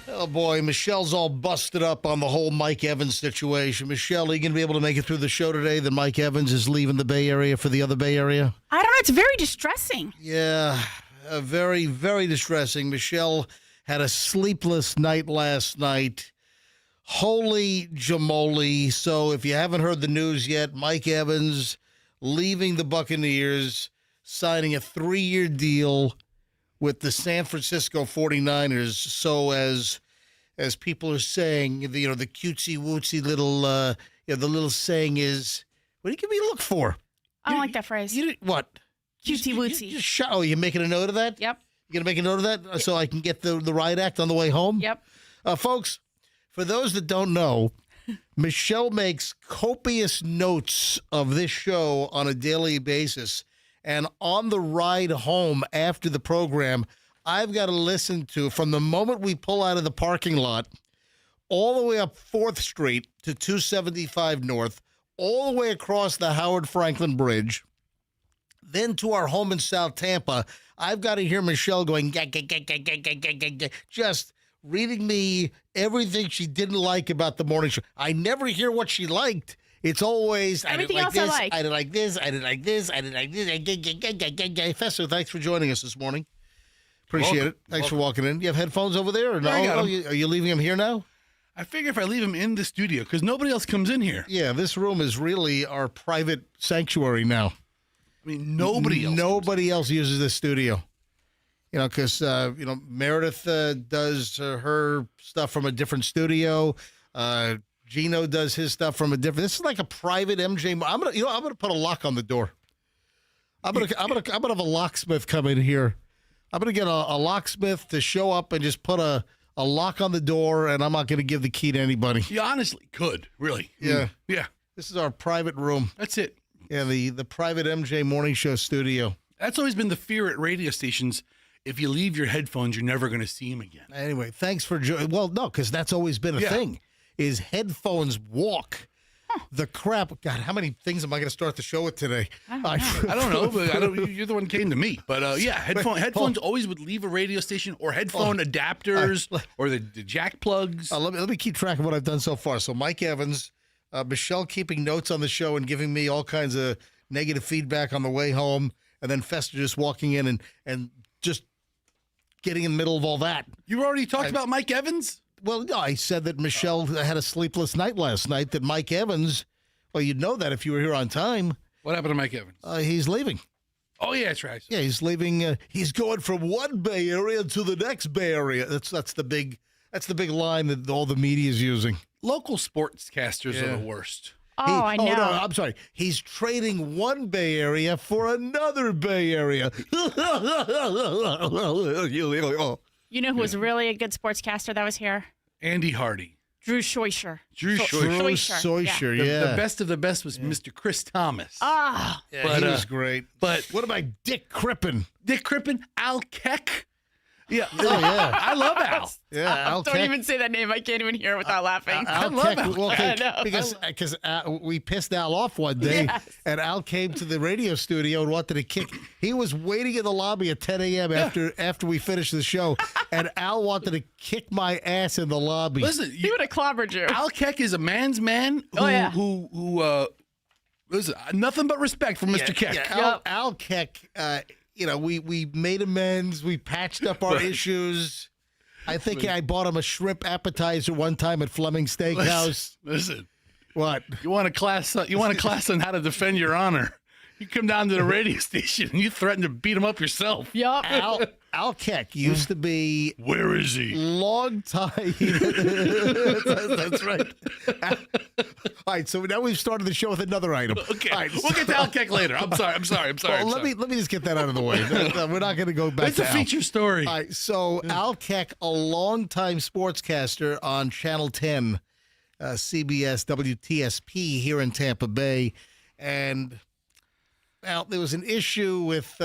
Oh, boy, Michelle's all busted up on the whole Mike Evans situation. Michelle, are you going to be able to make it through the show today that Mike Evans is leaving the Bay Area for the other Bay Area? I don't know. It's very distressing. Yeah, very, very distressing. Michelle had a sleepless night last night. Holy jamoli. So if you haven't heard the news yet, Mike Evans leaving the Buccaneers, signing a 3-year deal with the San Francisco 49ers. So as people are saying, the cutesy-wootsy little, the little saying is, what do you give me a look for? I don't like that phrase. What? Cutesy-wootsy. Oh, you're making a note of that? Yep. You're going to make a note of that so I can get the riot act on the way home? Yep. Folks, for those that don't know, Michelle makes copious notes of this show on a daily basis. And on the ride home after the program, I've got to listen to, from the moment we pull out of the parking lot, all the way up 4th Street to 275 North, all the way across the Howard Franklin Bridge, then to our home in South Tampa, I've got to hear Michelle going, just reading me everything she didn't like about the morning show. I never hear what she liked. It's always, everything I else didn't like this, I like. I didn't like this, I didn't like this, I didn't like this. Fester, thanks for joining us this morning. Appreciate it. Thanks for walking in. You have headphones over there? Or no? Are you leaving them here now? I figure if I leave them in the studio, because nobody else comes in here. Yeah, this room is really our private sanctuary now. I mean, nobody else uses this studio. Because, Meredith does her stuff from a different studio. Gino does his stuff from a different. This is like a private MJ. I'm gonna put a lock on the door. I'm gonna have a locksmith come in here. I'm gonna get a locksmith to show up and just put a lock on the door, and I'm not gonna give the key to anybody. You honestly could, really. Yeah. Yeah. This is our private room. That's it. Yeah, the private MJ morning show studio. That's always been the fear at radio stations. If you leave your headphones, you're never going to see them again. Anyway, thanks for joining. Well, no, because that's always been a thing. Is headphones walk the crap. God, how many things am I going to start the show with today? I don't know, but you're the one who came to me. But headphones always would leave a radio station, or headphone adapters, or the jack plugs. Let me keep track of what I've done so far. So Mike Evans, Michelle keeping notes on the show and giving me all kinds of negative feedback on the way home, and then Fester just walking in and just getting in the middle of all that. You already talked about Mike Evans? Well, no, I said that Michelle had a sleepless night last night, that Mike Evans, well, you'd know that if you were here on time. What happened to Mike Evans? He's leaving. Oh, yeah, that's right. Yeah, he's leaving. He's going from one Bay Area to the next Bay Area. That's the big line that all the media is using. Local sportscasters are the worst. I know. Oh, no, I'm sorry. He's trading one Bay Area for another Bay Area. You know who was really a good sportscaster that was here? Andy Hardy. Drew Scheucher. Drew Scheucher, yeah. The best of the best was Mr. Chris Thomas. Ah. Yeah, but, he was great. But what about Dick Crippen? Al Keck. Yeah. Oh, yeah. I love Al. Yeah, Al Don't Keck. even say that name. I can't even hear it without laughing. Al I love Keck, Al. well, I know. because we pissed Al off one day, and Al came to the radio studio and wanted to kick. He was waiting in the lobby at 10 a.m. after we finished the show, and Al wanted to kick my ass in the lobby. Listen, He would have clobbered you. Al Keck is a man's man who listen, nothing but respect for Mr. Keck. Yeah, Al Keck, we made amends. We patched up our issues. I think I bought him a shrimp appetizer one time at Fleming Steakhouse. Listen. What? You want a class on how to defend your honor. You come down to the radio station and you threaten to beat him up yourself. Yup. Al Keck used to be. Where is he? Long time. That's right. All right, so now we've started the show with another item. Okay, all right, we'll get to Al Keck later. I'm sorry. Well, let me just get that out of the way. We're not going to go back It's to a Al. feature story. All right, so Al Keck, a longtime sportscaster on Channel 10, CBS WTSP here in Tampa Bay, and there was an issue with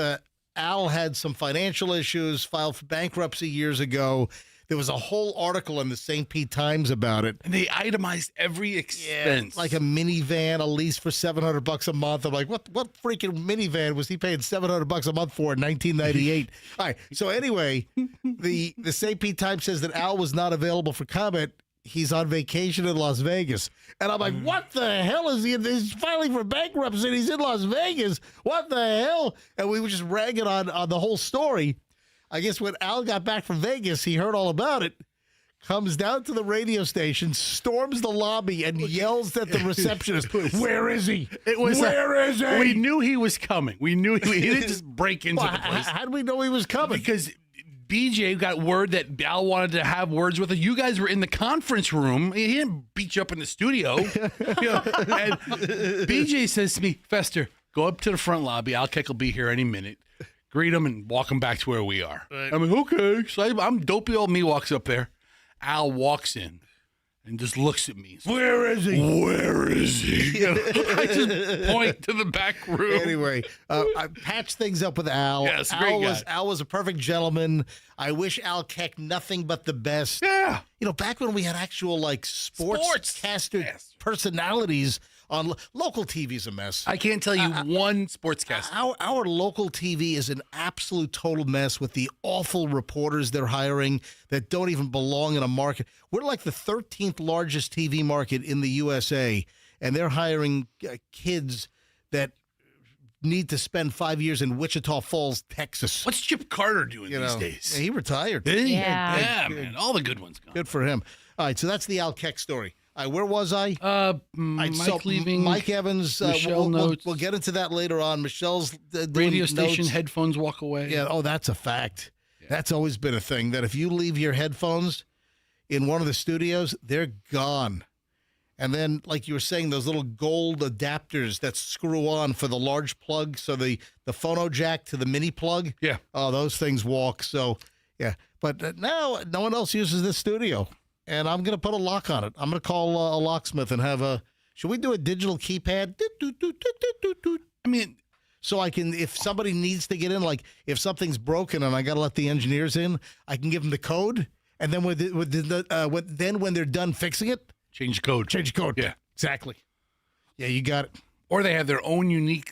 Al had some financial issues, filed for bankruptcy years ago. There was a whole article in the St. Pete Times about it. And they itemized every expense. Like a minivan, a lease for $700 a month. I'm like, what freaking minivan was he paying $700 a month for in 1998? All right. So anyway, the St. Pete Times says that Al was not available for comment. He's on vacation in Las Vegas. And I'm like, what the hell is he? He's filing for bankruptcy and he's in Las Vegas. What the hell? And we were just ragging on the whole story. I guess when Al got back from Vegas, he heard all about it, comes down to the radio station, storms the lobby, and yells at the receptionist, where is he? Where is he? We knew he was coming. We knew he didn't just break into the place. How did we know he was coming? Because BJ got word that Al wanted to have words with us. You guys were in the conference room. He didn't beat you up in the studio. And BJ says to me, Fester, go up to the front lobby. Al Keck will be here any minute. Greet him and walk him back to where we are. Right. I'm like, okay. So I'm dopey old me walks up there. Al walks in and just looks at me. Where is he? Where is he? I just point to the back room. Anyway, I patched things up with Al. Yes, great guy. Al was a perfect gentleman. I wish Al Keck nothing but the best. Yeah. Back when we had actual sportscaster personalities on local TV's a mess. I can't tell you one sportscaster. Our local TV is an absolute total mess with the awful reporters they're hiring that don't even belong in a market. We're like the 13th largest TV market in the USA, and they're hiring kids that need to spend 5 years in Wichita Falls, Texas. What's Chip Carter doing these days? Yeah, he retired. Did he? Yeah. Yeah, man. All the good ones gone. Good for him. All right, so that's the Al Keck story. All right, where was I? Mike leaving. Mike Evans. Michelle notes. We'll get into that later on. Michelle's doing Radio station notes. headphones walk away. Yeah. Oh, that's a fact. Yeah. That's always been a thing, that if you leave your headphones in one of the studios, they're gone. And then, like you were saying, those little gold adapters that screw on for the large plug, so the phono jack to the mini plug. Yeah. Oh, those things walk. So, yeah. But now no one else uses this studio. And I'm going to put a lock on it. I'm going to call a locksmith and have should we do a digital keypad? I mean, so I can, if somebody needs to get in, like if something's broken and I got to let the engineers in, I can give them the code. And then when they're done fixing it, change the code. Change the code. Yeah. Exactly. Yeah, you got it. Or they have their own unique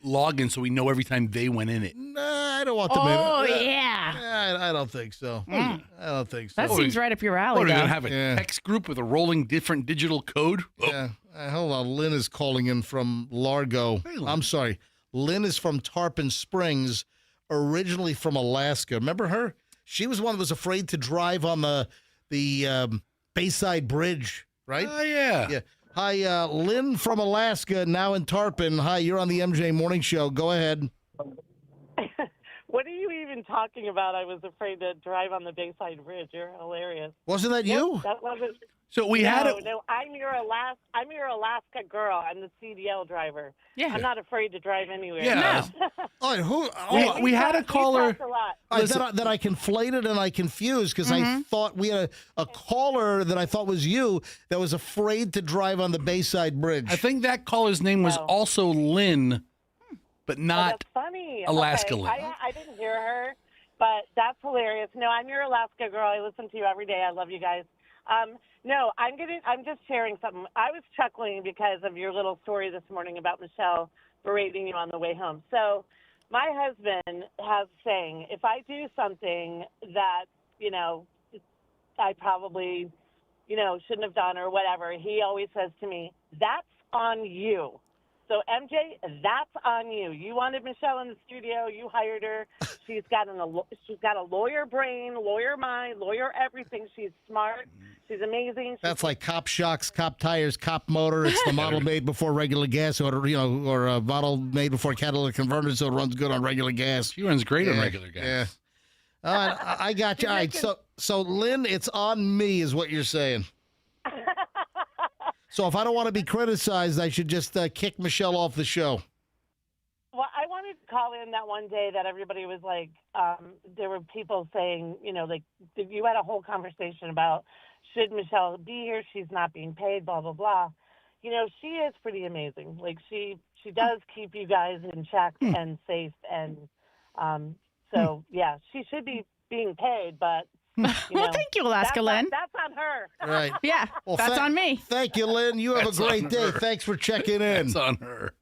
login so we know every time they went in it. Nah, I don't want them in. Oh, yeah. I don't think so. I don't think so. That seems right up your alley, What, are we though. going to have a text group with a rolling different digital code? Oh. Yeah. Hold on. Lynn is calling in from Largo. Hey, Lynn. I'm sorry. Lynn is from Tarpon Springs, originally from Alaska. Remember her? She was one that was afraid to drive on the Bayside Bridge, right? Oh, yeah. Yeah. Hi, Lynn from Alaska, now in Tarpon. Hi, you're on the MJ Morning Show. Go ahead. What are you even talking about? I was afraid to drive on the Bayside Bridge. You're hilarious. Wasn't that you? That wasn't. So we had it. No, I'm your Alaska girl. I'm the CDL driver. Yeah. I'm not afraid to drive anywhere. Yeah. All right, who? We had a caller. We talked a lot. That I conflated and I confused because I thought we had a caller that I thought was you that was afraid to drive on the Bayside Bridge. I think that caller's name was also Lynn, but not that's funny. Alaska Okay. Lynn. I didn't hear her, but that's hilarious. No, I'm your Alaska girl. I listen to you every day. I love you guys. No, I'm just sharing something. I was chuckling because of your little story this morning about Michelle berating you on the way home. So my husband has a saying, if I do something that, I probably, shouldn't have done or whatever, he always says to me, that's on you. So, MJ, that's on you. You wanted Michelle in the studio. You hired her. She's got a lawyer brain, lawyer mind, lawyer everything. She's smart. She's amazing. That's like cop shocks, cop tires, cop motor. It's the model made before regular gas, or a model made before catalytic converter, so it runs good on regular gas. She runs great on regular gas. Yeah. All right, I got you. All right, so Lynn, it's on me, is what you're saying. So if I don't want to be criticized, I should just kick Michelle off the show. Well, I wanted to call in that one day that everybody was like, there were people saying, like you had a whole conversation about should Michelle be here? She's not being paid, blah, blah, blah. She is pretty amazing. Like she does keep you guys in check and safe. And so, yeah, she should be being paid, but You Well, know, thank you, Alaska Lynn. That's on her. Right. Yeah, Well, that's on me. Thank you, Lynn. You have That's a great on day. her. Thanks for checking in. It's on her.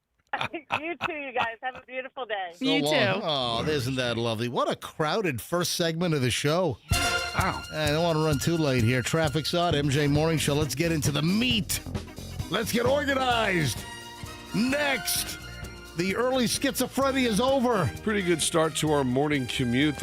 You too, you guys. Have a beautiful day. You long. too. Oh, isn't that lovely? What a crowded first segment of the show. Wow. I don't want to run too late here. Traffic's on. MJ Morning Show. Let's get into the meat. Let's get organized. Next, the early schizophrenia is over. Pretty good start to our morning commute.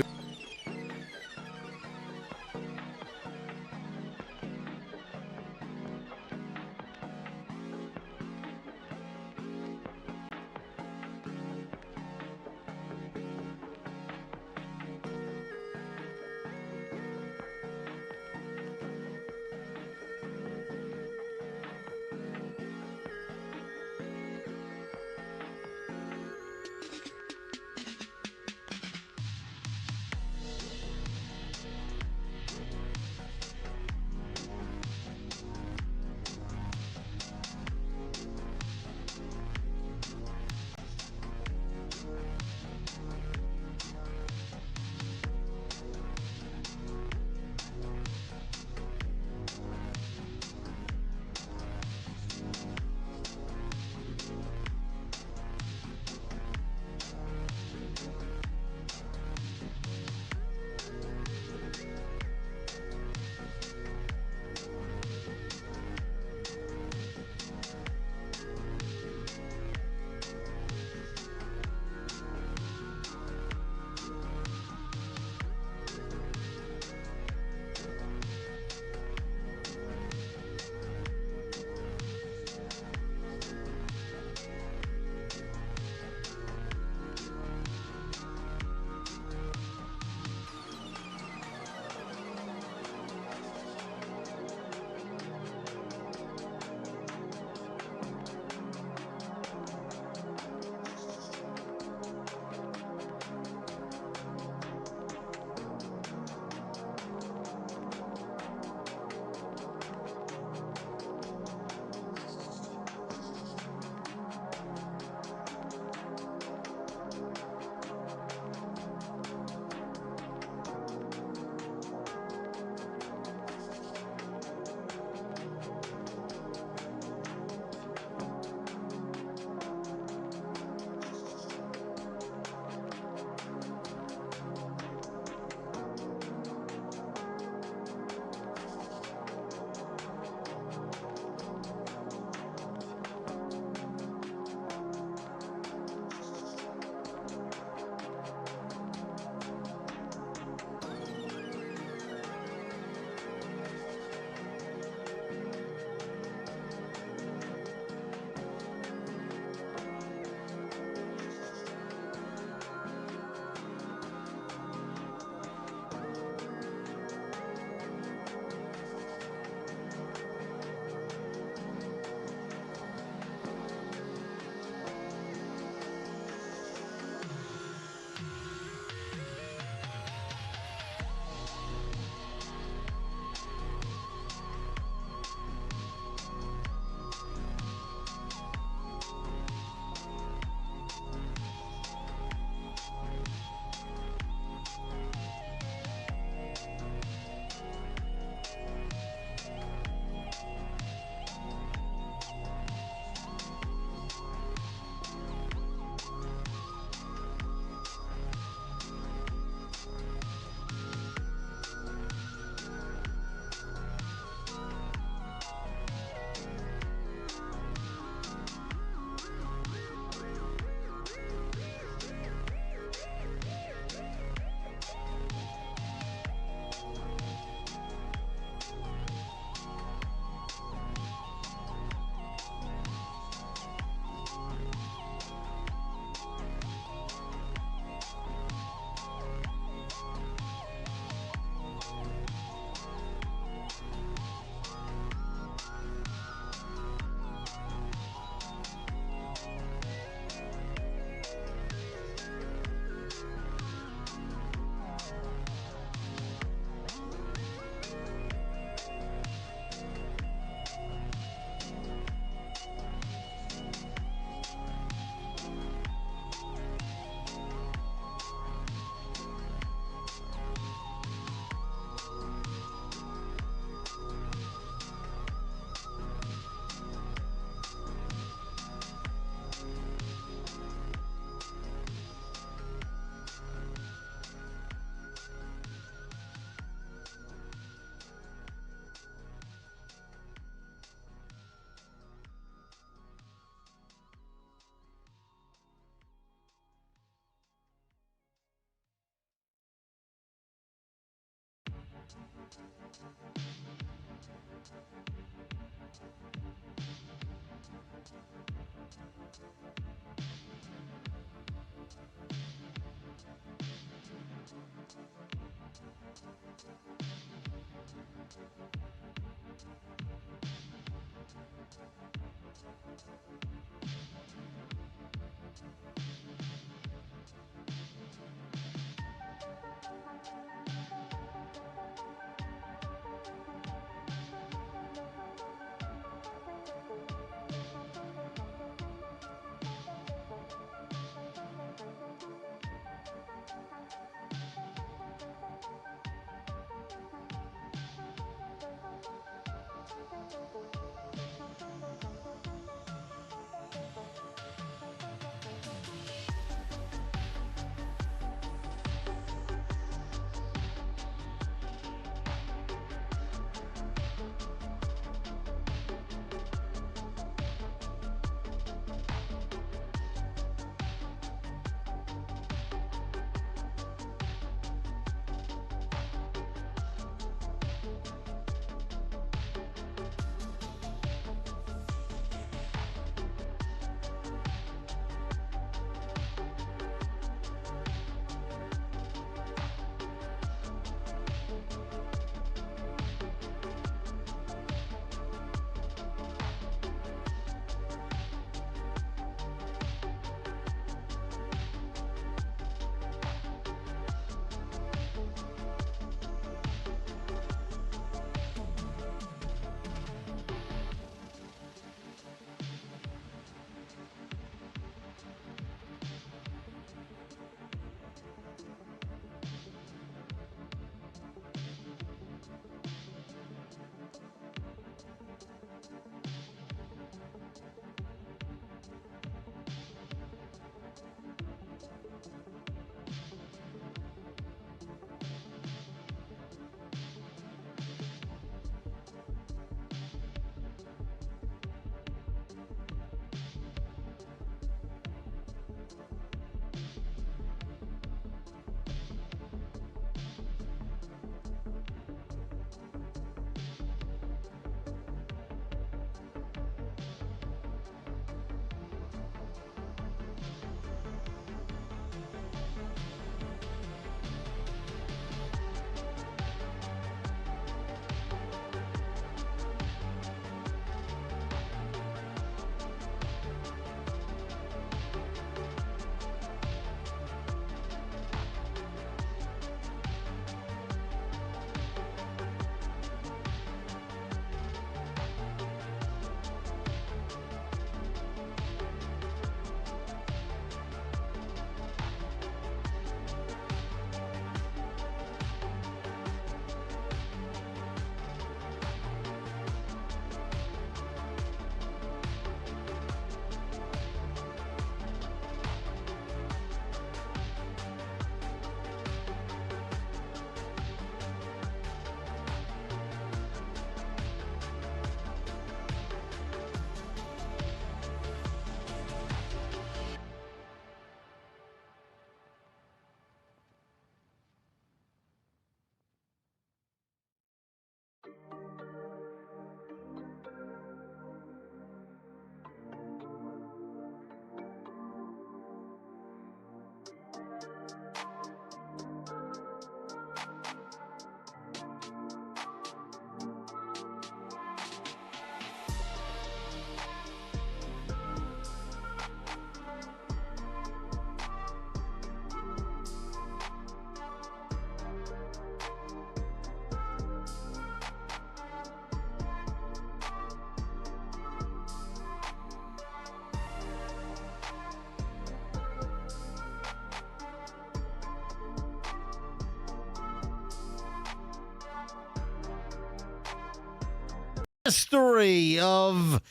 Story of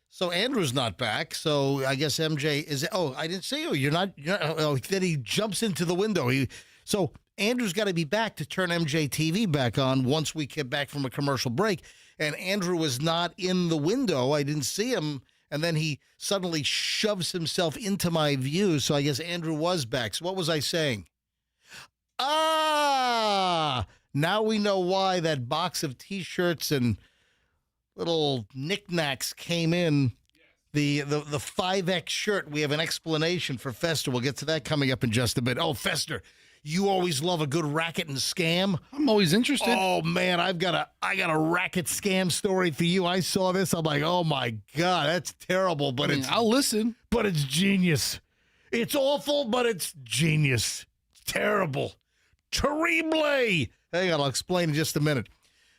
so Andrew's not back, so I guess MJ is. Oh, I didn't see you. You're not. Oh, then he jumps into the window. So Andrew's got to be back to turn MJ TV back on once we get back from a commercial break. And Andrew was not in the window. I didn't see him, and then he suddenly shoves himself into my view. So I guess Andrew was back. So what was I saying? Ah, now we know why that box of T-shirts and little knickknacks came in. The 5X shirt, we have an explanation for Fester. We'll get to that coming up in just a bit. Oh, Fester, You always love a good racket and scam. I'm always interested. Oh man, I got a racket scam story for you. I saw this. I'm like, oh my God, that's terrible. But I'll listen. But it's genius. It's awful, but it's genius. It's terrible. Terrible. Hang on, I'll explain in just a minute.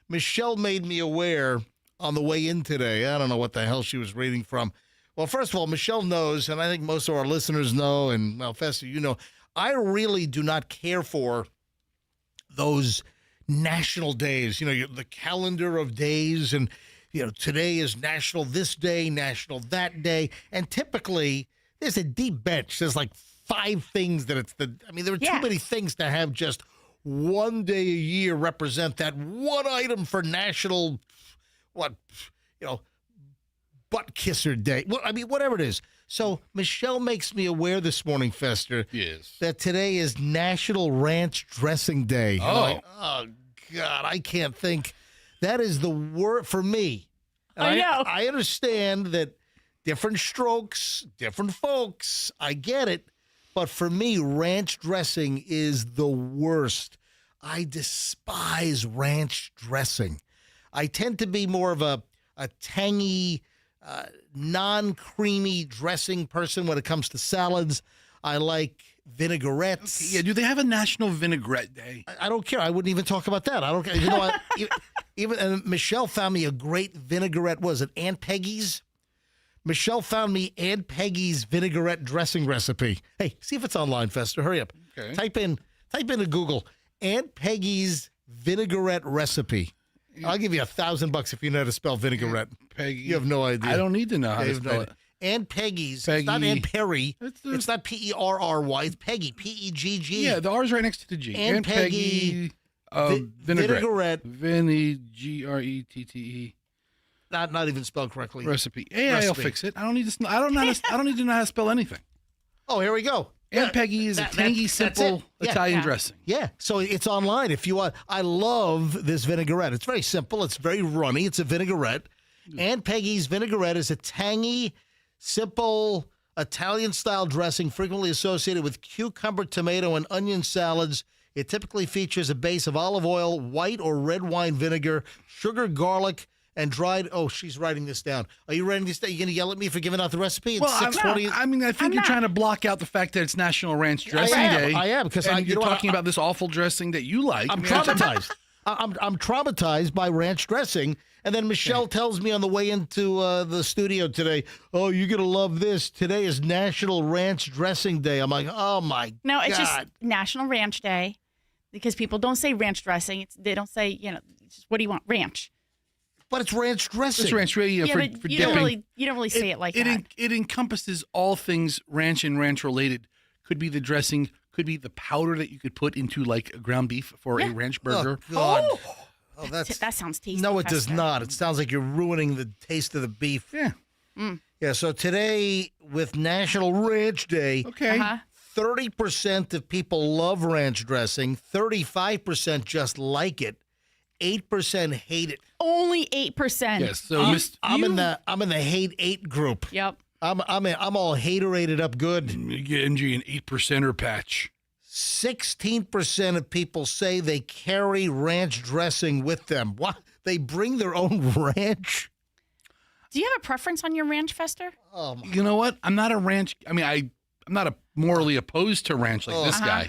Michelle made me aware on the way in today. I don't know what the hell she was reading from. Well, first of all, Michelle knows, and I think most of our listeners know, and well, Fester, you know, I really do not care for those national days. You know, the calendar of days, and, you know, today is national this day, national that day. And typically, there's a deep bench. There's like 5 things that there are too many things to have just one day a year represent that one item for national, butt kisser day. Well, I mean, whatever it is. So Michelle makes me aware this morning, Fester, that today is National Ranch Dressing Day. Oh. Oh, God, I can't think. That is the word for me. I know. I understand that different strokes, different folks. I get it. But for me, ranch dressing is the worst. I despise ranch dressing. I tend to be more of a tangy, non-creamy dressing person when it comes to salads. I like vinaigrettes. Okay, yeah, do they have a National Vinaigrette Day? I don't care. I wouldn't even talk about that. I don't care. You know what? And Michelle found me a great vinaigrette. Was it Aunt Peggy's? Michelle found me Aunt Peggy's vinaigrette dressing recipe. Hey, see if it's online, Fester. Hurry up. Okay. Type into Google Aunt Peggy's vinaigrette recipe. I'll give you $1,000 if you know how to spell vinaigrette. Peggy. You have no idea. I don't need to know how to spell it. Aunt Peggy's. Peggy. It's not Aunt Perry. It's not Perry. It's Peggy. P-E-G-G. Yeah, the R's right next to the G. Aunt Peggy vinaigrette. Vinaigrette. G-R-E-T-T-E. Not even spelled correctly. Recipe. AI will fix it. I don't need to. I don't need to know how to spell anything. Oh, here we go. Aunt Peggy is a tangy, simple Italian dressing. Yeah, so it's online if you want. I love this vinaigrette. It's very simple. It's very runny. It's a vinaigrette. Aunt Peggy's vinaigrette is a tangy, simple Italian-style dressing frequently associated with cucumber, tomato, and onion salads. It typically features a base of olive oil, white or red wine vinegar, sugar, garlic, and dried. Oh, she's writing this down. Are you writing this down? Are you going to yell at me for giving out the recipe? It's 6:20. I think you're trying to block out the fact that it's National Ranch Dressing Day. I am because you're talking about this awful dressing that you like. I'm traumatized. I'm traumatized by ranch dressing. And then Michelle tells me on the way into the studio today, oh, you're going to love this. Today is National Ranch Dressing Day. I'm like, oh, my God. No, it's just National Ranch Day because people don't say ranch dressing. They don't say, it's just, what do you want? Ranch. But it's ranch dressing. It's ranch, for you dipping. don't really say it like that. It encompasses all things ranch and ranch related. Could be the dressing, could be the powder that you could put into like a ground beef for a ranch burger. Oh, God. Oh, that sounds tasty. No, it does not. It sounds like you're ruining the taste of the beef. Yeah. Yeah, so today with National Ranch Day, Okay. 30% of people love ranch dressing, 35% just like it, 8% hate it. Only 8%. Yes. So I'm in the hate 8 group. Yep. I'm all haterated up good. you get MG an 8%er patch. 16% of people say they carry ranch dressing with them. What? They bring their own ranch? Do you have a preference on your ranch, Fester? You know what? I'm not a ranch. I mean, I'm not morally opposed to ranch like this guy,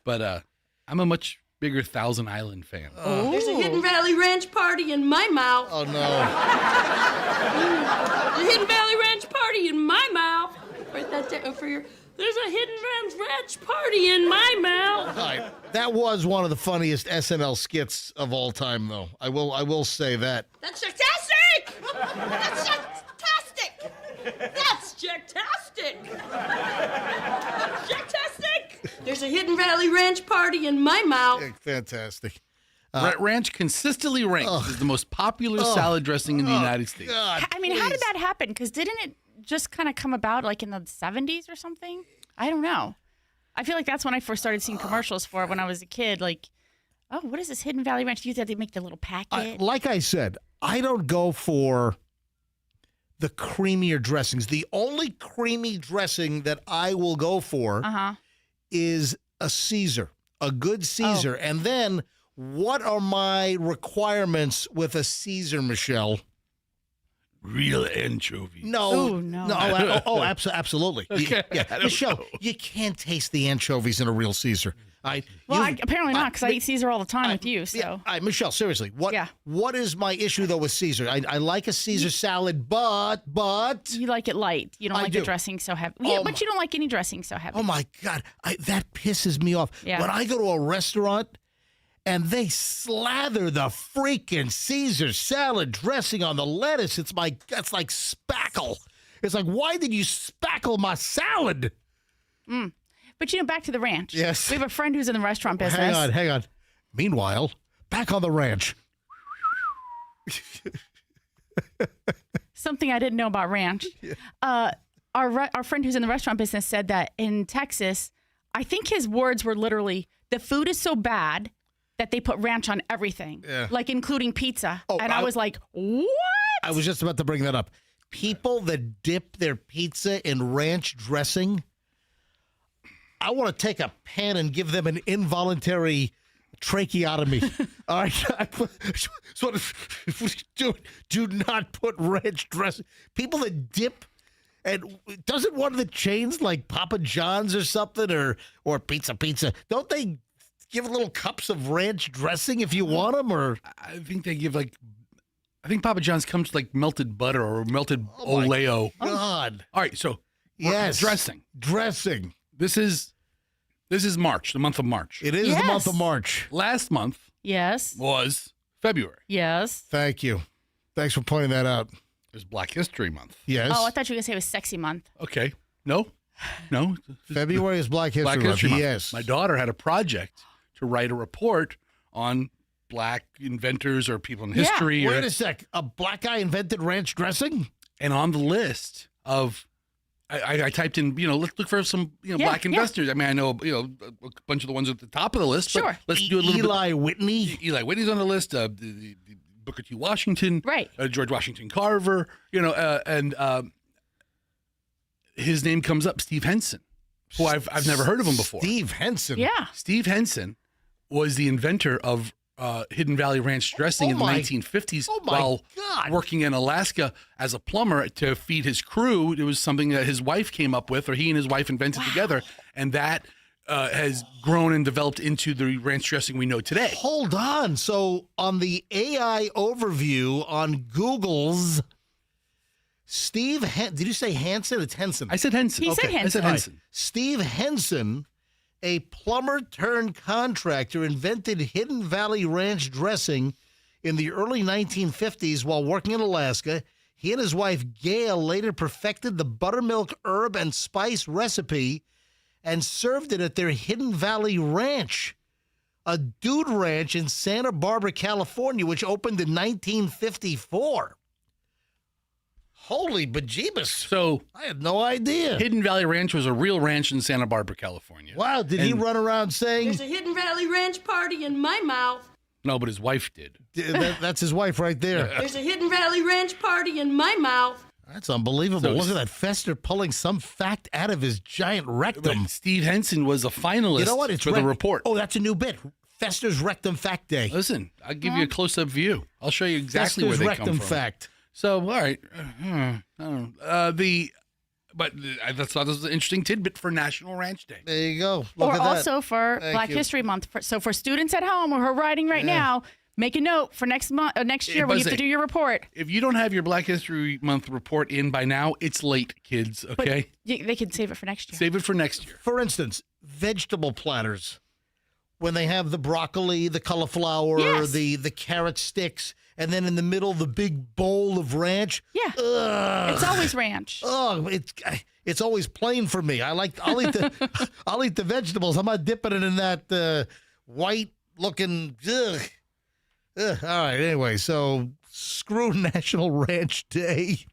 but I'm a much bigger Thousand Island fan. There's a Hidden Valley Ranch party in my mouth. Oh, no. The Hidden Valley Ranch party in my mouth. Write that down for your... There's a Hidden Ranch party in my mouth. All right. That was one of the funniest SNL skits of all time, though. I will say that. That's fantastic! That's fantastic! That's fantastic! Fantastic! There's a Hidden Valley Ranch party in my mouth. Yeah, fantastic. Ranch consistently ranks as the most popular salad dressing in the United States. God, I mean, how did that happen? Because didn't it just kind of come about like in the 70s or something? I don't know. I feel like that's when I first started seeing commercials for it when I was a kid. Like, oh, what is this Hidden Valley Ranch? You said they make the little packet. Like I said, I don't go for the creamier dressings. The only creamy dressing that I will go for is a Caesar. a good Caesar. And then what are my requirements with a Caesar, Michelle? Real anchovies. No. Ooh, no. Absolutely. Okay, Michelle, you can't taste the anchovies in a real Caesar. Well, apparently not, because I eat Caesar all the time with you. So Michelle, seriously, what is my issue though with Caesar? I like a Caesar salad, but you like it light. You don't like the dressing so heavy. Yeah, but you don't like any dressing so heavy. oh my God, that pisses me off. Yeah. When I go to a restaurant and they slather the freaking Caesar salad dressing on the lettuce, that's like spackle. It's like, why did you spackle my salad? But back to the ranch. Yes. We have a friend who's in the restaurant business. Hang on. Meanwhile, back on the ranch. Something I didn't know about ranch. Our friend who's in the restaurant business said that in Texas, I think his words were literally, the food is so bad that they put ranch on everything, like including pizza. And I was like, what? I was just about to bring that up. People that dip their pizza in ranch dressing, I want to take a pen and give them an involuntary tracheotomy. All right. So do not put ranch dressing. People that dip, and doesn't one of the chains like Papa John's or something or Pizza, don't they give little cups of ranch dressing if you want them? Or I think they give I think Papa John's comes like melted butter or melted Oleo. God. All right, so Yes. dressing. This is March, the month of March. It is the month of March. Last month Yes. was February. Yes. Thank you. Thanks for pointing that out. It was Black History Month. Yes. Oh, I thought you were going to say it was sexy month. Okay. No. February is Black History Black History Month. Month. Yes. My daughter had a project to write a report on black inventors or people in history. Wait a sec. A black guy invented ranch dressing? And on the list of, I typed in, let's look for some, black investors. I mean, I know, a bunch of the ones at the top of the list. But let's do a little Eli Whitney. Eli Whitney's on the list. The Booker T. Washington. Right. George Washington Carver. And his name comes up, Steve Henson, who I've never heard of him before. Steve Henson. Yeah. Steve Henson was the inventor of Hidden Valley Ranch dressing in the 1950s while working in Alaska as a plumber to feed his crew. It was something that his wife came up with, or he and his wife invented together, and that has grown and developed into the ranch dressing we know today. Hold on. So on the AI overview on Google's, did you say Hansen? It's Henson. I said Henson. He said Henson. I said Henson. Steve Henson, a plumber turned contractor, invented Hidden Valley Ranch dressing in the early 1950s while working in Alaska. He and his wife, Gail, later perfected the buttermilk herb and spice recipe and served it at their Hidden Valley Ranch, a dude ranch in Santa Barbara, California, which opened in 1954. Holy bejeebus. So I had no idea. Hidden Valley Ranch was a real ranch in Santa Barbara, California. Wow, did he run around saying... There's a Hidden Valley Ranch party in my mouth. No, but his wife did. That's his wife right there. There's a Hidden Valley Ranch party in my mouth. That's unbelievable. So- Look at that Fester pulling some fact out of his giant rectum. Steve Henson was a finalist You know what? It's for the report. Oh, that's a new bit. Fester's Rectum Fact Day. Listen, I'll give you a close-up view. I'll show you exactly Fester's where they come Rectum from. Fact. So, all right. I don't know. But I thought this was an interesting tidbit for National Ranch Day. There you go. Look Or at also for Thank Black you. History Month. So for students at home who are writing right now, make a note for next year when you have to do your report. If you don't have your Black History Month report in by now, it's late, kids, okay? They can save it for next year. Save it for next year. For instance, vegetable platters. When they have the broccoli, the cauliflower, Yes. the carrot sticks, and then in the middle, the big bowl of ranch. Yeah. Ugh. It's always ranch. Oh, it's always plain for me. I'll eat the vegetables. I'm not dipping it in that white looking. Ugh. All right. Anyway, so screw National Ranch Day.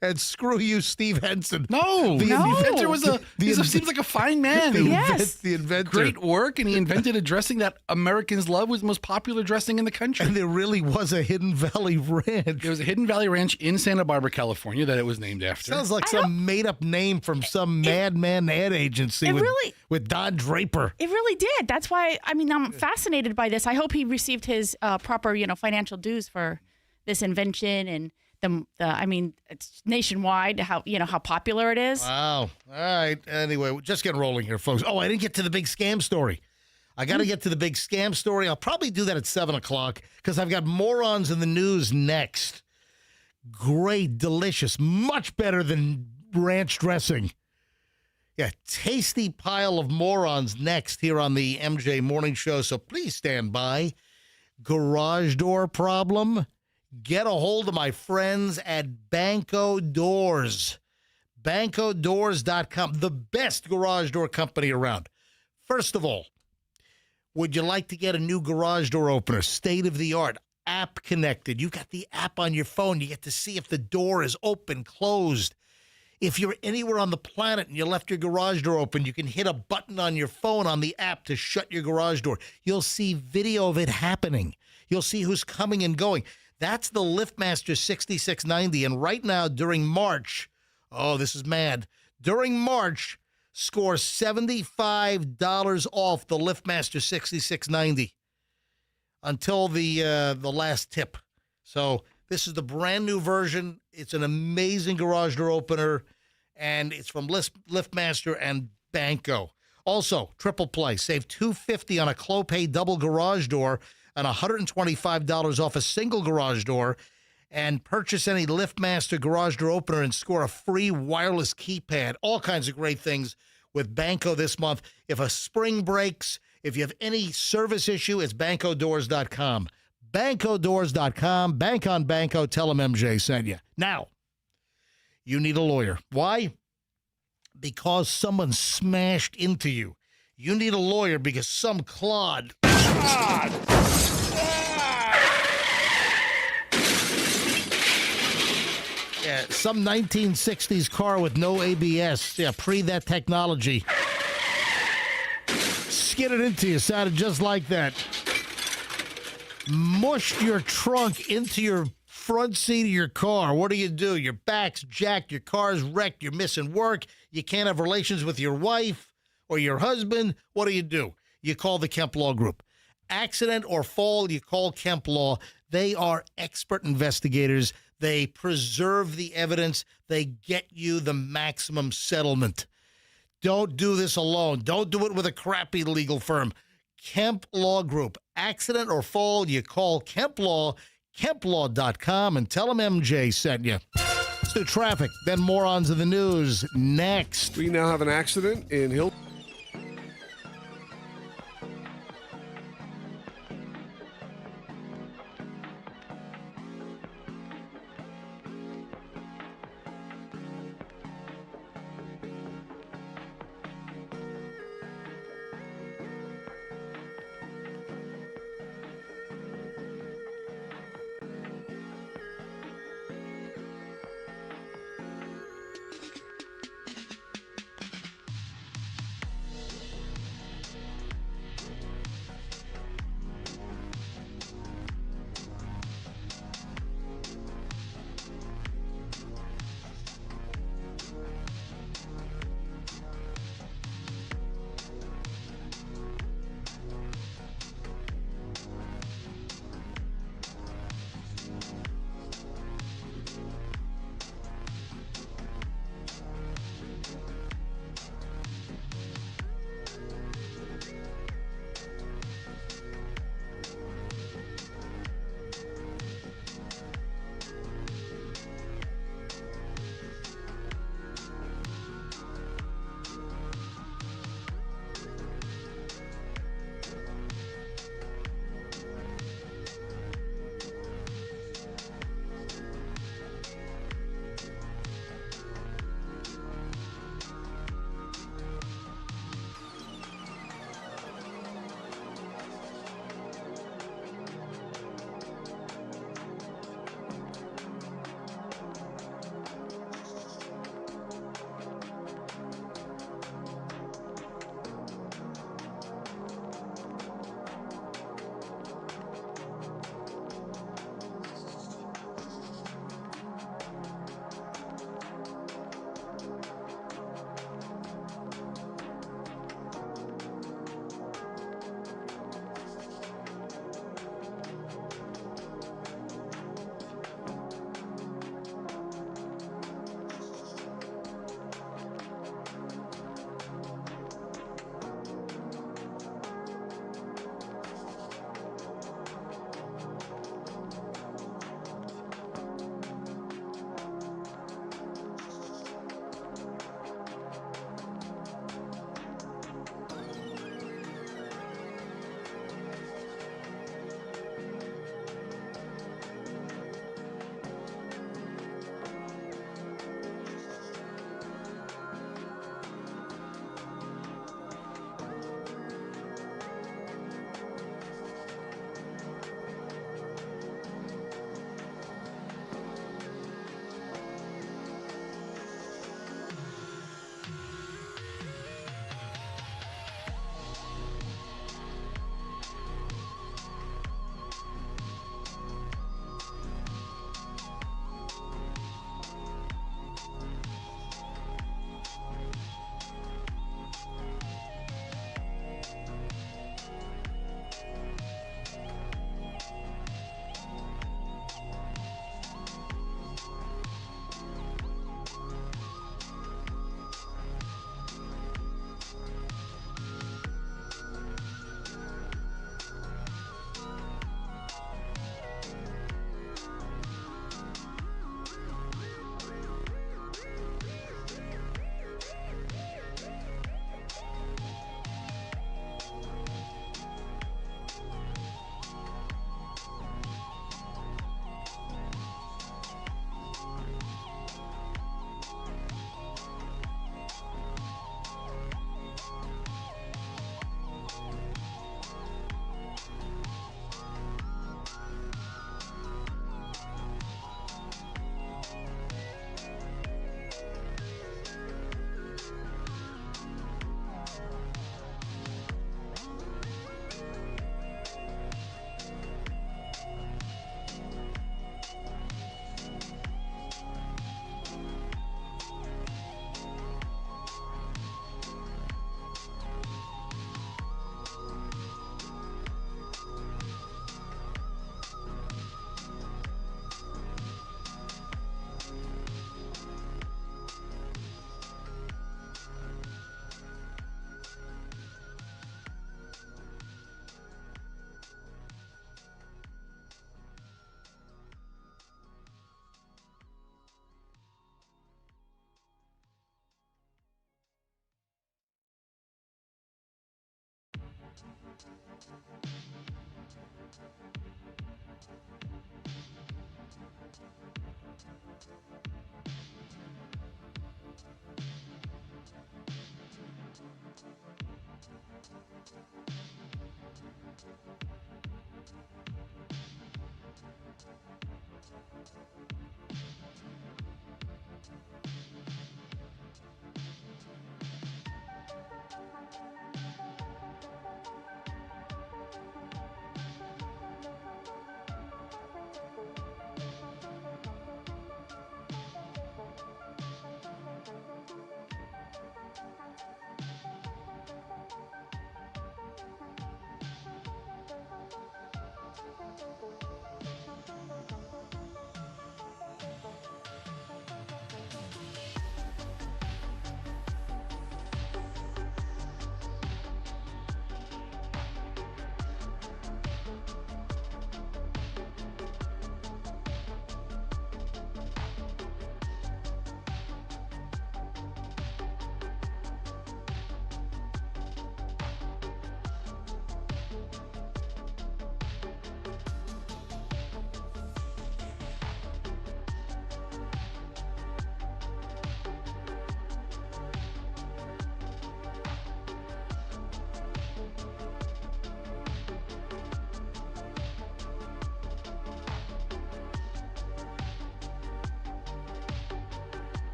And screw you, Steve Henson. No, The the inventor inventor- seems like a fine man. Yes. The inventor. Great work, and he invented a dressing that Americans love, was the most popular dressing in the country. And there really was a Hidden Valley Ranch. There was a Hidden Valley Ranch in Santa Barbara, California, that it was named after. Sounds like some made-up name from some madman ad agency with Don Draper. It really did. That's why, I mean, I'm fascinated by this. I hope he received his proper, financial dues for this invention and I mean, it's nationwide how popular it is. Wow. All right. Anyway, we're just getting rolling here, folks. Oh, I didn't get to the big scam story. I got to get to the big scam story. I'll probably do that at 7 o'clock because I've got morons in the news next. Great, delicious, much better than ranch dressing. Yeah, tasty pile of morons next here on the MJ Morning Show. So please stand by. Garage door problem? Get a hold of my friends at Banco Doors. BancoDoors.com, the best garage door company around. First of all, would you like to get a new garage door opener, state of the art, app connected? You got the app on your phone. You get to see if the door is open, closed. If you're anywhere on the planet and you left your garage door open, you can hit a button on your phone on the app to shut your garage door. You'll see video of it happening. You'll see who's coming and going. That's the LiftMaster 6690. And right now, during March, oh, this is mad. During March, score $75 off the LiftMaster 6690 until the last tip. So this is the brand new version. It's an amazing garage door opener, and it's from LiftMaster and Banco. Also, triple play. Save $250 on a Clopay double garage door and $125 off a single garage door, and purchase any LiftMaster garage door opener and score a free wireless keypad. All kinds of great things with Banco this month. If a spring breaks, if you have any service issue, it's BancoDoors.com. BancoDoors.com. Bank on Banco. Tell them MJ sent you. Now, you need a lawyer. Why? Because someone smashed into you. You need a lawyer because some clod. Yeah, some 1960s car with no ABS. Yeah, pre that technology. Skidded into you. Sounded just like that. Mushed your trunk into your front seat of your car. What do? Your back's jacked. Your car's wrecked. You're missing work. You can't have relations with your wife or your husband. What do? You call the Kemp Law Group. Accident or fall, you call Kemp Law. They are expert investigators. They preserve the evidence. They get you the maximum settlement. Don't do this alone. Don't do it with a crappy legal firm. Kemp Law Group. Accident or fall, you call Kemp Law, KempLaw.com, and tell them MJ sent you. Let's do traffic, then morons of the news next. We now have an accident in Hill.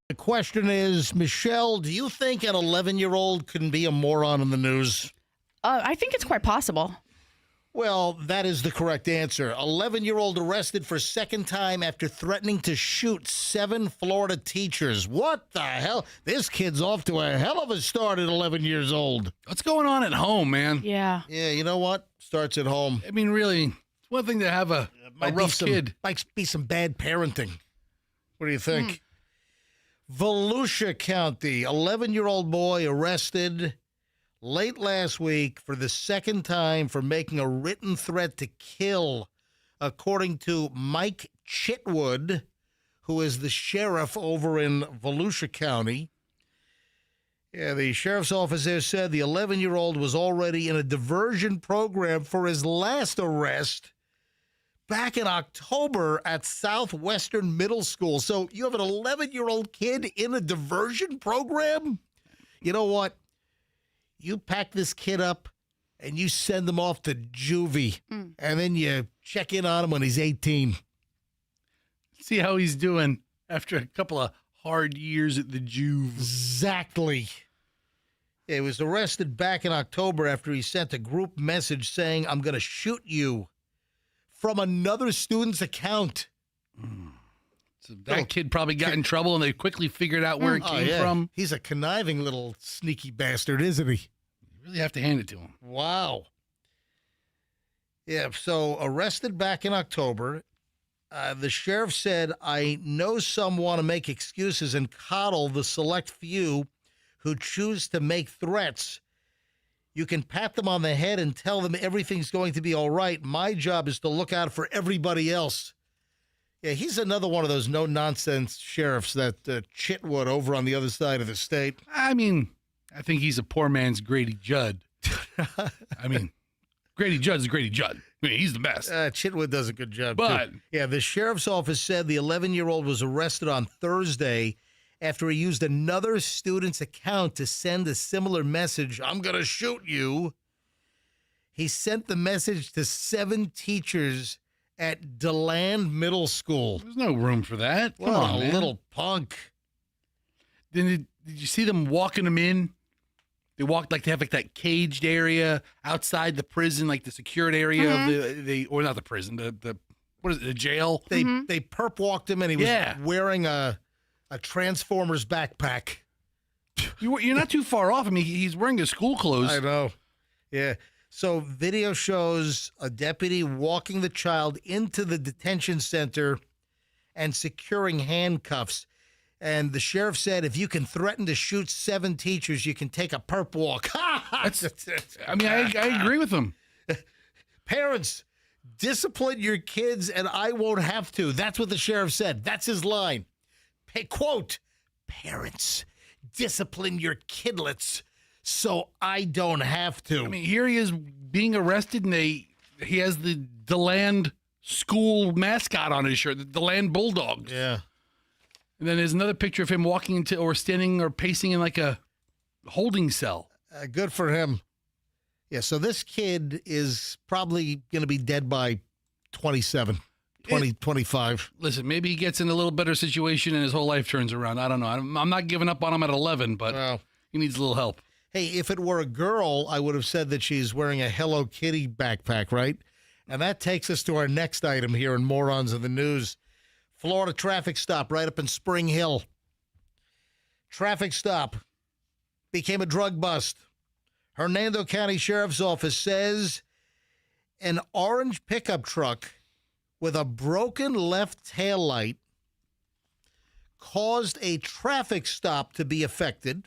The question is, Michelle, do you think an 11-year-old can be a moron in the news? I think it's quite possible. Well, that is the correct answer. 11-year-old arrested for second time after threatening to shoot 7 Florida teachers. What the hell? This kid's off to a hell of a start at 11 years old. What's going on at home, man? Yeah. Yeah, you know what? Starts at home. I mean, really, it's one thing to have a rough kid. Might be some bad parenting. What do you think? Volusia County, 11-year-old boy arrested late last week for the second time for making a written threat to kill, according to Mike Chitwood, who is the sheriff over in Volusia County. Yeah, the sheriff's office there said the 11-year-old was already in a diversion program for his last arrest back in October at Southwestern Middle School. So you have an 11-year-old kid in a diversion program? You know what? You pack this kid up and you send him off to juvie, and then you check in on him when he's 18. See how he's doing after a couple of hard years at the Juve. Exactly. He was arrested back in October after he sent a group message saying, "I'm going to shoot you," from another student's account. So that kid probably got in trouble, and they quickly figured out where it came from. He's a conniving little sneaky bastard, isn't he? You really have to hand it to him. Wow. Yeah, so arrested back in October. The sheriff said, "I know some want to make excuses and coddle the select few who choose to make threats. You can pat them on the head and tell them everything's going to be all right. My job is to look out for everybody else." Yeah, he's another one of those no-nonsense sheriffs, that Chitwood over on the other side of the state. I mean, I think he's a poor man's Grady Judd. I mean, Grady Judd's Grady Judd. I mean, he's the best. Chitwood does a good job, But too. Yeah, the sheriff's office said the 11-year-old was arrested on Thursday after he used another student's account to send a similar message, "I'm going to shoot you." He sent the message to 7 teachers at DeLand Middle School. there's no room for that. Come What on, a man. little punk. Did you see them walking him in They walk like they have like that caged area outside the prison, like the secured area of the or not the prison, the what is it, the jail? They perp walked him, and he was Yeah. wearing a Transformers backpack. You're not too far off. I mean, he's wearing his school clothes. I know. Yeah. So video shows a deputy walking the child into the detention center and securing handcuffs. And the sheriff said, if you can threaten to shoot 7 teachers, you can take a perp walk. I mean, I agree with him. Parents, discipline your kids and I won't have to. That's what the sheriff said. That's his line. Quote, parents, discipline your kidlets so I don't have to. I mean, here he is being arrested, and he has the DeLand school mascot on his shirt, the DeLand Bulldogs. Yeah. And then there's another picture of him walking into or standing or pacing in like a holding cell. Good for him. Yeah, so this kid is probably going to be dead by 27, 25. Listen, maybe he gets in a little better situation and his whole life turns around. I don't know. I'm not giving up on him at 11, but Well, he needs a little help. hey, if it were a girl, I would have said that she's wearing a Hello Kitty backpack, right? And that takes us to our next item here in Morons of the News. Florida traffic stop right up in Spring Hill. Traffic stop became a drug bust. Hernando County Sheriff's Office says an orange pickup truck with a broken left taillight caused a traffic stop to be affected.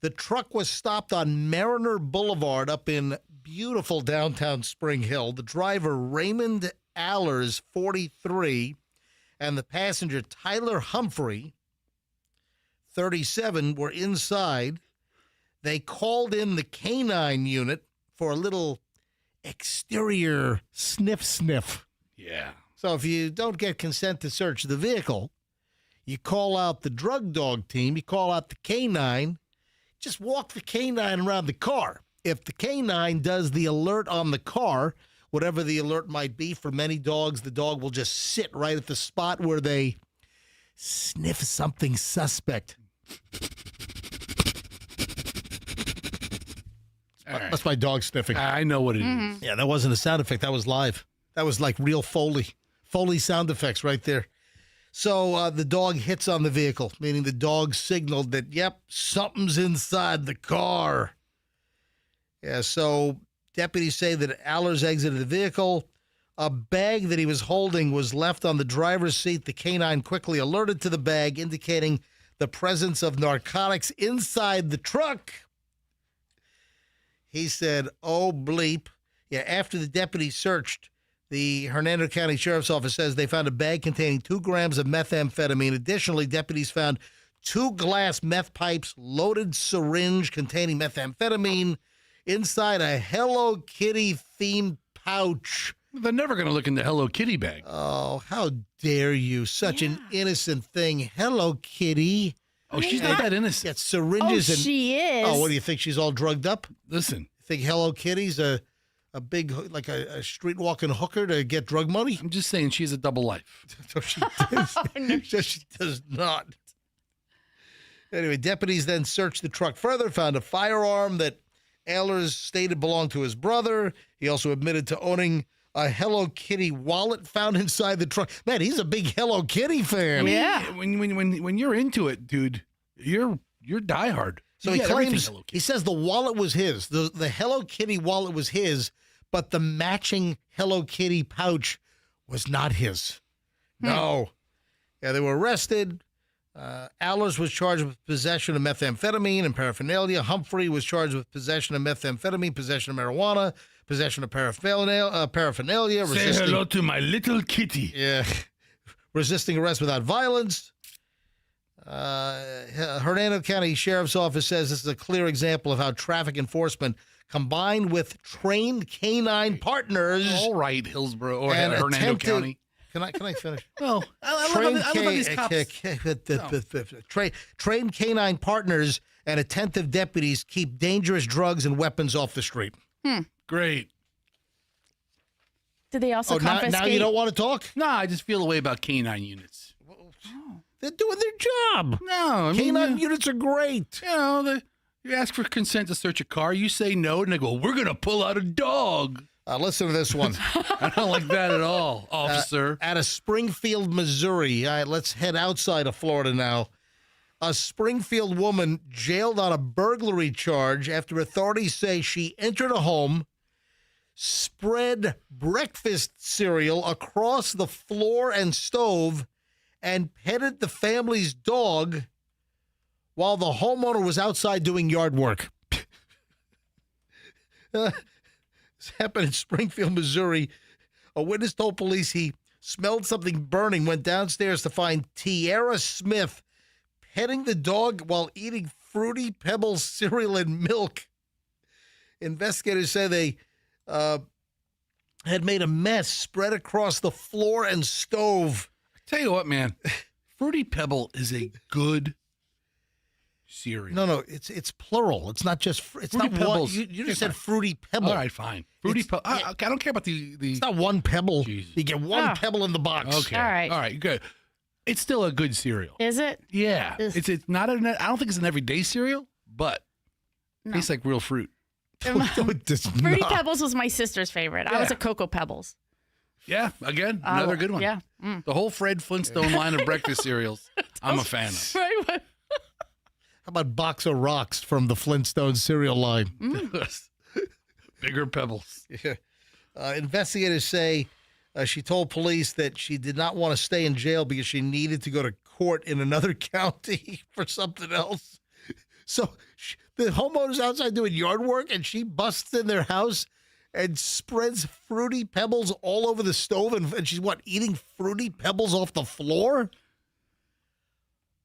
The truck was stopped on Mariner Boulevard up in beautiful downtown Spring Hill. The driver, Raymond Allers, 43, and the passenger, Tyler Humphrey, 37, were inside. They called in the canine unit for a little exterior sniff. Yeah. So if you don't get consent to search the vehicle, you call out the drug dog team, you call out the canine, just walk the canine around the car. If the canine does the alert on the car, whatever the alert might be, for many dogs, the dog will just sit right at the spot where they sniff something suspect. All right. That's my dog sniffing. I know what it is. Yeah, that wasn't a sound effect. That was live. That was like real Foley sound effects right there. So the dog hits on the vehicle, meaning the dog signaled that, yep, something's inside the car. Yeah, so deputies say that Allers exited the vehicle. A bag that he was holding was left on the driver's seat. The canine quickly alerted to the bag, indicating the presence of narcotics inside the truck. He said, oh, bleep. Yeah, after the deputies searched, the Hernando County Sheriff's Office says they found a bag containing 2 grams of methamphetamine. Additionally, deputies found 2 glass meth pipes, loaded syringe containing methamphetamine inside a Hello Kitty themed pouch. They're never going to look in the Hello Kitty bag. Oh, how dare you. Such an innocent thing. Hello Kitty. Oh, she's not that innocent. Got syringes and She is. Oh, what do you think? She's all drugged up? Listen, Think Hello Kitty's a big, like a street walking hooker to get drug money? I'm just saying she has a double life. So she does. She does not. Anyway, deputies then searched the truck further, found a firearm that Allers stated belonged to his brother. He also admitted to owning a Hello Kitty wallet found inside the truck. Man, he's a big Hello Kitty fan. Yeah. When you're into it, dude, you're diehard. So You he got everything claims, Hello Kitty. he says the wallet was his. The Hello Kitty wallet was his, but the matching Hello Kitty pouch was not his. No. Yeah, they were arrested. Allers was charged with possession of methamphetamine and paraphernalia. Humphrey was charged with possession of methamphetamine, possession of marijuana, possession of paraphernalia. Say hello to my little kitty. Yeah. Resisting arrest without violence. Hernando County Sheriff's Office says this is a clear example of how traffic enforcement combined with trained canine partners. All right, Hillsborough or and Hernando attempt to- County. Can I finish? Well, I love how these cops. Trained canine partners and attentive deputies keep dangerous drugs and weapons off the street. Great. Did they also now confiscate? you don't want to talk? No, I just feel a way about canine units. They're doing their job. No, I mean, Canine units are great. you know, You ask for consent to search a car. You say no, and they go, "We're gonna pull out a dog." Listen to this one. I don't like that at all, officer. Out of Springfield, Missouri. All right, let's head outside of Florida now. A Springfield woman jailed on a burglary charge after authorities say she entered a home, spread breakfast cereal across the floor and stove, and petted the family's dog while the homeowner was outside doing yard work. This happened in Springfield, Missouri. A witness told police he smelled something burning, went downstairs to find Tiara Smith petting the dog while eating Fruity Pebbles cereal and milk. Investigators say they had made a mess spread across the floor and stove. Tell you what, man, Fruity Pebble is a good cereal. No, it's plural. It's not just. It's Fruity not Pebbles. one. You just Okay, said Fruity Pebble. All right, fine. Fruity Pebble. I don't care about the. It's not one pebble. Jesus. You get one pebble in the box. Okay. All right. All right. Good. It's still a good cereal. Is it? Yeah. Ugh. It's not. I don't think it's an everyday cereal, but No. tastes like real fruit. It does Fruity not. Pebbles was my sister's favorite. I was a Cocoa Pebbles. Yeah. Again, another good one. Yeah. The whole Fred Flintstone line of breakfast cereals, I'm a fan of. Right. How about Box of Rocks from the Flintstones cereal line? Bigger pebbles. Yeah. Investigators say she told police that she did not want to stay in jail because she needed to go to court in another county for something else. So the homeowner's outside doing yard work, and she busts in their house and spreads Fruity Pebbles all over the stove, and she's, eating Fruity Pebbles off the floor?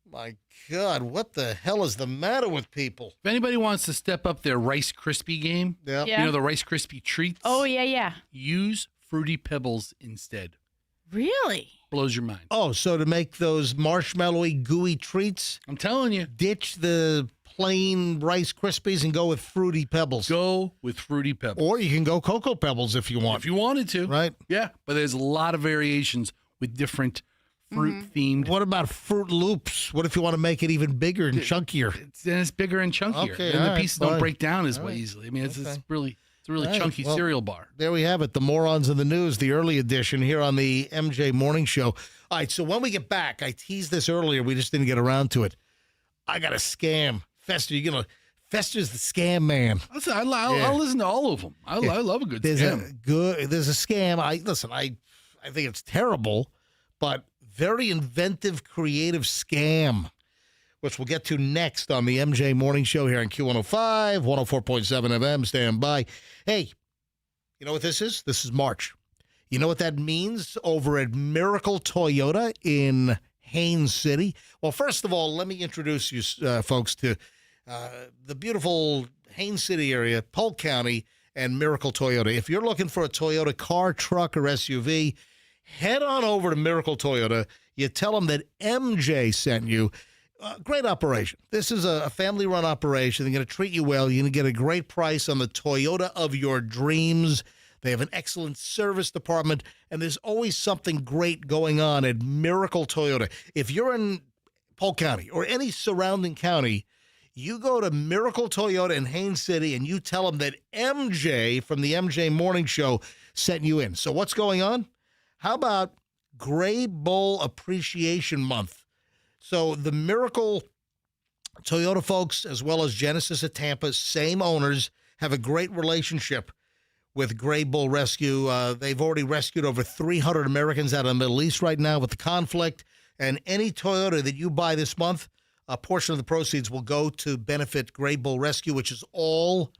My God, what the hell is the matter with people? If anybody wants to step up their Rice Krispie game, Yeah. Yeah. you know the Rice Krispie treats? Oh, yeah. Use Fruity Pebbles instead. Really? Blows your mind. Oh, so to make those marshmallowy, gooey treats, I'm telling you. ditch the plain Rice Krispies and go with Fruity Pebbles. Go with Fruity Pebbles. Or you can go Cocoa Pebbles if you want. If you wanted to. Right? Yeah, but there's a lot of variations with different fruit-themed. What about Fruit Loops? What if you want to make it even bigger and chunkier? It's bigger and chunkier. Okay, and all the right, pieces don't fine. break down as All right. easily. I mean, it's Okay. really a really All right, chunky well- cereal bar. There we have it. The Morons in the News, the early edition here on the MJ Morning Show. All right, so when we get back, I teased this earlier. We just didn't get around to it. I got a scam. Fester, Fester's the scam man. Listen, I'll listen to all of them. I love a good There's scam. there's a scam. I think it's terrible, but very inventive, creative scam, which we'll get to next on the MJ Morning Show here on Q105, 104.7 FM. Stand by. Hey, you know what this is? This is March. You know what that means over at Miracle Toyota in Haines City? Well, first of all, let me introduce you folks to the beautiful Haines City area, Polk County, and Miracle Toyota. If you're looking for a Toyota car, truck, or SUV, head on over to Miracle Toyota. You tell them that MJ sent you. Great operation. This is a family-run operation. They're going to treat you well. You're going to get a great price on the Toyota of your dreams. They have an excellent service department, and there's always something great going on at Miracle Toyota. If you're in Polk County or any surrounding county, you go to Miracle Toyota in Haines City, and you tell them that MJ from the MJ Morning Show sent you in. So what's going on? How about Gray Bull Appreciation Month? So the Miracle Toyota folks, as well as Genesis at Tampa, same owners, have a great relationship with Gray Bull Rescue. They've already rescued over 300 Americans out of the Middle East right now with the conflict. And any Toyota that you buy this month, a portion of the proceeds will go to benefit Gray Bull Rescue, which is all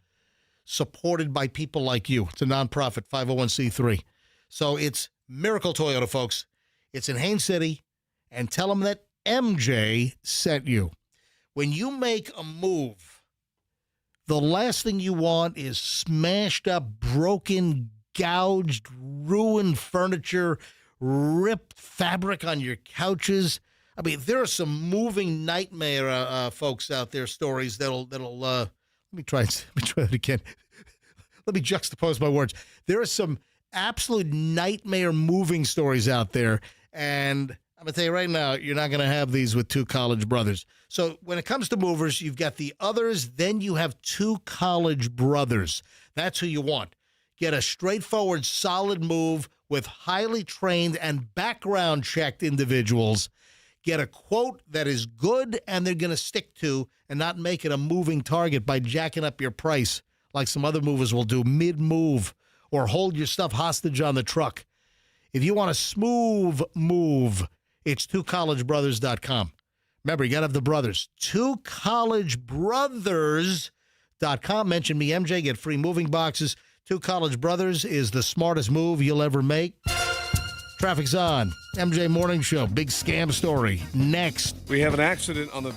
supported by people like you. It's a nonprofit, 501c3. So it's Miracle Toyota, folks. It's in Haines City. And tell them that MJ sent you. When you make a move, the last thing you want is smashed up, broken, gouged, ruined furniture, ripped fabric on your couches. I mean, there are some moving nightmare folks out there, stories that'll let me try that again. Let me juxtapose my words. There are some absolute nightmare moving stories out there, and I'm going to tell you right now, you're not going to have these with two college brothers. So when it comes to movers, you've got the others, then you have two college brothers. That's who you want. Get a straightforward, solid move with highly trained and background checked individuals. Get a quote that is good and they're going to stick to and not make it a moving target by jacking up your price like some other movers will do mid-move or hold your stuff hostage on the truck. If you want a smooth move, it's twocollegebrothers.com. Remember, you got to have the brothers. Twocollegebrothers.com. Mention me, MJ. Get free moving boxes. Two College Brothers is the smartest move you'll ever make. Traffic's on. MJ Morning Show. Big scam story. Next. We have an accident on the...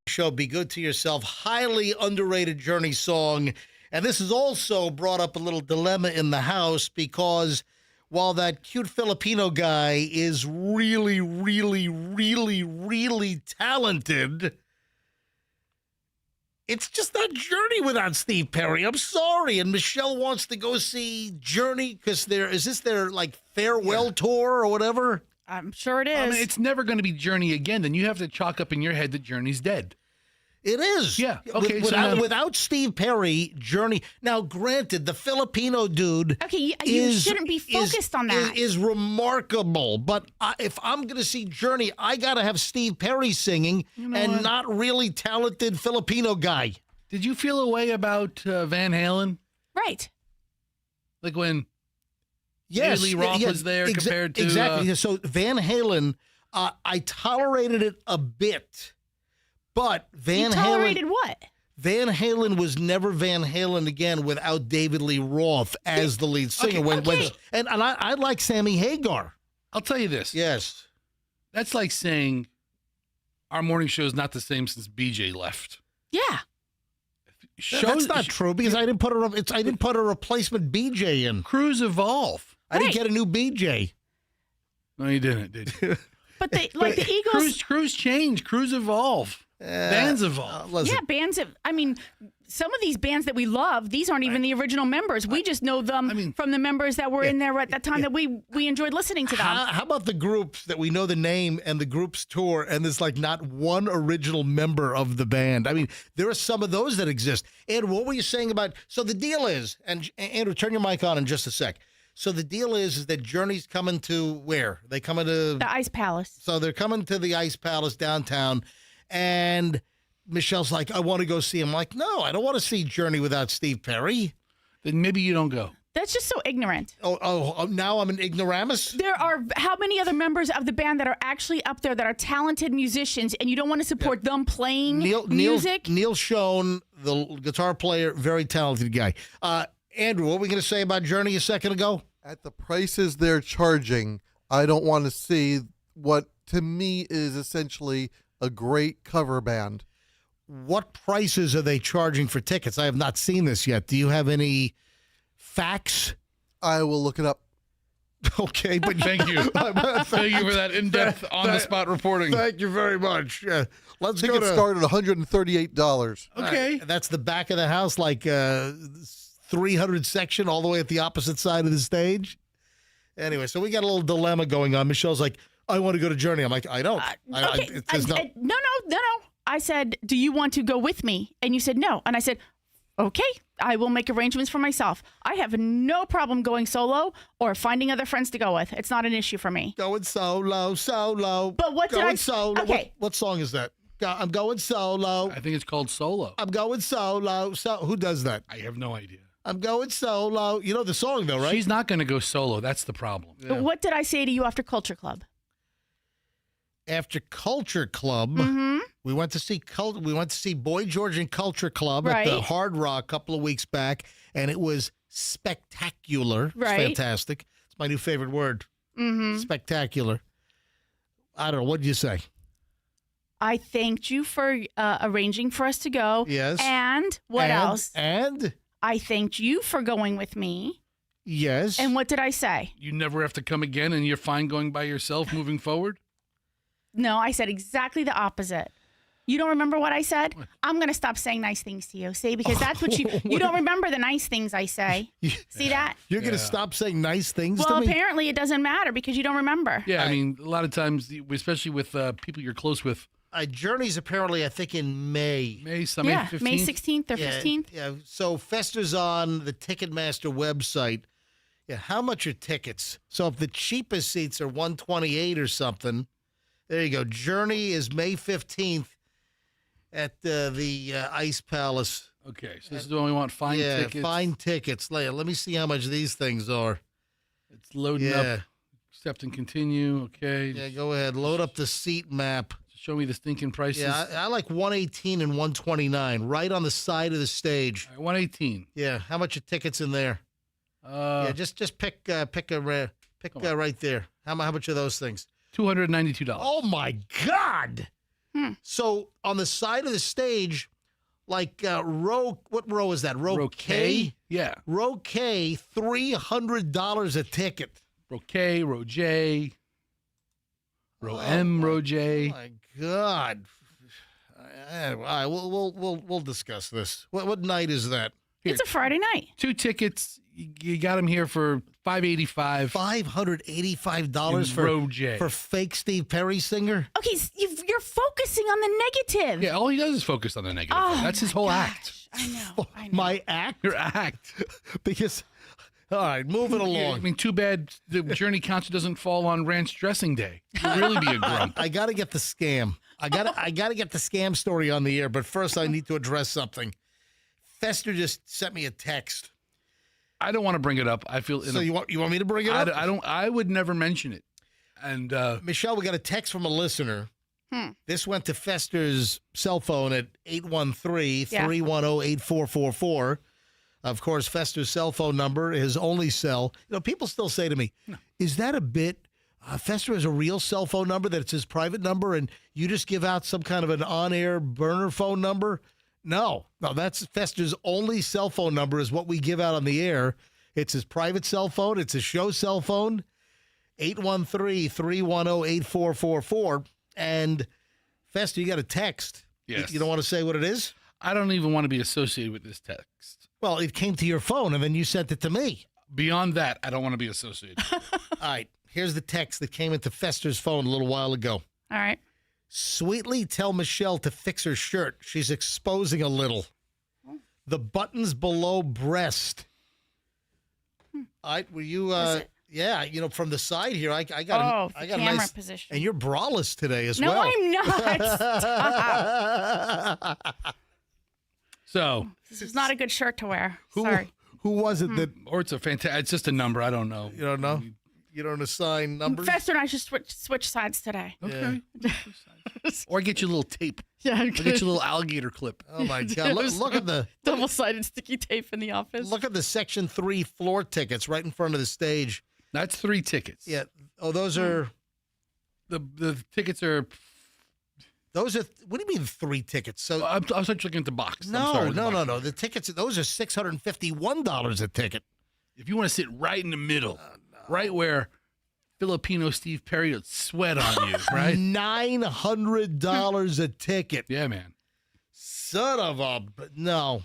Show Be Good to Yourself, highly underrated Journey song. And this has also brought up a little dilemma in the house because while that cute Filipino guy is really, really, really, really talented, it's just not Journey without Steve Perry. I'm sorry. And Michelle wants to go see Journey because is this their like farewell tour or whatever? I'm sure it is. I mean, it's never going to be Journey again. Then you have to chalk up in your head that Journey's dead. It is. Yeah. Okay. Without Steve Perry, Journey. Now, granted, the Filipino dude. Okay, you shouldn't be focused on that. Is remarkable, but if I'm going to see Journey, I got to have Steve Perry singing and not really talented Filipino guy. Did you feel a way about Van Halen? Right. Like when Yes, David Lee Roth was there compared to exactly. So Van Halen, I tolerated it a bit. But You tolerated what? Van Halen was never Van Halen again without David Lee Roth as the lead singer. And I like Sammy Hagar. I'll tell you this. Yes. That's like saying our morning show is not the same since BJ left. Yeah. That's not true because I didn't put a replacement BJ in. Crews evolve. I didn't get a new BJ. No, you didn't, did you? But the Eagles. Crews change. Crews evolve. Bands evolve. Yeah, bands. Some of these bands that we love, these aren't even the original members. We just know them from the members that were in there at that time that we enjoyed listening to them. How about the groups that we know the name and the groups tour and there's like not one original member of the band? I mean, there are some of those that exist. And what were you saying about, so the deal is, and Andrew, turn your mic on in just a sec. So the deal is that Journey's coming to where? They coming to? The Ice Palace. So they're coming to the Ice Palace downtown. And Michelle's like, I want to go see him. I'm like, no, I don't want to see Journey without Steve Perry. Then maybe you don't go. That's just so ignorant. Oh, now I'm an ignoramus? There are how many other members of the band that are actually up there that are talented musicians and you don't want to support them playing music? Neil Schoen, the guitar player, very talented guy. Andrew, what were we going to say about Journey a second ago? At the prices they're charging, I don't want to see what to me is essentially a great cover band. What prices are they charging for tickets? I have not seen this yet. Do you have any facts? I will look it up. Okay, but thank you. Thank you for that in-depth, on-the-spot reporting. Thank you very much. Let's go Tickets to start at $138. Okay. That's the back of the house, like 300 section, all the way at the opposite side of the stage. Anyway, so we got a little dilemma going on. Michelle's like, I want to go to Journey. I'm like, I don't. No. I said, do you want to go with me? And you said no. And I said, okay, I will make arrangements for myself. I have no problem going solo or finding other friends to go with. It's not an issue for me. Going solo. But what did I solo. Okay. What song is that? I'm going solo. I think it's called Solo. I'm going solo. So who does that? I have no idea. I'm going solo. You know the song though, right? She's not going to go solo. That's the problem. Yeah. What did I say to you after Culture Club? After Culture Club, we went to see Boy George and Culture Club at the Hard Rock a couple of weeks back, and it was spectacular. Right. It's fantastic. It's my new favorite word. Spectacular. I don't know. What did you say? I thanked you for arranging for us to go. Yes. And what else? And I thanked you for going with me. Yes. And what did I say? You never have to come again and you're fine going by yourself moving forward? No, I said exactly the opposite. You don't remember what I said? I'm going to stop saying nice things to you. See, because that's what you don't remember the nice things I say. See that? You're going to stop saying nice things Well, to me? apparently it doesn't matter because you don't remember. Yeah, I mean, a lot of times, especially with people you're close with. Journey's apparently, I think, in May. May 15th? May 16th or 15th. Yeah, so Fester's on the Ticketmaster website. Yeah, how much are tickets? So if the cheapest seats are $128 or something, there you go. Journey is May 15th at the Ice Palace. Okay, so this is when we want fine tickets. Fine tickets. Let me see how much these things are. It's loading up. Accept and continue. Okay. Yeah, go ahead. Load up the seat map. Show me the stinking prices. Yeah, I like 118 and 129, right on the side of the stage. All right, 118. Yeah, how much are tickets in there? Yeah, just pick right there. How much are those things? $292. Oh my God! So on the side of the stage, like row, what row is that? Row K? Yeah. Row K, $300 a ticket. Row K, row J, row M, row J. Oh my God! All right, we'll discuss this. What night is that? It's a Friday night. 2 tickets. You got them here for $585. $585 for row J. for fake Steve Perry singer. Okay, you're focusing on the negative. Yeah, all he does is focus on the negative. Oh, That's his whole act. I know. My act, Your act. because all right, moving Yeah, along. I mean, too bad the Journey concert doesn't fall on Ranch dressing day. You'd really be a grump. I got to get the scam. I got to get the scam story on the air. But first, I need to address something. Fester just sent me a text. I don't want to bring it up. I feel. So you want me to bring it up? I don't. I would never mention it. And Michelle, we got a text from a listener. This went to Fester's cell phone at 813-310-8444. Of course, Fester's cell phone number, his only cell. You know, people still say to me, is that a bit? Fester has a real cell phone number that it's his private number and you just give out some kind of an on-air burner phone number? No, that's Fester's only cell phone number is what we give out on the air. It's his private cell phone. It's his show cell phone, 813-310-8444. And Fester, you got a text. Yes. You don't want to say what it is? I don't even want to be associated with this text. Well, it came to your phone and then you sent it to me. Beyond that, I don't want to be associated. All right, here's the text that came into Fester's phone a little while ago. All right. Sweetly tell Michelle to fix her shirt. She's exposing a little. The buttons below breast. All right, were you? Yeah, you know, from the side here, I got. I got camera a nice position. And you're braless today as No, well. I'm not. Stop. So This is not a good shirt to wear. Sorry. Who was it that or it's a fantastic. It's just a number. I don't know. you don't know? You don't assign numbers. Fester and I should switch sides today. Okay. Or get you a little tape. Yeah, Or get you a little alligator clip. Oh my God! Look at the double-sided sticky tape in the office. look at the Section 3 floor tickets right in front of the stage. That's 3 tickets. Yeah. Oh, those are The tickets are. those are. What do you mean 3 tickets? So I was looking at the box. I'm no, sorry, the no, box. no. The tickets. Those are $651 a ticket. If you want to sit right in the middle, right where Filipino Steve Perry would sweat on you, right? $900 a ticket. Yeah, man. Son of a no.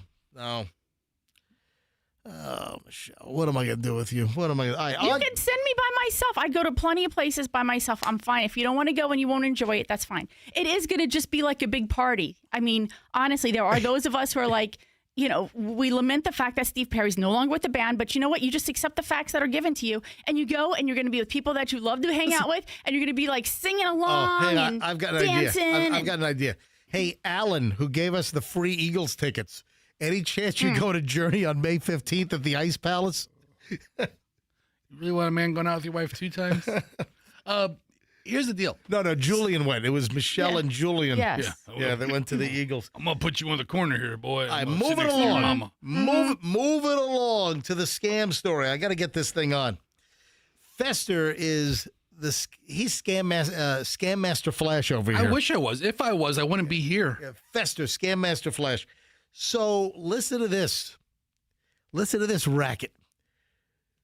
Oh, Michelle, what am I gonna do with you? What am I gonna? You can send me by myself. I go to plenty of places by myself. I'm fine. If you don't want to go and you won't enjoy it, that's fine. It is going to just be like a big party. I mean, honestly, there are those of us who are like, you know, we lament the fact that Steve Perry's no longer with the band, but you know what? You just accept the facts that are given to you, and you go, and you're going to be with people that you love to hang out with, and you're going to be like singing along hey, and I've got an dancing. idea. I've got an idea. Hey, Alan, who gave us the free Eagles tickets, any chance you go to Journey on May 15th at the Ice Palace? You really want a man going out with your wife 2 times? Here's the deal. No, Julian went. It was Michelle and Julian. Yes. Yeah, they went to the Eagles. I'm gonna put you in the corner here, boy. All right, I'm gonna move sit it next to your along. mama. Move it along to the scam story. I got to get this thing on. Fester is he's scam master Flash over here. I wish I was. If I was, I wouldn't be here. Yeah, Fester, scam master Flash. So listen to this. Listen to this racket.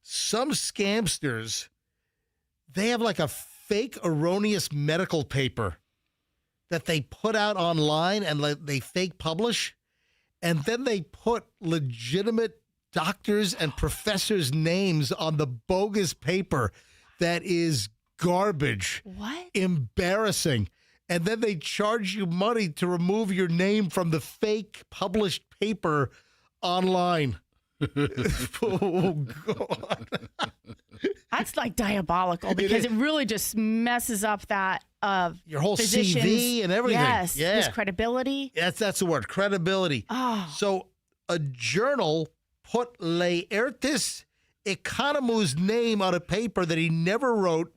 Some scamsters, they have like a fake erroneous medical paper that they put out online and they fake publish, and then they put legitimate doctors and professors' names on the bogus paper that is garbage. What? Embarrassing. And then they charge you money to remove your name from the fake published paper online. Oh, God. That's like diabolical because it really just messes up that Your whole physician's- CV and everything. Yes, Yeah. his credibility. That's the word, credibility. Oh, So a journal put Laertes Economou's name on a paper that he never wrote,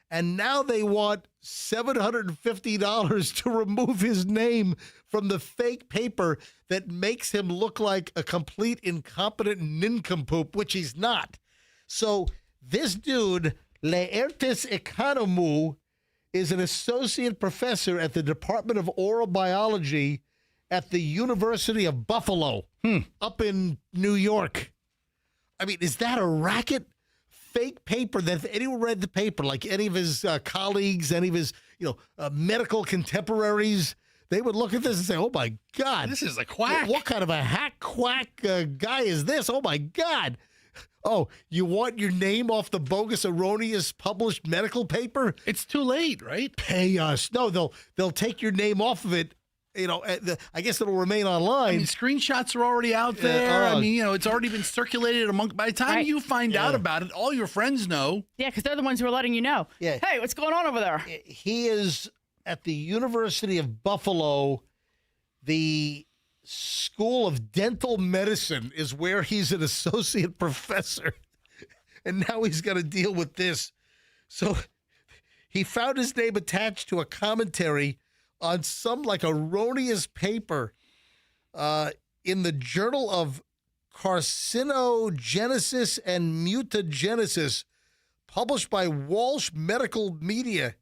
and now they want $750 to remove his name from the fake paper that makes him look like a complete incompetent nincompoop, which he's not. So this dude, Laertes Economou, is an associate professor at the Department of Oral Biology at the University of Buffalo up in New York. I mean, is that a racket? Fake paper that if anyone read the paper, like any of his colleagues, any of his medical contemporaries, they would look at this and say, oh, my God. This is a quack. What kind of a hack quack guy is this? Oh, my God. Oh, you want your name off the bogus, erroneous published medical paper? It's too late, right? Pay us. No, they'll take your name off of it. I guess it'll remain online. I mean, screenshots are already out there. I mean, it's already been circulated among. By the time Right. you find out about it, all your friends know. yeah, because they're the ones who are letting you know. Yeah. Hey, what's going on over there? He is at the University of Buffalo. The School of Dental Medicine is where he's an associate professor. And now he's got to deal with this. So he found his name attached to a commentary on some erroneous paper in the Journal of Carcinogenesis and Mutagenesis, published by Walsh Medical Media.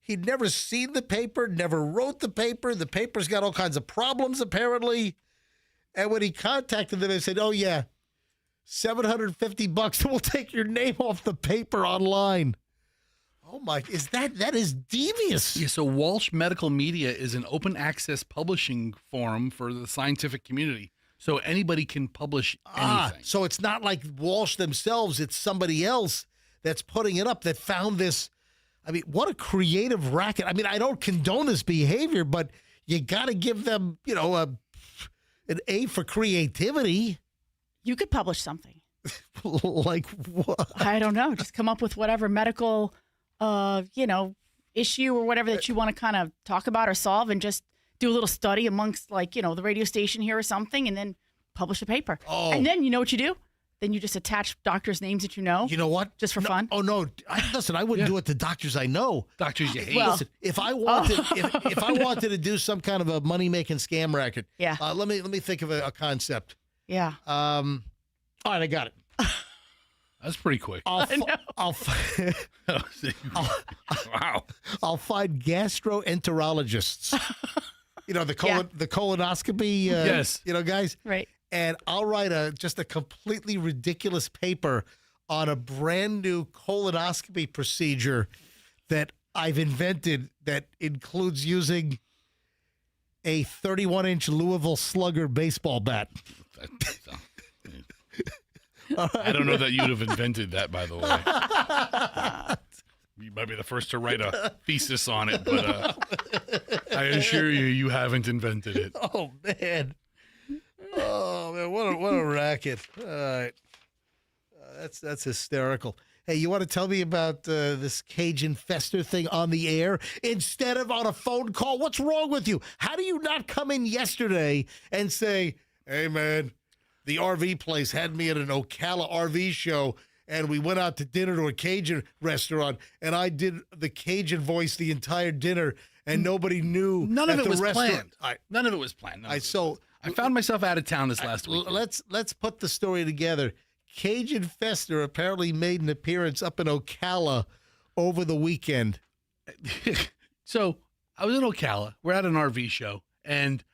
He'd never seen the paper, never wrote the paper. The paper's got all kinds of problems, apparently. And when he contacted them, they said, oh, yeah, $750, and we'll take your name off the paper online. Oh, my, that is devious. Yeah, so Walsh Medical Media is an open access publishing forum for the scientific community. So anybody can publish anything. So it's not like Walsh themselves, it's somebody else that's putting it up that found this. I mean, what a creative racket. I mean, I don't condone this behavior, but you got to give them, an A for creativity. You could publish something. Like what? I don't know. Just come up with whatever medical, issue or whatever that you want to kind of talk about or solve, and just do a little study amongst the radio station here or something, and then publish a paper. Oh. And then you know what you do? Then you just attach doctors' names that you know. You know what? Just for No, fun? Oh, no. Listen, I wouldn't do it to doctors I know. Doctors you hate. Well- Listen, if I wanted, if I wanted to do some kind of a money-making scam racket, Yeah. let me think of a concept. Yeah. All right, I got it. That's pretty quick. I'll Wow. I'll find gastroenterologists. The colonoscopy. Yes. Guys. Right. And I'll write just a completely ridiculous paper on a brand new colonoscopy procedure that I've invented that includes using a 31-inch Louisville Slugger baseball bat. I don't know that you'd have invented that, by the way. You might be the first to write a thesis on it, but I assure you, you haven't invented it. Oh, man. Oh, man, what a racket. All right. That's hysterical. Hey, you want to tell me about this Cajun Fester thing on the air instead of on a phone call? What's wrong with you? How do you not come in yesterday and say, hey, man, the RV place had me at an Ocala RV show, and we went out to dinner to a Cajun restaurant, and I did the Cajun voice the entire dinner, and nobody knew. None of at it the was restaurant. planned. None of it was planned. I I found myself out of town this last week. Let's put the story together. Cajun Fester apparently made an appearance up in Ocala over the weekend. So I was in Ocala. We're at an RV show, and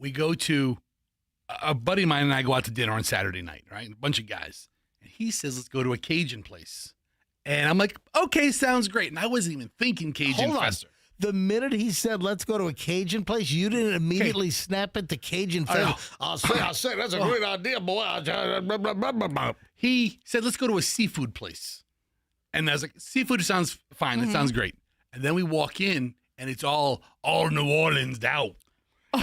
we go to a buddy of mine and I go out to dinner on Saturday night, right? A bunch of guys. And he says, let's go to a Cajun place. And I'm like, okay, sounds great. And I wasn't even thinking Cajun Hold on. Fester. The minute he said, let's go to a Cajun place, you didn't immediately snap into Cajun flavor. I'll say, that's a great idea, boy. He said, let's go to a seafood place. And I was like, seafood sounds fine. It sounds great. And then we walk in, and it's all New Orleans out.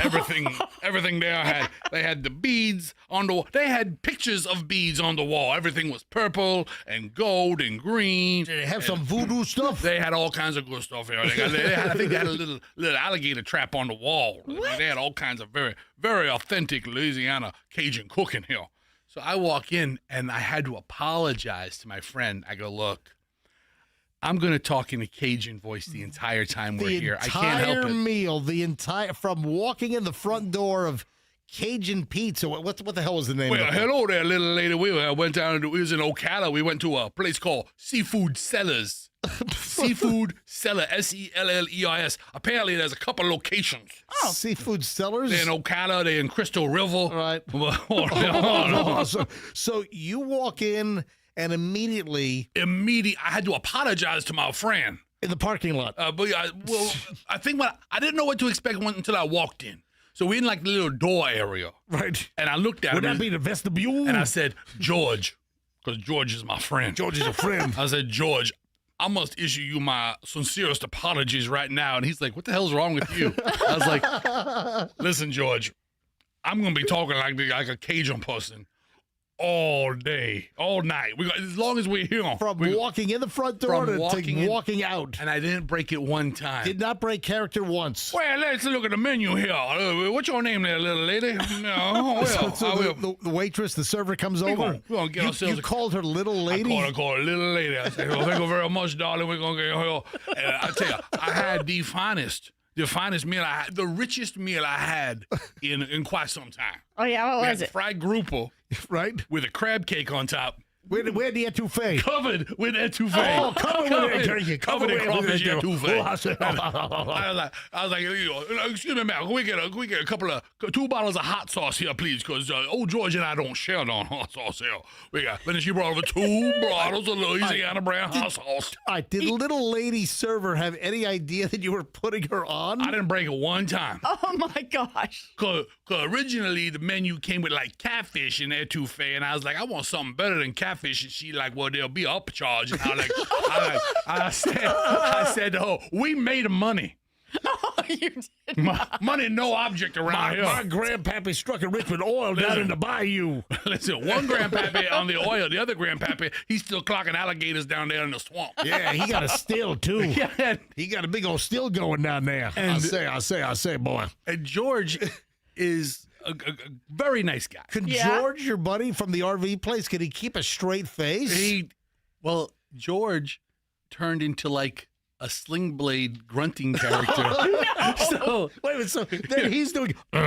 Everything there they had the beads on the wall. They had pictures of beads on the wall. Everything was purple and gold and green. Did they have some voodoo stuff? They had all kinds of good stuff here. I think they had a little alligator trap on the wall. What? They had all kinds of very, very authentic Louisiana Cajun cooking here. So I walk in, and I had to apologize to my friend. I go, look, I'm going to talk in a Cajun voice the entire time we're here. I can't help it. Meal, from walking in the front door of Cajun Pizza. What the hell was the name Well, of it? hello there, little lady. We went down, we was in Ocala. We went to a place called Seafood Cellars. Seafood Cellar, Selleris. Apparently, there's a couple locations. Seafood Cellars? They're in Ocala, they're in Crystal River. All right. So you walk in and immediately I had to apologize to my friend. in the parking lot. I think I didn't know what to expect until I walked in. So we're in like the little door area. Right. And I looked at Would him. that be the vestibule? And I said, George, because George is my friend. George is a friend. I said, George, I must issue you my sincerest apologies right now. And he's like, what the hell's wrong with you? I was like, listen, George, I'm going to be talking like a Cajun person all day, all night. As long as we're here. From walking in the front door to walking out. And I didn't break it one time. Did not break character once. Well, let's look at the menu here. What's your name there, little lady? No, well, So the waitress, the server comes over. We're gonna get ourselves You called her little lady? I called her little lady. I said, well, thank you very much, darling. We're going to get her. And I tell you, I had the finest meal I had, the richest meal I had in quite some time. Oh, yeah, what We was had it? fried grouper Right? with a crab cake on top. Where the etouffee? Covered with etouffee. Oh, Covered in crawfish etouffee. Oh, I was like, excuse me, ma'am, can we get a couple of 2 bottles of hot sauce here, please? Because old George and I don't share on hot sauce here. Then she brought over 2 bottles of Louisiana brand hot sauce. All right, did little lady server have any idea that you were putting her on? I didn't break it one time. Oh, my gosh. Cause originally the menu came with like catfish and etouffee, and I was like, I want something better than catfish. And she like, well, there'll be upcharge. And I said, oh, we made money. Oh, you did. Money, no object around here. My grandpappy struck it rich with oil down in the bayou. Listen, one grandpappy on the oil, the other grandpappy, he's still clocking alligators down there in the swamp. Yeah, he got a still too. Yeah. He got a big old still going down there. I say, boy. And George is a very nice guy. Can Yeah. George, your buddy from the RV place, can he keep a straight face? George turned into like a sling blade grunting character. So Wait a minute, so then he's doing. What's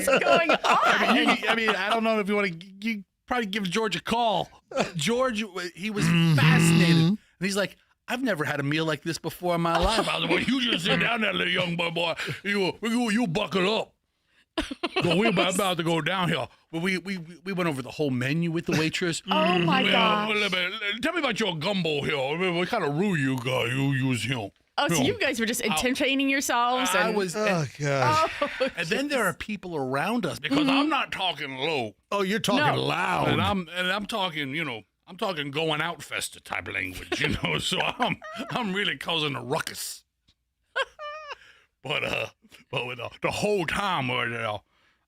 going on? I mean, I don't know if you want to. You probably give George a call. George, he was fascinated, and he's like, "I've never had a meal like this before in my life." I was like, "Well, you just sit down there, little young boy. You buckle up." Well, we're about to go down here. But we went over the whole menu with the waitress. Oh, my gosh. Tell me about your gumbo here. What kind of roux you got? You use here. Oh, so you guys were just entertaining yourselves? I and- was. gosh. And then there are people around us because I'm not talking low. Oh, you're talking No. loud. And I'm talking, I'm talking going out festa type language, So I'm really causing a ruckus. But with the whole time we're there,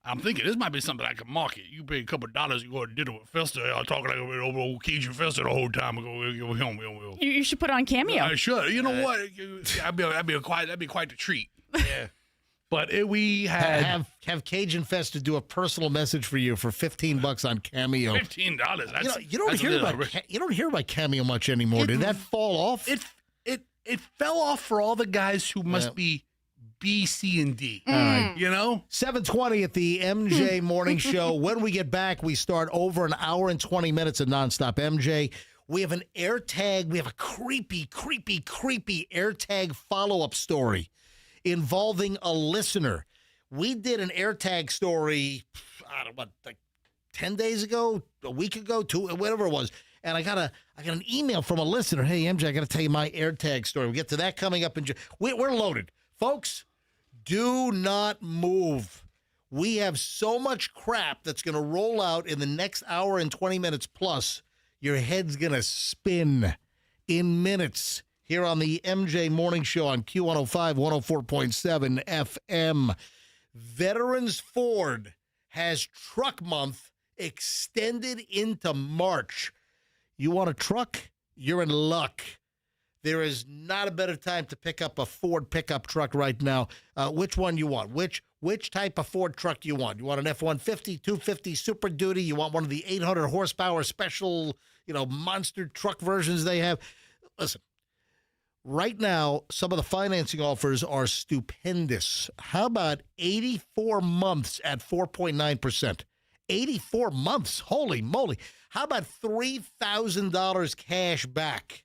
I'm thinking this might be something I can market. You pay a couple of dollars, you go to dinner with Festa. I'm talking like over old Cajun Festa the whole time. You should put on Cameo. I should. You know what? That'd be quite the treat. Yeah. But we had have Cajun Fest to do a personal message for you for $15 on Cameo. $15. You don't hear about Cameo much anymore. Did that fall off? It fell off for all the guys who must be B, C, and D. All right. 7:20 at the MJ Morning Show. When we get back, we start over an hour and 20 minutes of nonstop MJ. We have an AirTag. We have a creepy AirTag follow-up story involving a listener. We did an AirTag story, I don't know, like 10 days ago, a week ago, whatever it was. And I got an email from a listener. Hey, MJ, I got to tell you my AirTag story. We'll get to that coming up. We're loaded. Folks, do not move. We have so much crap that's going to roll out in the next hour and 20 minutes plus. Your head's going to spin in minutes here on the MJ Morning Show on Q105, 104.7 FM. Veterans Ford has Truck Month extended into March. You want a truck? You're in luck. There is not a better time to pick up a Ford pickup truck right now. Which one you want? Which type of Ford truck you want? You want an F-150, 250 Super Duty? You want one of the 800 horsepower special, monster truck versions they have? Listen, right now, some of the financing offers are stupendous. How about 84 months at 4.9%? 84 months. Holy moly. How about $3,000 cash back?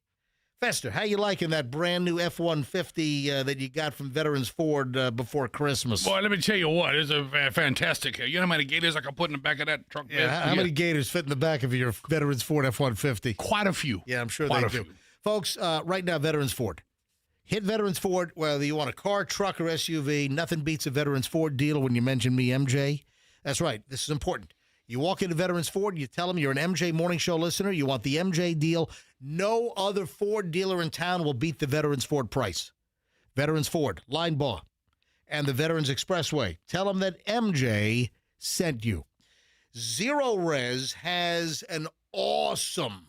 Fester, how you liking that brand new F-150 that you got from Veterans Ford before Christmas? Boy, let me tell you what, it's a fantastic. You know how many gators I can put in the back of that truck? Yeah, how many gators fit in the back of your Veterans Ford F-150? Quite a few. Yeah, I'm sure Quite they a do. few. Folks, right now, Veterans Ford. Hit Veterans Ford, whether you want a car, truck, or SUV, nothing beats a Veterans Ford deal when you mention me, MJ. That's right. This is important. You walk into Veterans Ford, you tell them you're an MJ Morning Show listener, you want the MJ deal. No other Ford dealer in town will beat the Veterans Ford price. Veterans Ford, Line Bar, and the Veterans Expressway. Tell them that MJ sent you. Zero Res has an awesome,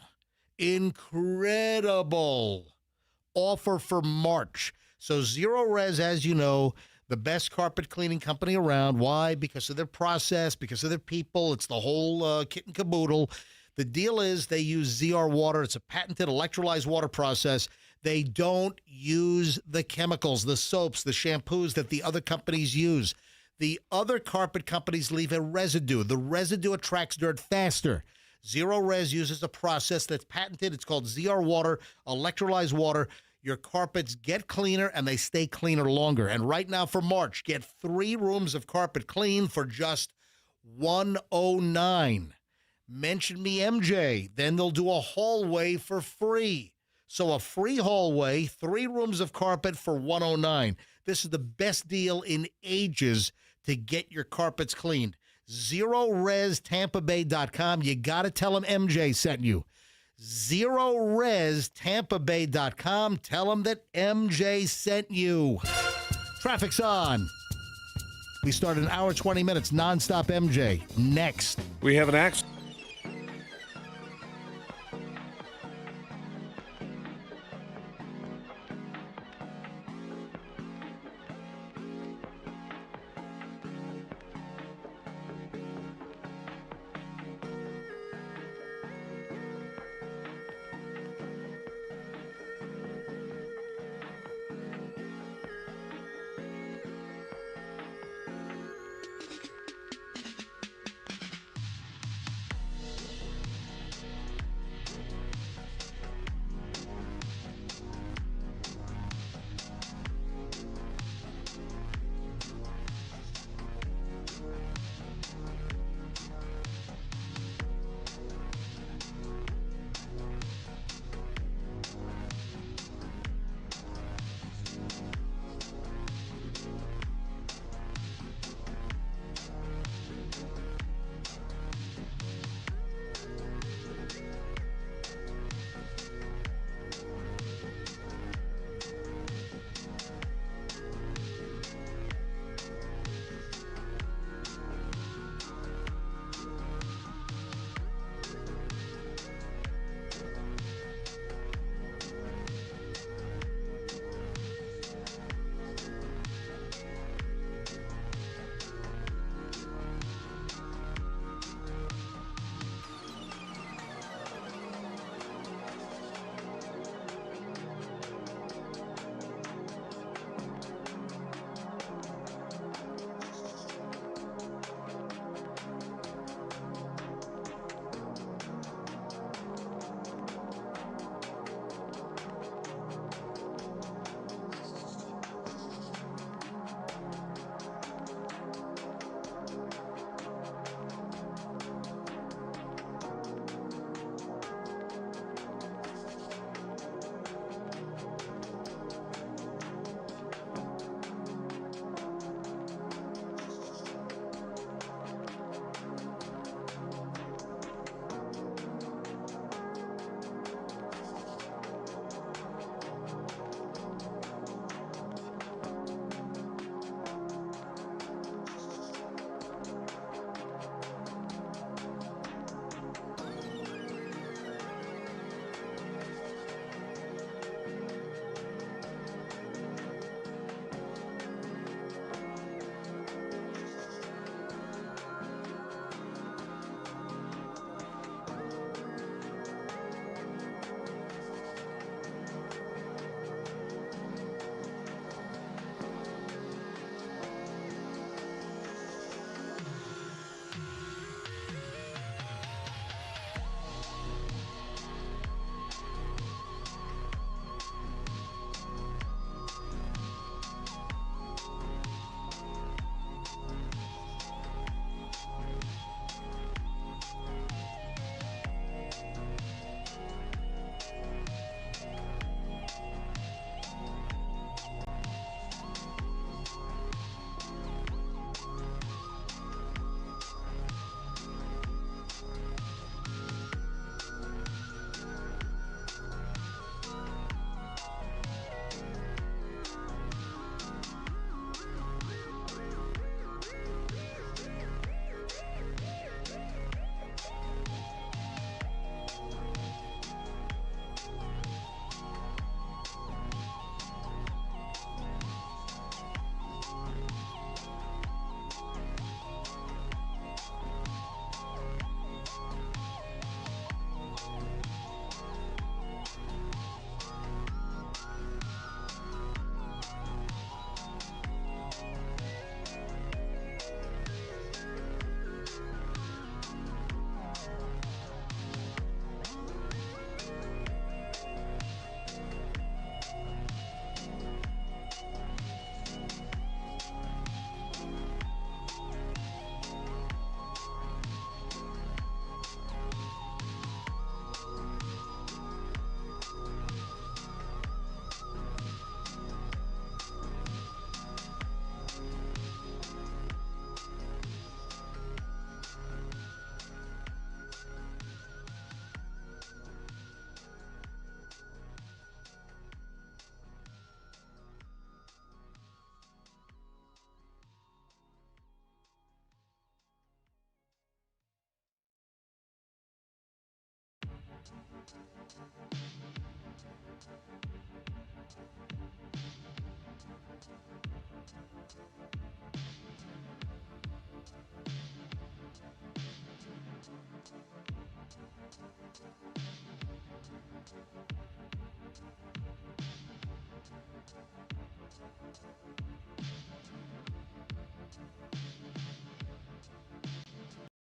incredible offer for March. So Zero Res, as you know, the best carpet cleaning company around. Why? Because of their process, because of their people. It's the whole kit and caboodle. The deal is they use ZR water. It's a patented electrolyzed water process. They don't use the chemicals, the soaps, the shampoos that the other companies use. The other carpet companies leave a residue. The residue attracts dirt faster. Zero Res uses a process that's patented. It's called ZR water, electrolyzed water. Your carpets get cleaner and they stay cleaner longer. And right now for March, get 3 rooms of carpet clean for just $109. Mention me, MJ. Then they'll do a hallway for free. So a free hallway, 3 rooms of carpet for $109. This is the best deal in ages to get your carpets cleaned. ZeroResTampaBay.com. You got to tell them MJ sent you. ZeroResTampaBay.com. Tell them that MJ sent you. Traffic's on. We start an hour, 20 minutes, nonstop MJ. Next. We have an accident.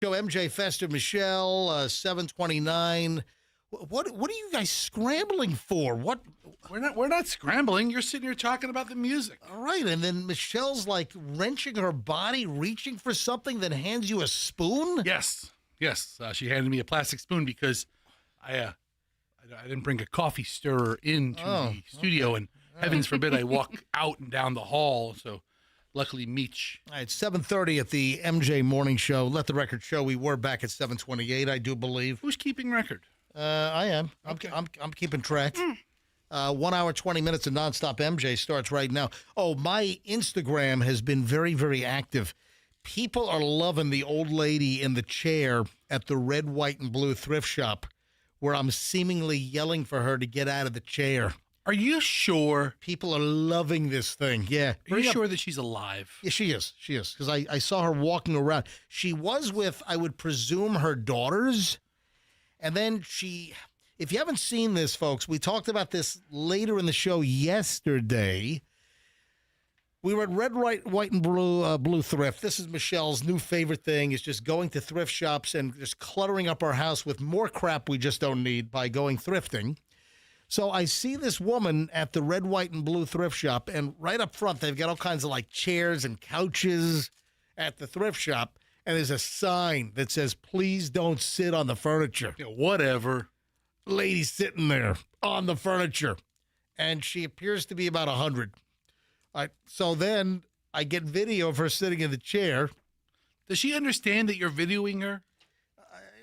Show MJ Fester, Michelle, 729. What are you guys scrambling for? What? We're not scrambling. You're sitting here talking about the music. All right, and then Michelle's like wrenching her body, reaching for something, then hands you a spoon? Yes. She handed me a plastic spoon because I didn't bring a coffee stirrer into the studio, and heavens forbid I walk out and down the hall. So luckily, Meech. All right, 7:30 at the MJ Morning Show. Let the record show we were back at 7:28, I do believe. Who's keeping record? I am. Okay. I'm keeping track. 1 hour, 20 minutes of nonstop MJ starts right now. Oh, my Instagram has been very, very active. People are loving the old lady in the chair at the red, white, and blue thrift shop where I'm seemingly yelling for her to get out of the chair. Are you sure? People are loving this thing. Yeah. Are you sure that she's alive? Yeah, she is. She is. Because I saw her walking around. She was with, I would presume, her daughters. And then if you haven't seen this, folks, we talked about this later in the show yesterday. We were at red, white, and blue thrift. This is Michelle's new favorite thing, is just going to thrift shops and just cluttering up our house with more crap we just don't need by going thrifting. So I see this woman at the red, white, and blue thrift shop, and right up front, they've got all kinds of like chairs and couches at the thrift shop, and there's a sign that says, "Please don't sit on the furniture." Yeah, whatever. Lady sitting there on the furniture, and she appears to be about 100. So then I get video of her sitting in the chair. Does she understand that you're videoing her?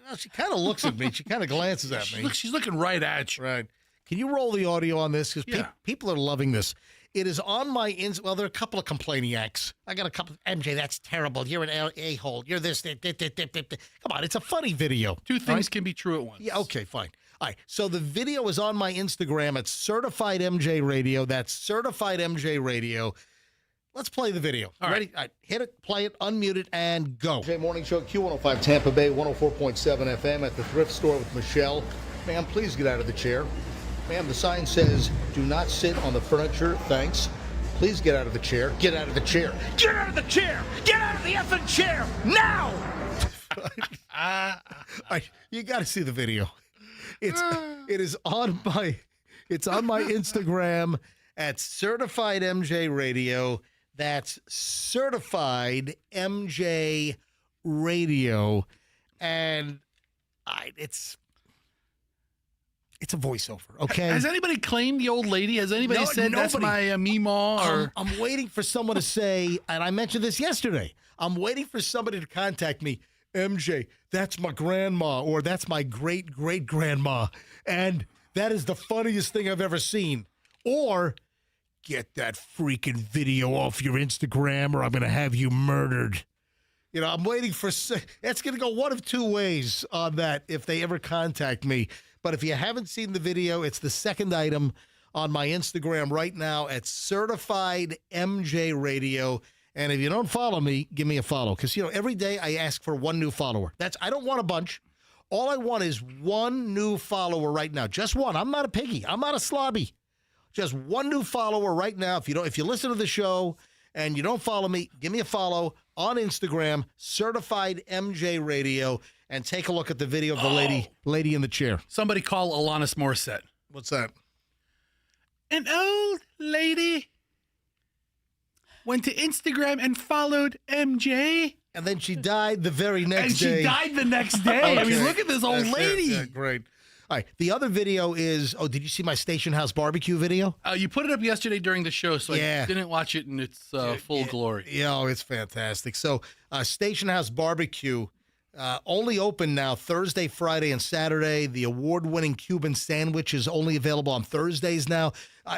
Well, she kind of looks at me. She kind of glances at me. She's looking right at you. Right. Can you roll the audio on this? Because people are loving this. It is on my well, there are a couple of complaining-acts. I got a couple. MJ, that's terrible. You're an a-hole. You're this. Come on, it's a funny video. Two things can be true at once. Yeah, okay, fine. All right, so the video is on my Instagram at Certified MJ Radio. That's Certified MJ Radio. Let's play the video. All Ready? All right, hit it, play it, unmute it, and go. MJ Morning Show, Q105 Tampa Bay, 104.7 FM at the thrift store with Michelle. Ma'am, please get out of the chair. Ma'am, the sign says, "Do not sit on the furniture, thanks." Please get out of the chair. Get out of the chair. Get out of the chair! Get out of the effing chair! Now! You got to see the video. It is on my Instagram at Certified MJ Radio. That's Certified MJ Radio, and it's a voiceover. Okay. Has anybody claimed the old lady? Has anybody said that's my Meemaw? Or I'm waiting for someone to say, and I mentioned this yesterday. I'm waiting for somebody to contact me. MJ, that's my grandma, or that's my great-great-grandma, and that is the funniest thing I've ever seen. Or, get that freaking video off your Instagram, or I'm going to have you murdered. You know, I'm waiting for, that's going to go one of two ways on that if they ever contact me. But if you haven't seen the video, it's the second item on my Instagram right now at Certified MJ Radio. And if you don't follow me, give me a follow. Because, every day I ask for one new follower. I don't want a bunch. All I want is one new follower right now. Just one. I'm not a piggy. I'm not a slobby. Just one new follower right now. If you listen to the show and you don't follow me, give me a follow on Instagram, Certified MJ Radio, and take a look at the video of the lady in the chair. Somebody call Alanis Morissette. What's that? An old lady went to Instagram and followed MJ. And then she died the very next day. And she died the next day. Okay. I mean, look at this old lady. Yeah, great. All right. The other video is, did you see my Station House barbecue video? You put it up yesterday during the show, so I didn't watch it in its full glory. Yeah, it's fantastic. So Station House barbecue, only open now Thursday, Friday, and Saturday. The award-winning Cuban sandwich is only available on Thursdays now.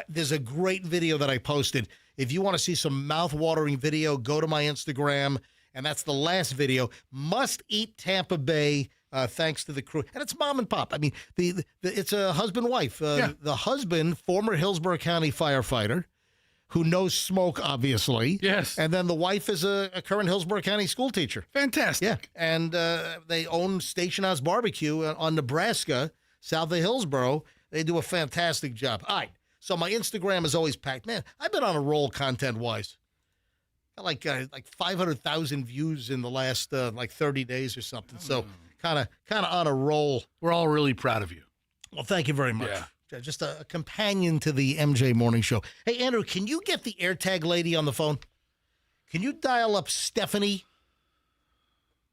There's a great video that I posted. If you want to see some mouth-watering video, go to my Instagram, and that's the last video. Must Eat Tampa Bay, thanks to the crew. And it's mom and pop. I mean, it's a husband-wife. The husband, former Hillsborough County firefighter, who knows smoke, obviously. Yes. And then the wife is a current Hillsborough County school teacher. Fantastic. Yeah. And they own Station House Barbecue on Nebraska, south of Hillsborough. They do a fantastic job. All right. So my Instagram is always packed. Man, I've been on a roll content-wise. Got like 500,000 views in the last 30 days or something. So kind of on a roll. We're all really proud of you. Well, thank you very much. Yeah. Just a companion to the MJ Morning Show. Hey, Andrew, can you get the AirTag lady on the phone? Can you dial up Stephanie?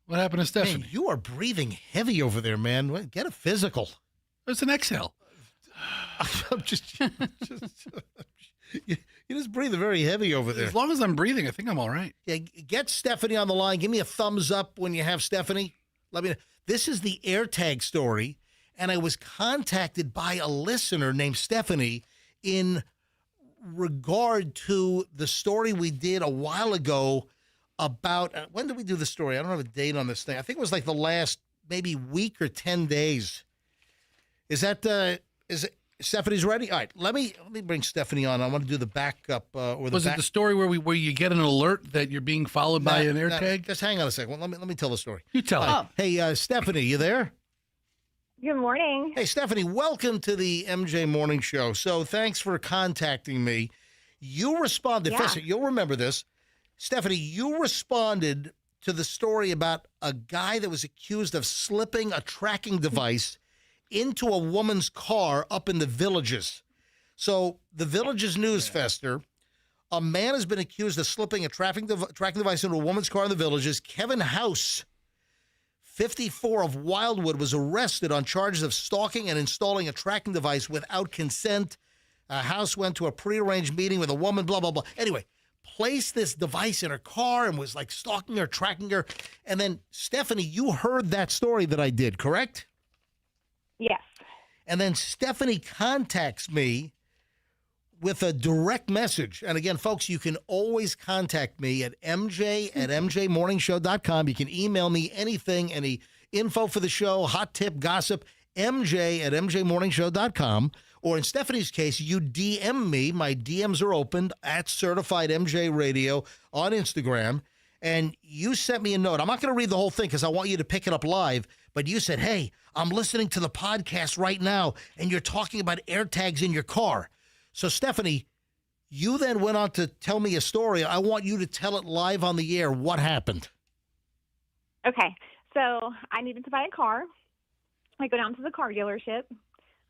What happened to Stephanie? Man, you are breathing heavy over there, man. Get a physical. It's an exhale. I'm you just breathing very heavy over there. As long as I'm breathing, I think I'm all right. Yeah, get Stephanie on the line. Give me a thumbs up when you have Stephanie. Let me know. This is the AirTag story, and I was contacted by a listener named Stephanie in regard to the story we did a while ago about when did we do the story? I don't have a date on this thing. I think it was like the last maybe week or 10 days. Is it Stephanie's ready? All right, let me bring Stephanie on. I want to do the backup Was it the story where you get an alert that you're being followed by an AirTag? Just hang on a second. Let me tell the story. You tell it. Hey, Stephanie, you there? Good morning. Hey, Stephanie, welcome to the MJ Morning Show. So thanks for contacting me. You responded. Yeah. You'll remember this. Stephanie, you responded to the story about a guy that was accused of slipping a tracking device into a woman's car up in the Villages. So the Villages News Fester, a man has been accused of slipping a tracking device into a woman's car in the Villages. Kevin House, 54 of Wildwood, was arrested on charges of stalking and installing a tracking device without consent. House went to a prearranged meeting with a woman, blah, blah, blah. Anyway, placed this device in her car and was like stalking her, tracking her. And then, Stephanie, you heard that story that I did, correct? Yes. And then Stephanie contacts me with a direct message. And again, folks, you can always contact me at mj@mjmorningshow.com. You can email me anything, any info for the show, hot tip, gossip, mj@mjmorningshow.com. Or in Stephanie's case, you DM me. My DMs are opened at Certified MJ Radio on Instagram. And you sent me a note. I'm not going to read the whole thing because I want you to pick it up live. But you said, hey, I'm listening to the podcast right now, and you're talking about AirTags in your car. So, Stephanie, you then went on to tell me a story. I want you to tell it live on the air. What happened? Okay. So I needed to buy a car. I go down to the car dealership.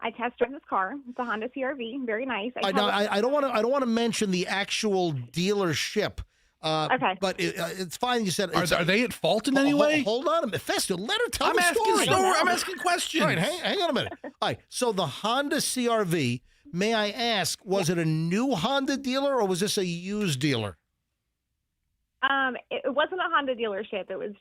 I test drive this car. It's a Honda CR-V. Very nice. I don't want to mention the actual dealership. Okay. But it's fine. You said. Are they at fault in any way? Hold on a minute. Fester, let her tell I'm the asking story. I'm asking questions. All right, hang on a minute. All right, so the Honda CR-V, may I ask, was it a new Honda dealer or was this a used dealer? It wasn't a Honda dealership. It was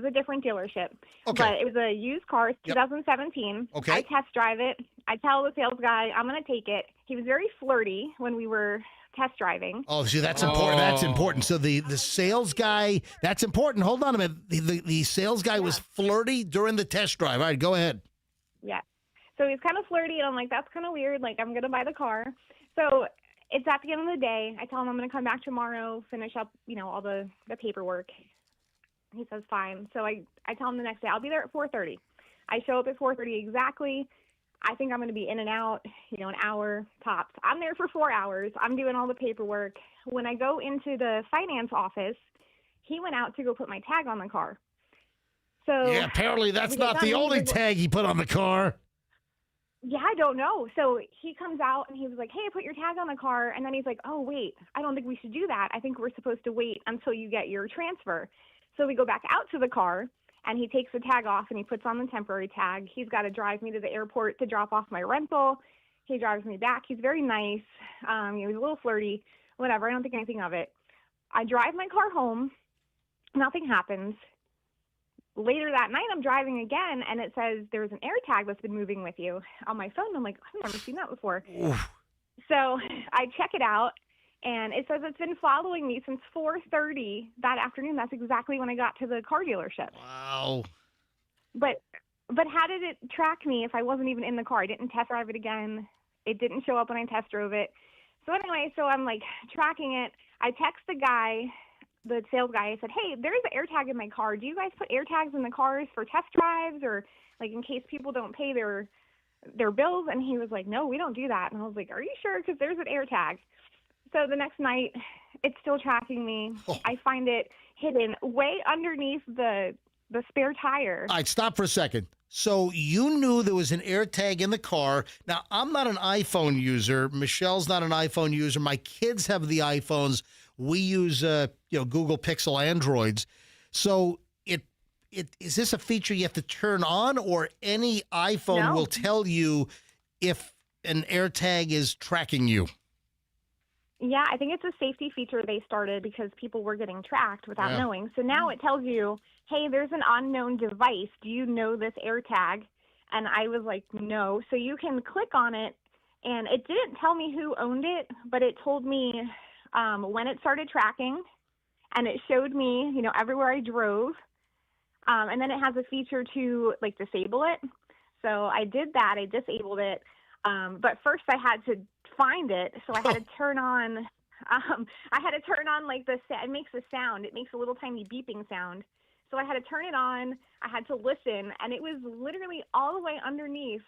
a different dealership. Okay. But it was a used car, 2017. Okay. I test drive it. I tell the sales guy I'm going to take it. He was very flirty when we were test driving. Oh, see, that's important. That's important. So the sales guy, that's important. Hold on a minute. The sales guy was flirty during the test drive. All right, go ahead. Yeah. So he's kind of flirty, and I'm like, that's kind of weird. Like, I'm going to buy the car. So it's at the end of the day. I tell him I'm going to come back tomorrow, finish up, all the paperwork. He says, fine. So I tell him the next day, I'll be there at 4:30. I show up at 4:30 exactly. I think I'm going to be in and out, an hour tops. I'm there for 4 hours. I'm doing all the paperwork. When I go into the finance office, he went out to go put my tag on the car. So Yeah, apparently that's not the only tag he put on the car. Yeah, I don't know. So he comes out and he was like, hey, I put your tag on the car. And then he's like, oh, wait, I don't think we should do that. I think we're supposed to wait until you get your transfer. So we go back out to the car. And he takes the tag off and he puts on the temporary tag. He's got to drive me to the airport to drop off my rental. He drives me back. He's very nice. He's a little flirty, whatever. I don't think anything of it. I drive my car home. Nothing happens. Later that night, I'm driving again, and it says there's an AirTag that's been moving with you on my phone. I'm like, I've never seen that before. Oof. So I check it out. And it says it's been following me since 4:30 that afternoon. That's exactly when I got to the car dealership. Wow. But how did it track me if I wasn't even in the car? I didn't test drive it again. It didn't show up when I test drove it. So anyway, so I'm like tracking it. I text the guy, the sales guy. I said, hey, there's an AirTag in my car. Do you guys put AirTags in the cars for test drives or like in case people don't pay their bills? And he was like, no, we don't do that. And I was like, are you sure? Because there's an AirTag. So the next night, it's still tracking me. Oh. I find it hidden way underneath the spare tire. All right, stop for a second. So you knew there was an AirTag in the car. Now, I'm not an iPhone user. Michelle's not an iPhone user. My kids have the iPhones. We use Google Pixel Androids. So is this a feature you have to turn on, or any iPhone will tell you if an AirTag is tracking you? Yeah, I think it's a safety feature they started because people were getting tracked without knowing. So now it tells you, hey, there's an unknown device. Do you know this AirTag? And I was like, no. So you can click on it, and it didn't tell me who owned it, but it told me when it started tracking, and it showed me, everywhere I drove. And then it has a feature to, like, disable it. So I did that. I disabled it. But first I had to find it, so I had to turn on like it makes a sound. It makes a little tiny beeping sound. So I had to turn it on. I had to listen, and it was literally all the way underneath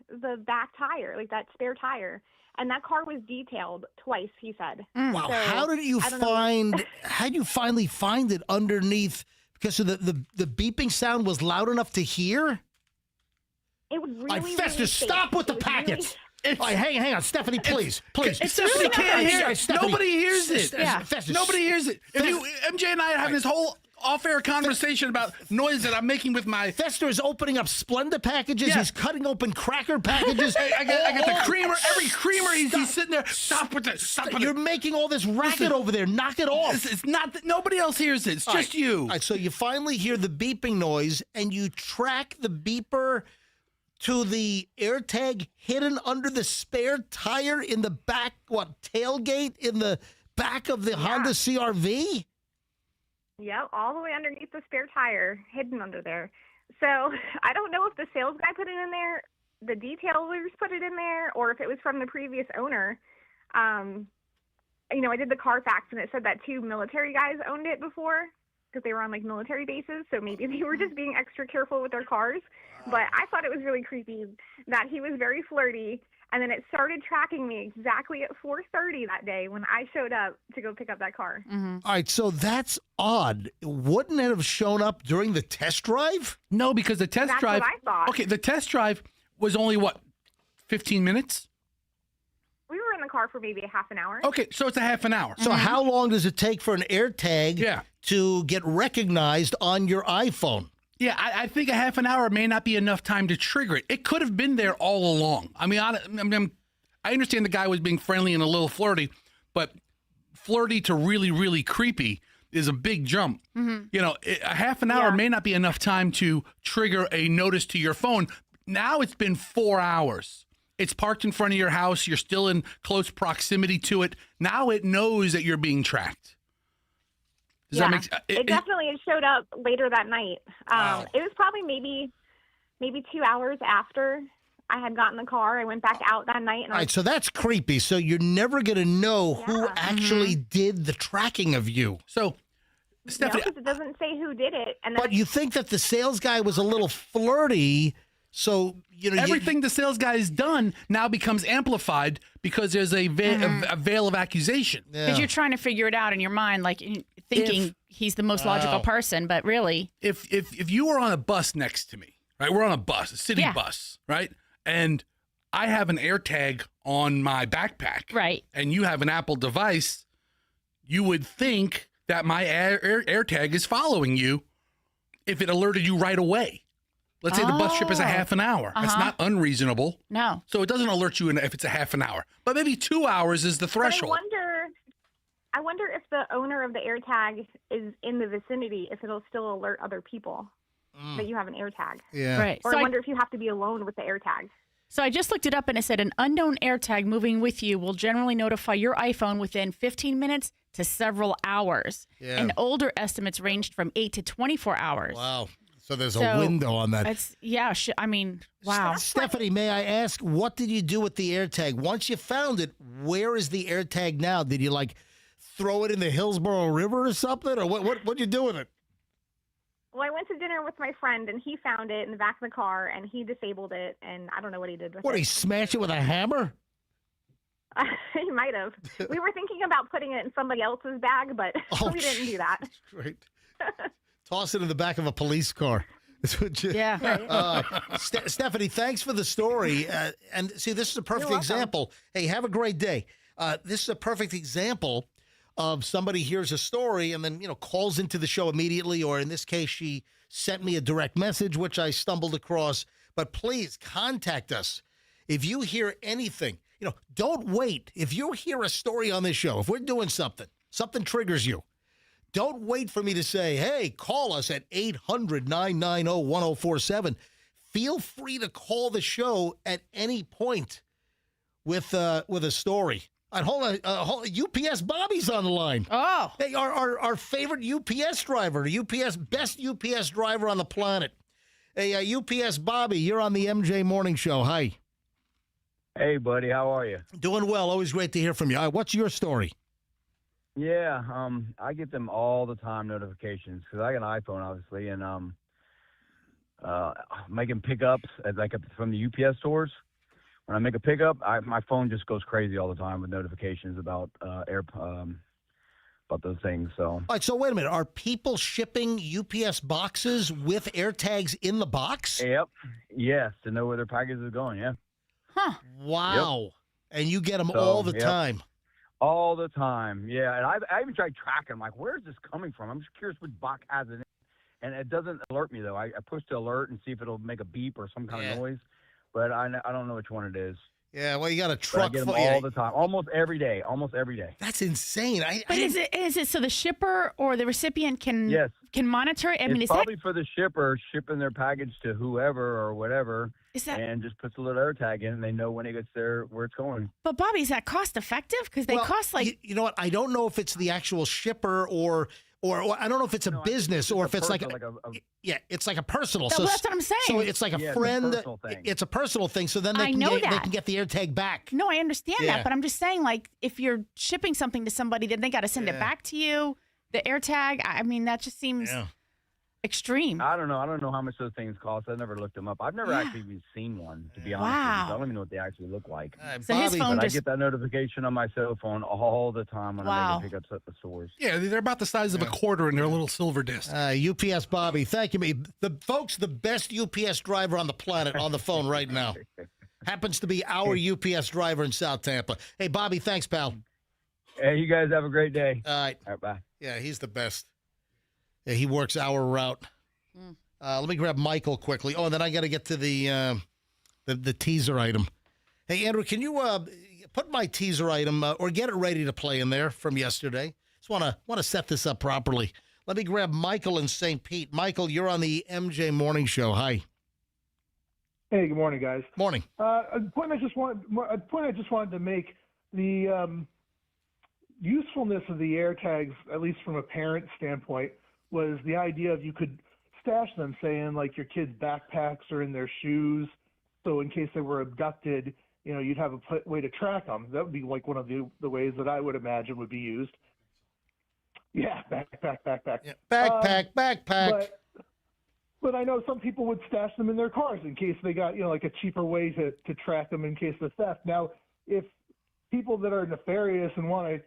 the back tire, like that spare tire. And that car was detailed twice, he said. Wow. So, how did you finally find it underneath? Because of the beeping sound was loud enough to hear? It was really, Fester, really stop safe. with the It was packets. really- All right, hang on. Stephanie, please. Stephanie can't hear it. Stephanie. Nobody hears it. Fester, Nobody hears it. MJ and I are having this whole off-air conversation about noise that I'm making with my... Fester is opening up Splenda packages. Yeah. He's cutting open cracker packages. I got the creamer. Every creamer, he's sitting there. Stop with it. You're making all this racket over there. Knock it off. It's not that nobody else hears it. It's just you. All right, so you finally hear the beeping noise, and you track the beeper to the AirTag hidden under the spare tire in the back, tailgate in the back of the Honda CR-V? Yep, all the way underneath the spare tire, hidden under there. So I don't know if the sales guy put it in there, the detailers put it in there, or if it was from the previous owner. I did the Carfax, and it said that 2 military guys owned it before because they were on, like, military bases, so maybe they were just being extra careful with their cars. But I thought it was really creepy that he was very flirty, and then it started tracking me exactly at 4:30 that day when I showed up to go pick up that car. All right, so that's odd. Wouldn't it have shown up during the test drive? No, because the test That's drive... what I thought. Okay, the test drive was only, 15 minutes? We were in the car for maybe a half an hour. Okay, so it's a half an hour. So how long does it take for an AirTag to get recognized on your iPhone? Yeah, I think a half an hour may not be enough time to trigger it. It could have been there all along. I mean, I understand the guy was being friendly and a little flirty, but flirty to really, really creepy is a big jump. A half an hour may not be enough time to trigger a notice to your phone. Now it's been 4 hours. It's parked in front of your house. You're still in close proximity to it. Now it knows that you're being tracked. Does that make sense? It definitely showed up later that night. It was probably maybe 2 hours after I had gotten the car. I went back out that night. And All right, so that's creepy. So you're never going to know who actually did the tracking of you. So, Stephanie, because it doesn't say who did it. And But you think that the sales guy was a little flirty, so everything the sales guy has done now becomes amplified because there's a veil of accusation. Because you're trying to figure it out in your mind, like thinking he's the most logical person, but really, if you were on a bus next to me, right? We're on a bus, a city bus, right? And I have an AirTag on my backpack, right? And you have an Apple device, you would think that my AirTag is following you if it alerted you right away. Let's say the bus trip is a half an hour. That's not unreasonable. No. So it doesn't alert you if it's a half an hour. But maybe 2 hours is the threshold. I wonder if the owner of the AirTag is in the vicinity, if it'll still alert other people that you have an AirTag. Yeah. Right. Or So I wonder if you have to be alone with the AirTag. So I just looked it up, and it said an unknown AirTag moving with you will generally notify your iPhone within 15 minutes to several hours. Yeah. And older estimates ranged from 8 to 24 hours. Wow. So there's a window on that. It's I mean, wow. Stephanie, may I ask, what did you do with the AirTag? Once you found it, where is the AirTag now? Did you like throw it in the Hillsborough River or something, or what'd you do with it? Well, I went to dinner with my friend, and he found it in the back of the car, and he disabled it, and I don't know what he did with What, it. he smashed it with a hammer? He might have. We were thinking about putting it in somebody else's bag, but we didn't do that. Great. Toss it in the back of a police car. That's what you, Stephanie, thanks for the story. And see, this is a perfect example. Hey, have a great day. This is a perfect example of somebody hears a story and then, calls into the show immediately, or in this case, she sent me a direct message, which I stumbled across. But please contact us. If you hear anything, don't wait. If you hear a story on this show, if we're doing something triggers you, don't wait for me to say, hey, call us at 800-990-1047. Feel free to call the show at any point with a story. Hold on, UPS Bobby's on the line. Oh. Hey, our favorite UPS driver, best UPS driver on the planet. Hey, UPS Bobby, you're on the MJ Morning Show. Hi. Hey, buddy, how are you? Doing well. Always great to hear from you. What's your story? Yeah, I get them all the time, notifications, because I got an iPhone, obviously, and making pickups from the UPS stores. When I make a pickup, my phone just goes crazy all the time with notifications about about those things. So, all right. So wait a minute. Are people shipping UPS boxes with AirTags in the box? Yep. Yes, to know where their package is going. Yeah. Huh. Wow. Yep. And you get them all the time. All the time. Yeah. And I even tried tracking. I'm like, where's this coming from? I'm just curious which box has it in. And it doesn't alert me, though. I push the alert and see if it'll make a beep or some kind of noise. But I don't know which one it is. Yeah, well, you got a truck. But I get them all the time, almost every day. That's insane. But is it so the shipper or the recipient can monitor it? It's probably for the shipper shipping their package to whoever or whatever, and just puts a little AirTag in, and they know when it gets there where it's going. But Bobby, is that cost effective? Because they cost like you know what? I don't know if it's the actual shipper or I don't know if it's a business or if it's it's like a personal. So that's what I'm saying. So it's like a friend. It's a personal thing. So then they can get the AirTag back. No, I understand that, but I'm just saying, like, if you're shipping something to somebody, then they got to send it back to you. The AirTag. I mean, that just seems extreme. I don't know. I don't know how much those things cost. I never looked them up. I've never actually even seen one, to be honest with you. I don't even know what they actually look like. So his phone I get that notification on my cell phone all the time when I'm making pickups at the stores. Yeah, they're about the size of a quarter in their little silver disc. UPS Bobby, thank you. The best UPS driver on the planet on the phone right now. Happens to be our UPS driver in South Tampa. Hey, Bobby, thanks, pal. Hey, you guys have a great day. All right. All right, bye. Yeah, he's the best. Yeah, he works our route. Let me grab Michael quickly. Oh, and then I got to get to the teaser item. Hey, Andrew, can you put my teaser item or get it ready to play in there from yesterday? Just want to set this up properly. Let me grab Michael in St. Pete. Michael, you're on the MJ Morning Show. Hi. Hey, good morning, guys. Morning. A point I just wanted to make, the usefulness of the AirTags, at least from a parent standpoint, was the idea of you could stash them, say, in like your kids' backpacks or in their shoes. So in case they were abducted, you'd have a way to track them. That would be like one of the ways that I would imagine would be used. Yeah, backpack. Yeah, backpack. But I know some people would stash them in their cars in case they got, like a cheaper way to track them in case of theft. Now, if people that are nefarious and want to,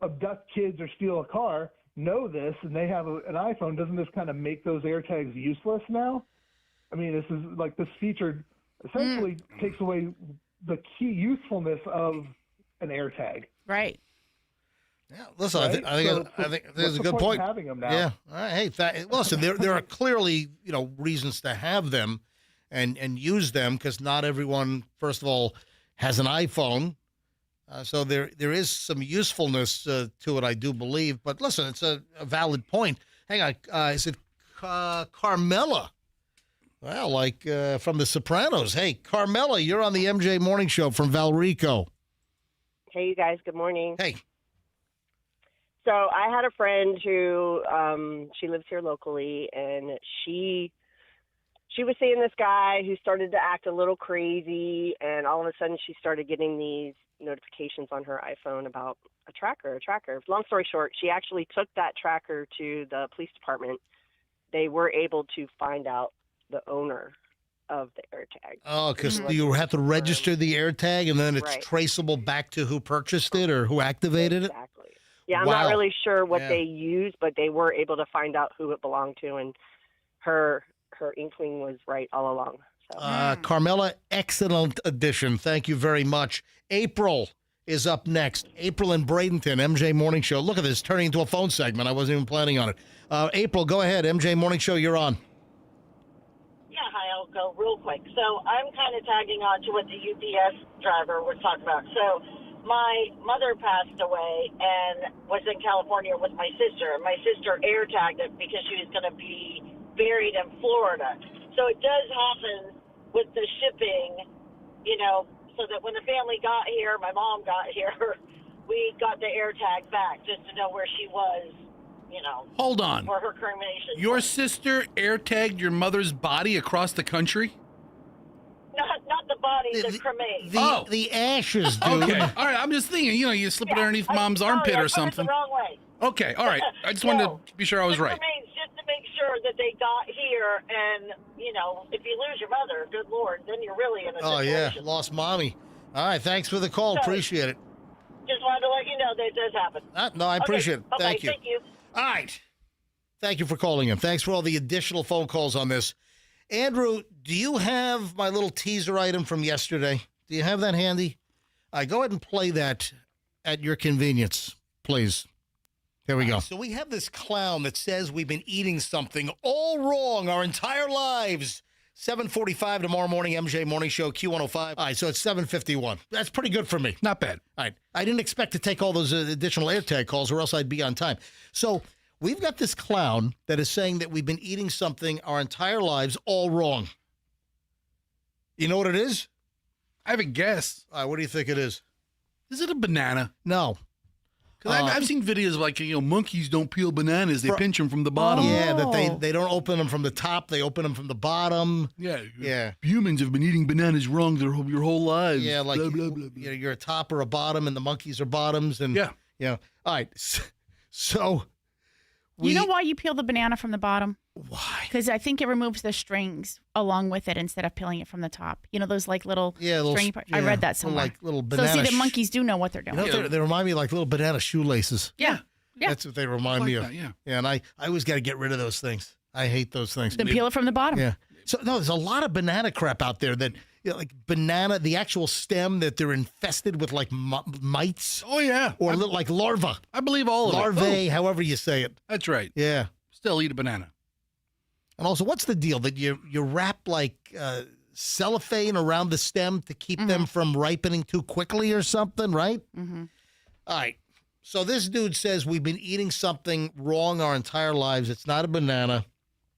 abduct kids or steal a car know this and they have an iPhone, doesn't this kind of make those AirTags useless now? I mean, this is like this feature essentially takes away the key usefulness of an AirTag. Right. Yeah, listen, right? I think there's a good point. Having them now? Yeah. All right. Hey, listen, there are clearly reasons to have them and use them because not everyone, first of all, has an iPhone. So there is some usefulness to it, I do believe. But listen, it's a valid point. Hang on, is it Carmela? Well, like from The Sopranos. Hey, Carmela, you're on the MJ Morning Show from Valrico. Hey, you guys. Good morning. Hey. So I had a friend who she lives here locally, and she was seeing this guy who started to act a little crazy, and all of a sudden she started getting these notifications on her iPhone about a tracker. Long story short, she actually took that tracker to the police department. They were able to find out the owner of the AirTag. Oh, because you have to register the AirTag, and then it's traceable back to who purchased it or who activated it? Exactly. Yeah, I'm not really sure what they used, but they were able to find out who it belonged to, and her inkling was right all along. So. Carmela, excellent addition. Thank you very much. April is up next. April in Bradenton, MJ Morning Show. Look at this, turning into a phone segment. I wasn't even planning on it. April, go ahead. MJ Morning Show, you're on. Yeah, hi, I'll go real quick. So I'm kind of tagging on to what the UPS driver was talking about. So my mother passed away and was in California with my sister. My sister air tagged it because she was going to be buried in Florida. So it does happen with the shipping, so that when the family got here, my mom got here, we got the air tag back just to know where she was, Hold on. For her cremation. Your sister air tagged your mother's body across the country? Not the body, the cremation. The ashes, dude. Okay. All right. I'm just thinking, you slip it underneath mom's armpit or something. The wrong way. Okay. All right. I just wanted to be sure I was right. Remains just to make sure that they got here, and if you lose your mother, good Lord, then you're really in a situation. Lost mommy. All right, thanks for the call. Appreciate it. Just wanted to let you know that it does happen. No, I appreciate it. Thank you. Thank you. All right. Thank you for calling in. Thanks for all the additional phone calls on this. Andrew, do you have my little teaser item from yesterday? Do you have that handy? Go ahead and play that at your convenience, please. Here we go. So we have this clown that says we've been eating something all wrong our entire lives. 7:45 tomorrow morning, MJ Morning Show, Q105. All right, so it's 7:51. That's pretty good for me. Not bad. All right. I didn't expect to take all those additional AirTag calls or else I'd be on time. So we've got this clown that is saying that we've been eating something our entire lives all wrong. You know what it is? I have a guess. All right, what do you think it is? Is it a banana? No. Because I've seen videos of like, monkeys don't peel bananas. They pinch them from the bottom. Yeah, that they don't open them from the top. They open them from the bottom. Yeah. Humans have been eating bananas wrong your whole lives. Yeah, like blah, blah, blah, blah. You're a top or a bottom, and the monkeys are bottoms. And all right. So you know why you peel the banana from the bottom? Why? Because I think it removes the strings along with it instead of peeling it from the top. Those like little stringy parts. I read that somewhere. Like little banana. So see, the monkeys do know what they're doing. They remind me of like little banana shoelaces. Yeah. That's what they remind me of. That, yeah, and I always got to get rid of those things. I hate those things. Then peel it from the bottom. Yeah. So no, there's a lot of banana crap out there that like banana, the actual stem that they're infested with like mites. Oh yeah. Or like larvae. I believe all of it. Larvae, however you say it. That's right. Yeah. Still eat a banana. And also, what's the deal that you wrap like cellophane around the stem to keep them from ripening too quickly or something, right? Mm-hmm. All right. So this dude says we've been eating something wrong our entire lives. It's not a banana.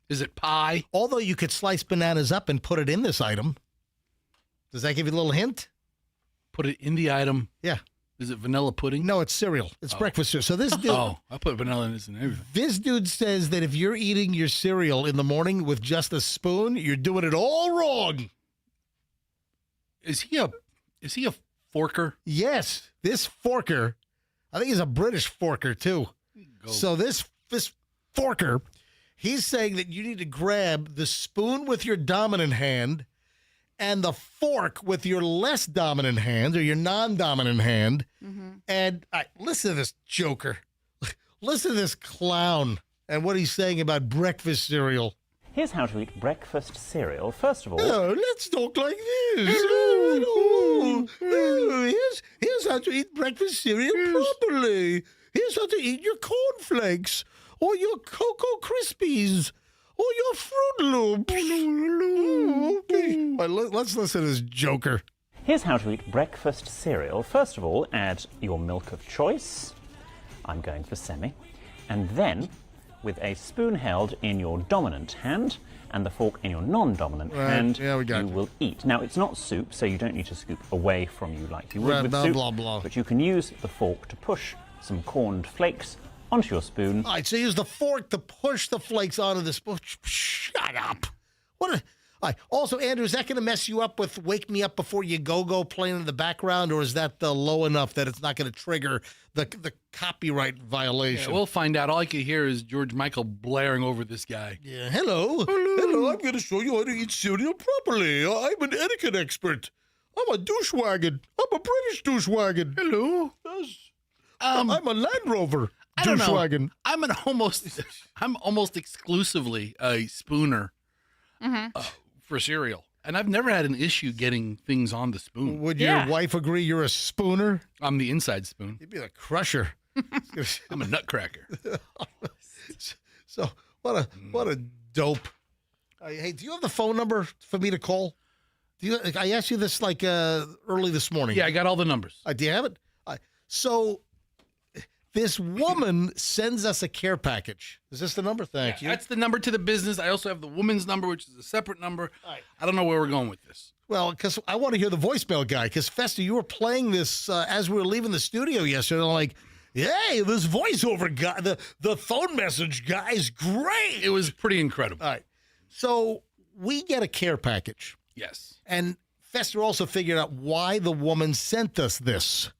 Is it pie? Although you could slice bananas up and put it in this item. Does that give you a little hint? Put it in the item? Yeah. Is it vanilla pudding? No, it's cereal. It's breakfast cereal. So this dude... I put vanilla in this and everything. This dude says that if you're eating your cereal in the morning with just a spoon, you're doing it all wrong. Is he a forker? Yes. This forker, I think he's a British forker too. So this forker, he's saying that you need to grab the spoon with your dominant hand and the fork with your less dominant hand or your non-dominant hand. And listen to this joker. Listen to this clown and what he's saying about breakfast cereal. Here's how to eat breakfast cereal. First of all... Oh, let's talk like this. Here's how to eat breakfast cereal properly. Here's how to eat your cornflakes or your Cocoa Krispies. or your Fruit Loops. Okay. But let's listen to this joker. Here's how to eat breakfast cereal. First of all, add your milk of choice. I'm going for semi. And then, with a spoon held in your dominant hand and the fork in your non-dominant hand, you will eat. Now, it's not soup, so you don't need to scoop away from you like you would with soup, but you can use the fork to push some corned flakes onto your spoon. All right, so use the fork to push the flakes onto the spoon. Shut up. What? All right. Also, Andrew, is that going to mess you up with "Wake Me Up Before You Go" playing in the background, or is that low enough that it's not going to trigger the copyright violation? Yeah, we'll find out. All I can hear is George Michael blaring over this guy. Yeah. Hello. I'm going to show you how to eat cereal properly. I'm an etiquette expert. I'm a douchewagon. I'm a British douchewagon. Hello. Yes. I'm a Land Rover I don't know. douchewagon. I'm almost exclusively a spooner for cereal. And I've never had an issue getting things on the spoon. Would your wife agree you're a spooner? I'm the inside spoon. You'd be a crusher. I'm a nutcracker. So what a dope. Hey, do you have the phone number for me to call? I asked you this early this morning. Yeah, I got all the numbers. Do you have it? So this woman sends us a care package. Is this the number? Thank you. That's the number to the business. I also have the woman's number, which is a separate number. I don't know where we're going with this. Well, because I want to hear the voicemail guy. Because Fester, you were playing this as we were leaving the studio yesterday. I'm like, hey, this voiceover guy, the phone message guy is great. It was pretty incredible. All right. So we get a care package. Yes. And Fester also figured out why the woman sent us this.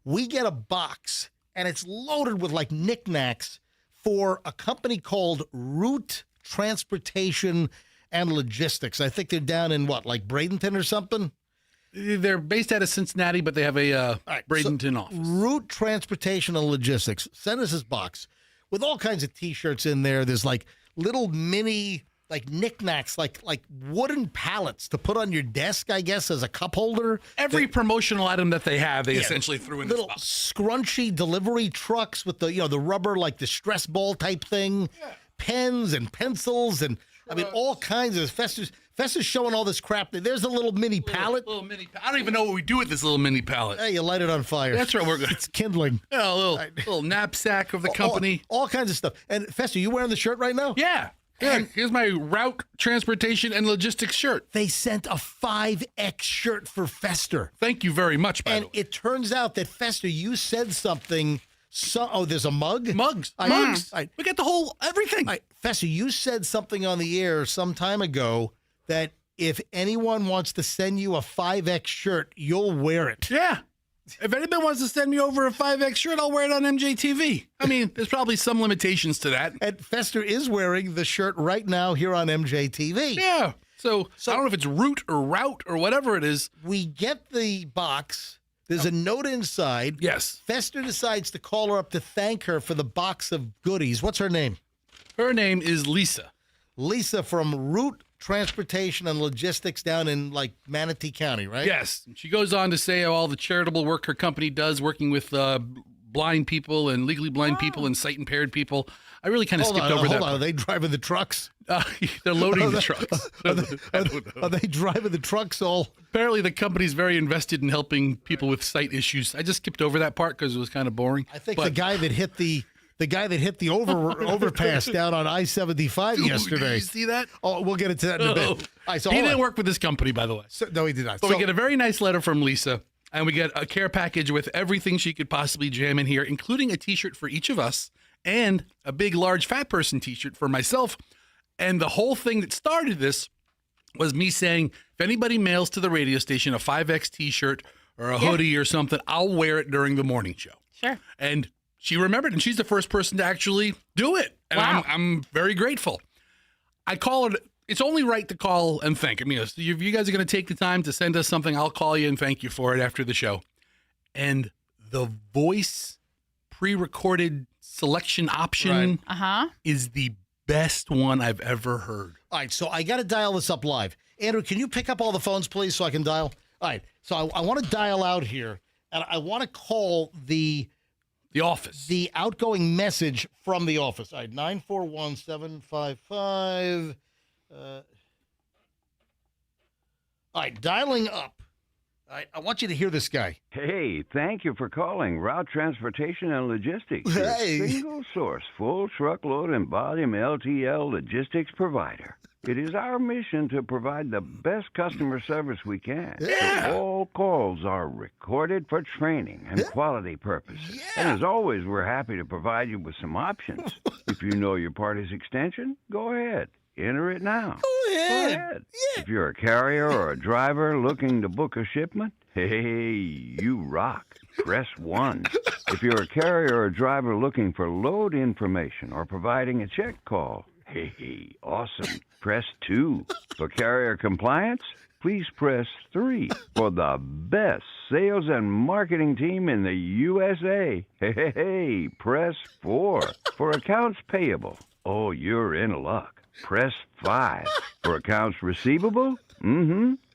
We get a box, and it's loaded with knickknacks for a company called Route Transportation and Logistics. I think they're down in Bradenton or something? They're based out of Cincinnati, but they have a Bradenton office. Route Transportation and Logistics. Send us this box with all kinds of T-shirts in there. There's little mini knickknacks, like wooden pallets to put on your desk, I guess, as a cup holder. Every promotional item that they have, they essentially threw in this little box. Scrunchy delivery trucks with the rubber, the stress ball type thing, pens and pencils, and all kinds of Fester's showing all this crap. There's a little mini pallet. I don't even know what we do with this little mini pallet. Hey, you light it on fire. That's right. It's kindling. Yeah, a little knapsack of the company. All kinds of stuff. And Fester, you wearing the shirt right now? Yeah. Yeah, here's my Route Transportation and Logistics shirt. They sent a 5X shirt for Fester. Thank you very much, by the way. And it turns out that, Fester, you said something. There's a mug? Mugs. We got the whole everything. Fester, you said something on the air some time ago that if anyone wants to send you a 5X shirt, you'll wear it. Yeah. If anybody wants to send me over a 5X shirt, I'll wear it on MJTV. There's probably some limitations to that. And Fester is wearing the shirt right now here on MJTV. Yeah. So I don't know if it's Route or whatever it is. We get the box. There's a note inside. Yes. Fester decides to call her up to thank her for the box of goodies. What's her name? Her name is Lisa. Lisa from Route Transportation and Logistics down in Manatee County, right? Yes. She goes on to say all the charitable work her company does, working with blind people and legally blind people and sight impaired people. I really kind of skipped over that. Hold on. Are they driving the trucks? They're loading the trucks. Are they driving the trucks all? Apparently, the company's very invested in helping people with sight issues. I just skipped over that part because it was kind of boring. I think the guy that hit the overpass down on I-75 yesterday. Did you see that? Oh, we'll get into that in a bit. He didn't work with this company, by the way. No, he did not. But we get a very nice letter from Lisa, and we get a care package with everything she could possibly jam in here, including a T-shirt for each of us and a big, large, fat person T-shirt for myself. And the whole thing that started this was me saying, if anybody mails to the radio station a 5X T-shirt or a hoodie or something, I'll wear it during the morning show. Sure. And she remembered, and she's the first person to actually do it. And I'm very grateful. I call it, it's only right to call and thank. If you guys are going to take the time to send us something, I'll call you and thank you for it after the show. And the voice pre-recorded selection option is the best one I've ever heard. All right, so I got to dial this up live. Andrew, can you pick up all the phones, please, so I can dial? All right, so I want to dial out here, and I want to call the office. The outgoing message from the office. All right, 941-755. All right, dialing up. All right, I want you to hear this guy. Hey, thank you for calling Route Transportation and Logistics. Your Hey. single source, full truckload and volume LTL logistics provider. It is our mission to provide the best customer service we can. Yeah. So all calls are recorded for training and quality purposes. And as always, we're happy to provide you with some options. If you know your party's extension, go ahead. Enter it now. Go ahead. Yeah. If you're a carrier or a driver looking to book a shipment, hey, you rock. Press 1. If you're a carrier or a driver looking for load information or providing a check call, hey, awesome. Press 2. For carrier compliance, please press 3. For the best sales and marketing team in the USA, hey, press 4. For accounts payable, oh, you're in luck. Press 5. For accounts receivable,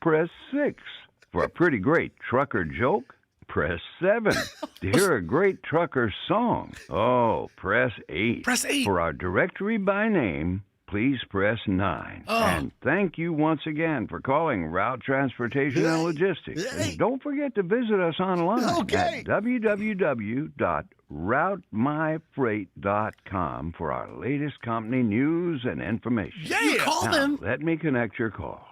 press 6. For a pretty great trucker joke, press 7. To hear a great trucker song, oh, press 8. Press 8. For our directory by name, please press 9. Oh. And thank you once again for calling Route Transportation and Logistics. And don't forget to visit us online at www.routemyfreight.com for our latest company news and information. Yeah, call Now, them. let me connect your call.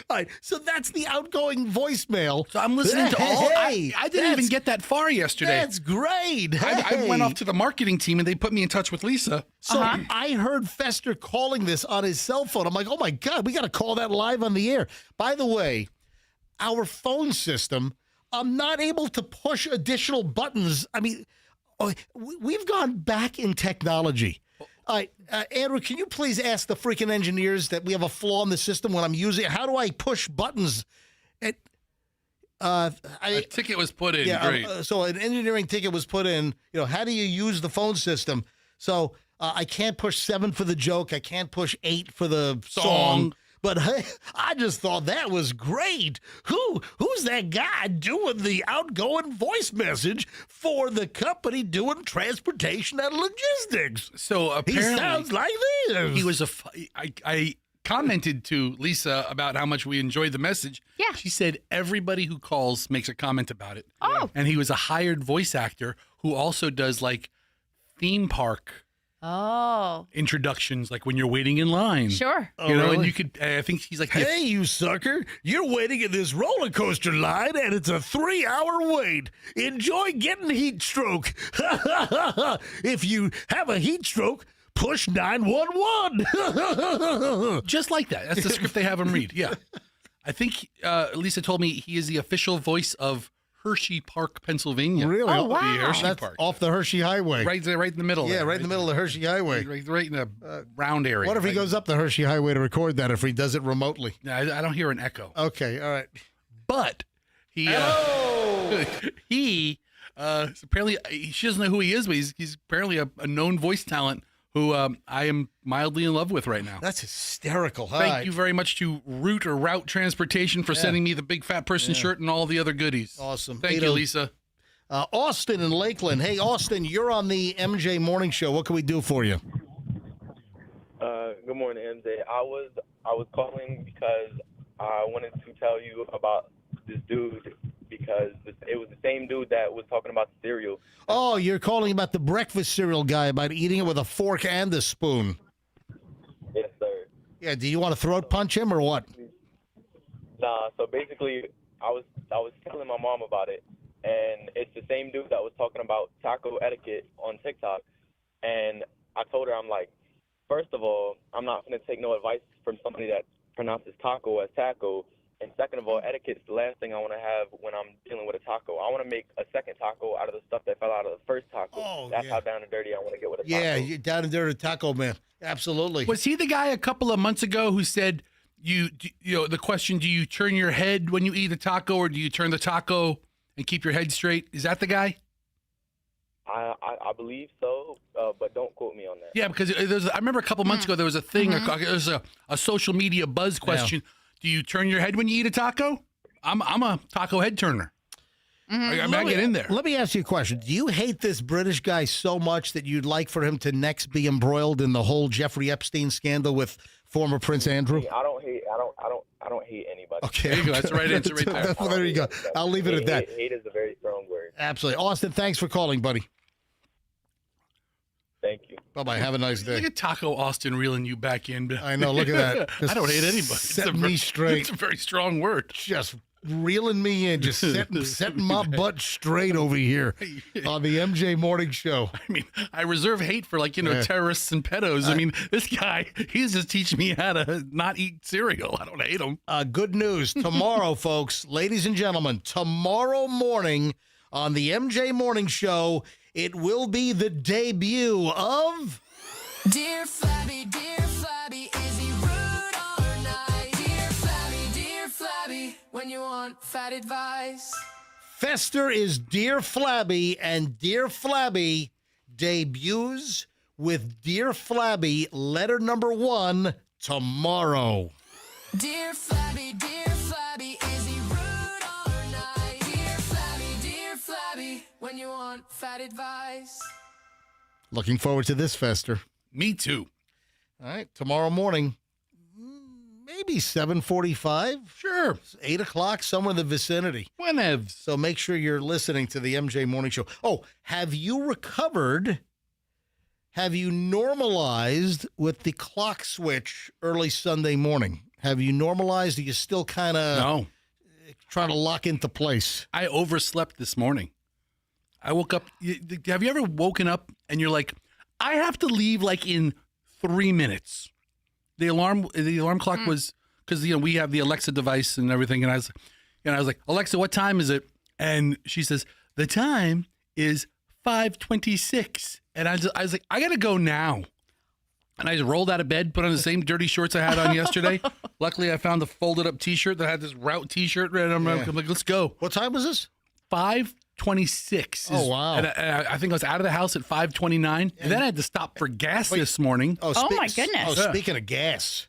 All right, so that's the outgoing voicemail. So I'm listening to all. Hey, I didn't even get that far yesterday. That's great. I went Hey. off to the marketing team and they put me in touch with Lisa. So I heard Fester calling this on his cell phone. I'm like, oh my God, we got to call that live on the air. By the way, our phone system, I'm not able to push additional buttons. I mean, we've gone back in technology. All right, Andrew, can you please ask the freaking engineers that we have a flaw in the system when I'm using it? How do I push buttons? A ticket was put in. Yeah, Great. So an engineering ticket was put in. You know, how do you use the phone system? So I can't push 7 for the joke. I can't push 8 for the song. But I just thought that was great. Who's that guy doing the outgoing voice message for the company doing transportation and logistics? So apparently, he sounds like this. He was I commented to Lisa about how much we enjoyed the message. Yeah. She said everybody who calls makes a comment about it. Oh. And he was a hired voice actor who also does like theme park introductions, like when you're waiting in line. Sure. You know, really? and you could, I think he's like, Hey, you sucker, you're waiting in this roller coaster line, and it's a 3-hour wait. Enjoy getting heat stroke. If you have a heat stroke, push 911. just like that. That's the script they have him read. Yeah. I think Lisa told me he is the official voice of Hershey Park, Pennsylvania. Really? Oh, wow. The Hershey That's Park. off the Hershey Highway. Right there, right in the middle. Yeah, there, right in the middle of the Hershey Highway. Right in the round area. What if he goes up the Hershey Highway to record that if he does it remotely? No, I don't hear an echo. Okay, all right. But he apparently, she doesn't know who he is, but he's apparently a known voice talent who I am mildly in love with right now. That's hysterical. Thank you very much to Route Transportation for sending me the big fat person shirt and all the other goodies. Awesome. Thank you, Lisa. Austin in Lakeland. Hey, Austin, you're on the MJ Morning Show. What can we do for you? Good morning, MJ. I was calling because I wanted to tell you about this dude because it was the same dude that was talking about the cereal. Oh, you're calling about the breakfast cereal guy about eating it with a fork and a spoon. Yes, sir. Yeah, do you want to throat punch him or what? Nah, so basically, I was telling my mom about it, and it's the same dude that was talking about taco etiquette on TikTok, and I told her, I'm like, first of all, I'm not going to take no advice from somebody that pronounces taco as taco, and second of all, etiquette's the last thing I want to have when I'm dealing with a taco. I want to make a second taco out of the stuff that fell out of the first taco. That's how down and dirty I want to get with a taco. Yeah, you're down and dirty taco man. Absolutely. Was he the guy a couple of months ago who said, you know, the question, do you turn your head when you eat a taco or do you turn the taco and keep your head straight? Is that the guy? I believe so, but don't quote me on that. Yeah, because I remember a couple months ago there was a thing, there was a social media buzz question. Yeah. Do you turn your head when you eat a taco? I'm a taco head turner. I get in there. Let me ask you a question. Do you hate this British guy so much that you'd like for him to next be embroiled in the whole Jeffrey Epstein scandal with former Prince Andrew? I don't hate anybody. Okay, there you go. That's the right answer right there. There you go. I'll leave it at that. Hate is a very strong word. Absolutely. Austin, thanks for calling, buddy. Thank you. Bye-bye. Have a nice day. Look at Taco Austin reeling you back in. I know. Look at that. I don't hate anybody. Setting me straight. It's a very strong word. Just reeling me in, just setting my butt straight over here on the MJ Morning Show. I mean, I reserve hate for terrorists and pedos. I mean, this guy, he's just teaching me how to not eat cereal. I don't hate him. Good news. Tomorrow, folks, ladies and gentlemen, tomorrow morning on the MJ Morning Show, it will be the debut of... Dear Flabby, is he rude or nice? Dear Flabby, when you want fat advice. Fester is Dear Flabby, and Dear Flabby debuts with Dear Flabby, letter number 1, tomorrow. Dear Flabby, is he rude or nice? Dear Flabby, when you want fat advice. Looking forward to this, Fester. Me too. All right, tomorrow morning, maybe 7:45. Sure. 8 o'clock, somewhere in the vicinity. Whenever. So make sure you're listening to the MJ Morning Show. Oh, have you recovered? Have you normalized with the clock switch early Sunday morning? Have you normalized? Are you still kind of trying to lock into place? I overslept this morning. I woke up. Have you ever woken up and you're like, I have to leave in 3 minutes? The alarm clock was, because we have the Alexa device and everything, and I was like, Alexa, what time is it? And she says, the time is 5:26. And I was like, I gotta go now. And I just rolled out of bed, put on the same dirty shorts I had on yesterday. Luckily, I found the folded up T-shirt that had this route T-shirt, and I'm like, let's go. What time was this? 5:26. Oh, wow. And I think I was out of the house at 5:29. And then I had to stop for gas this morning. Oh, my goodness. Oh, speaking of gas.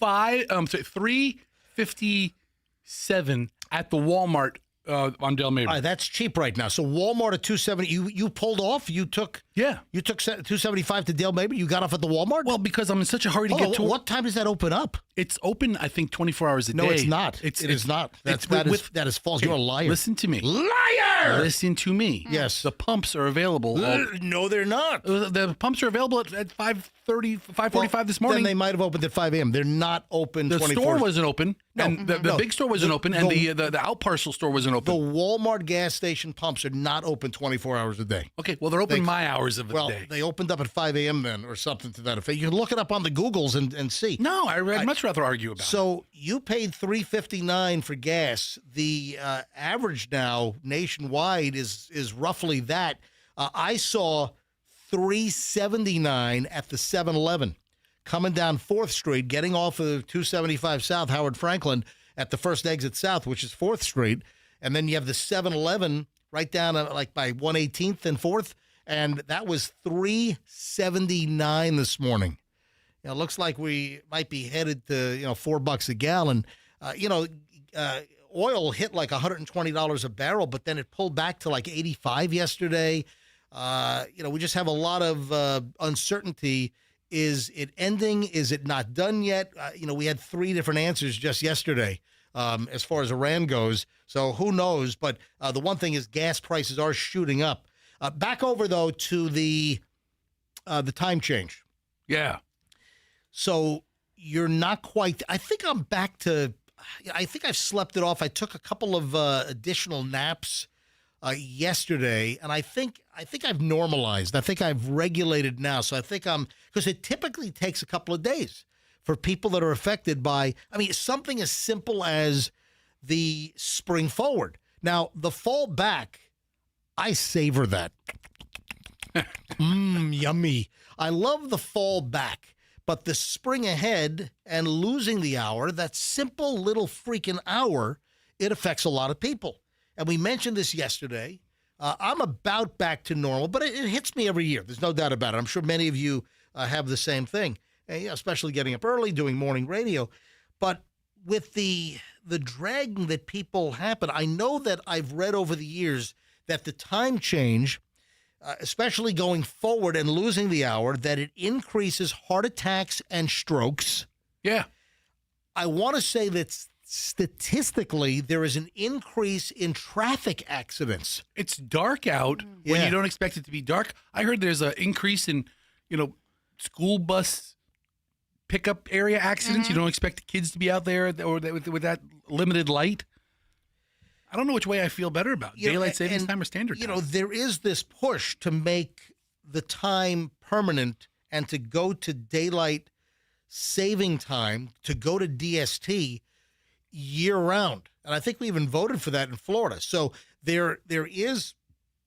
3:57 at the Walmart on Del Mabry. All right, that's cheap right now. So Walmart at $2.70. You pulled off? You took $2.75 to Del Mabry? You got off at the Walmart? Well, because I'm in such a hurry to get to what time does that open up? It's open, I think, 24 hours a day. No, it's not. It is not. That is false. Okay, You're a liar. Listen to me. Liar! Listen to me. Yes. The pumps are available. No, they're not. The pumps are available at 5:30, 5:45 this morning. Then they might have opened at 5 a.m. They're not open 24 The store wasn't open. No, and the big store wasn't open, and the out parcel store wasn't open. The Walmart gas station pumps are not open 24 hours a day. Okay, well, they're open my hours of the day. Well, they opened up at 5 a.m. then, or something to that effect. You can look it up on the Googles and see. No, I'd much rather argue about it. So you paid $3.59 for gas. The average now nationwide is roughly that. I saw $3.79 at the 7-Eleven coming down 4th Street, getting off of 275 South Howard Franklin at the first exit south, which is 4th Street. And then you have the 7-Eleven right down by 118th and 4th. And that was $3.79 this morning. It looks like we might be headed to $4 a gallon. Oil hit like $120 a barrel, but then it pulled back to like 85 yesterday. We just have a lot of uncertainty. Is it ending? Is it not done yet? We had 3 different answers just yesterday as far as Iran goes. So who knows? But the one thing is gas prices are shooting up. Back over, though, to the time change. Yeah. So you're not quite – I think I'm back to – I think I've slept it off. I took a couple of additional naps yesterday, and I think I've normalized. I think I've regulated now. So I think because it typically takes a couple of days for people that are affected by – something as simple as the spring forward. Now, the fall back, I savor that. Yummy. I love the fall back. But the spring ahead and losing the hour, that simple little freaking hour, it affects a lot of people. And we mentioned this yesterday. I'm about back to normal, but it hits me every year. There's no doubt about it. I'm sure many of you have the same thing, especially getting up early, doing morning radio. But with the dragging that people happen, I know that I've read over the years that the time change, especially going forward and losing the hour, that it increases heart attacks and strokes. Yeah. I want to say that statistically there is an increase in traffic accidents. It's dark out when you don't expect it to be dark. I heard there's an increase in, school bus pickup area accidents. You don't expect the kids to be out there with that limited light. I don't know which way I feel better about, daylight savings time or standard time. There is this push to make the time permanent and to go to daylight saving time, to go to DST year round. And I think we even voted for that in Florida. So there is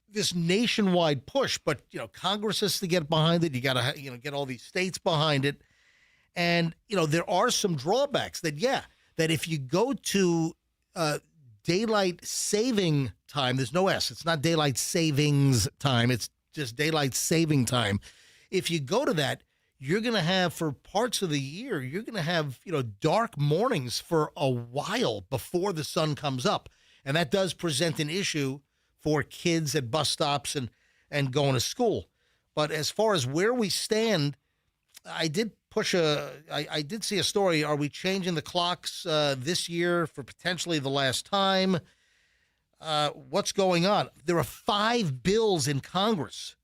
this nationwide push, but Congress has to get behind it. You got to get all these states behind it. And there are some drawbacks that if you go to daylight saving time, there's no S. It's not daylight savings time. It's just daylight saving time. If you go to that, you're going to have, for parts of the year, you're going to have, dark mornings for a while before the sun comes up. And that does present an issue for kids at bus stops and going to school. But as far as where we stand, I did see a story. Are we changing the clocks this year for potentially the last time? What's going on? There are 5 bills in Congress.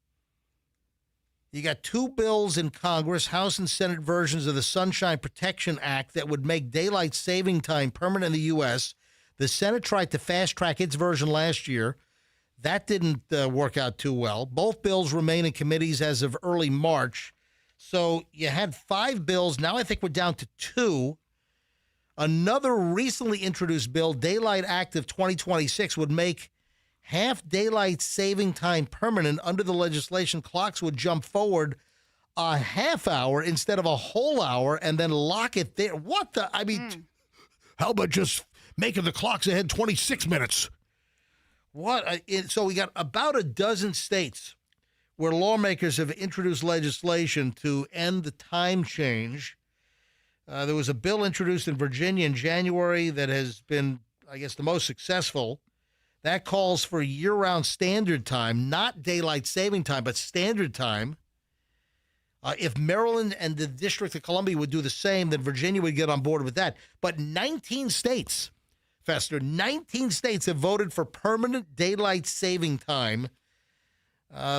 You got 2 bills in Congress, House and Senate versions of the Sunshine Protection Act that would make daylight saving time permanent in the U.S. The Senate tried to fast-track its version last year. That didn't work out too well. Both bills remain in committees as of early March. So you had 5 bills. Now I think we're down to 2. Another recently introduced bill, Daylight Act of 2026, would make half daylight saving time permanent. Under the legislation, clocks would jump forward a half hour instead of a whole hour and then lock it there. What the? I mean, how about just making the clocks ahead 26 minutes? What? So we got about a dozen states where lawmakers have introduced legislation to end the time change. There was a bill introduced in Virginia in January that has been, I guess, the most successful. That calls for year-round standard time, not daylight saving time, but standard time. If Maryland and the District of Columbia would do the same, then Virginia would get on board with that. But 19 states, Fester, 19 states have voted for permanent daylight saving time.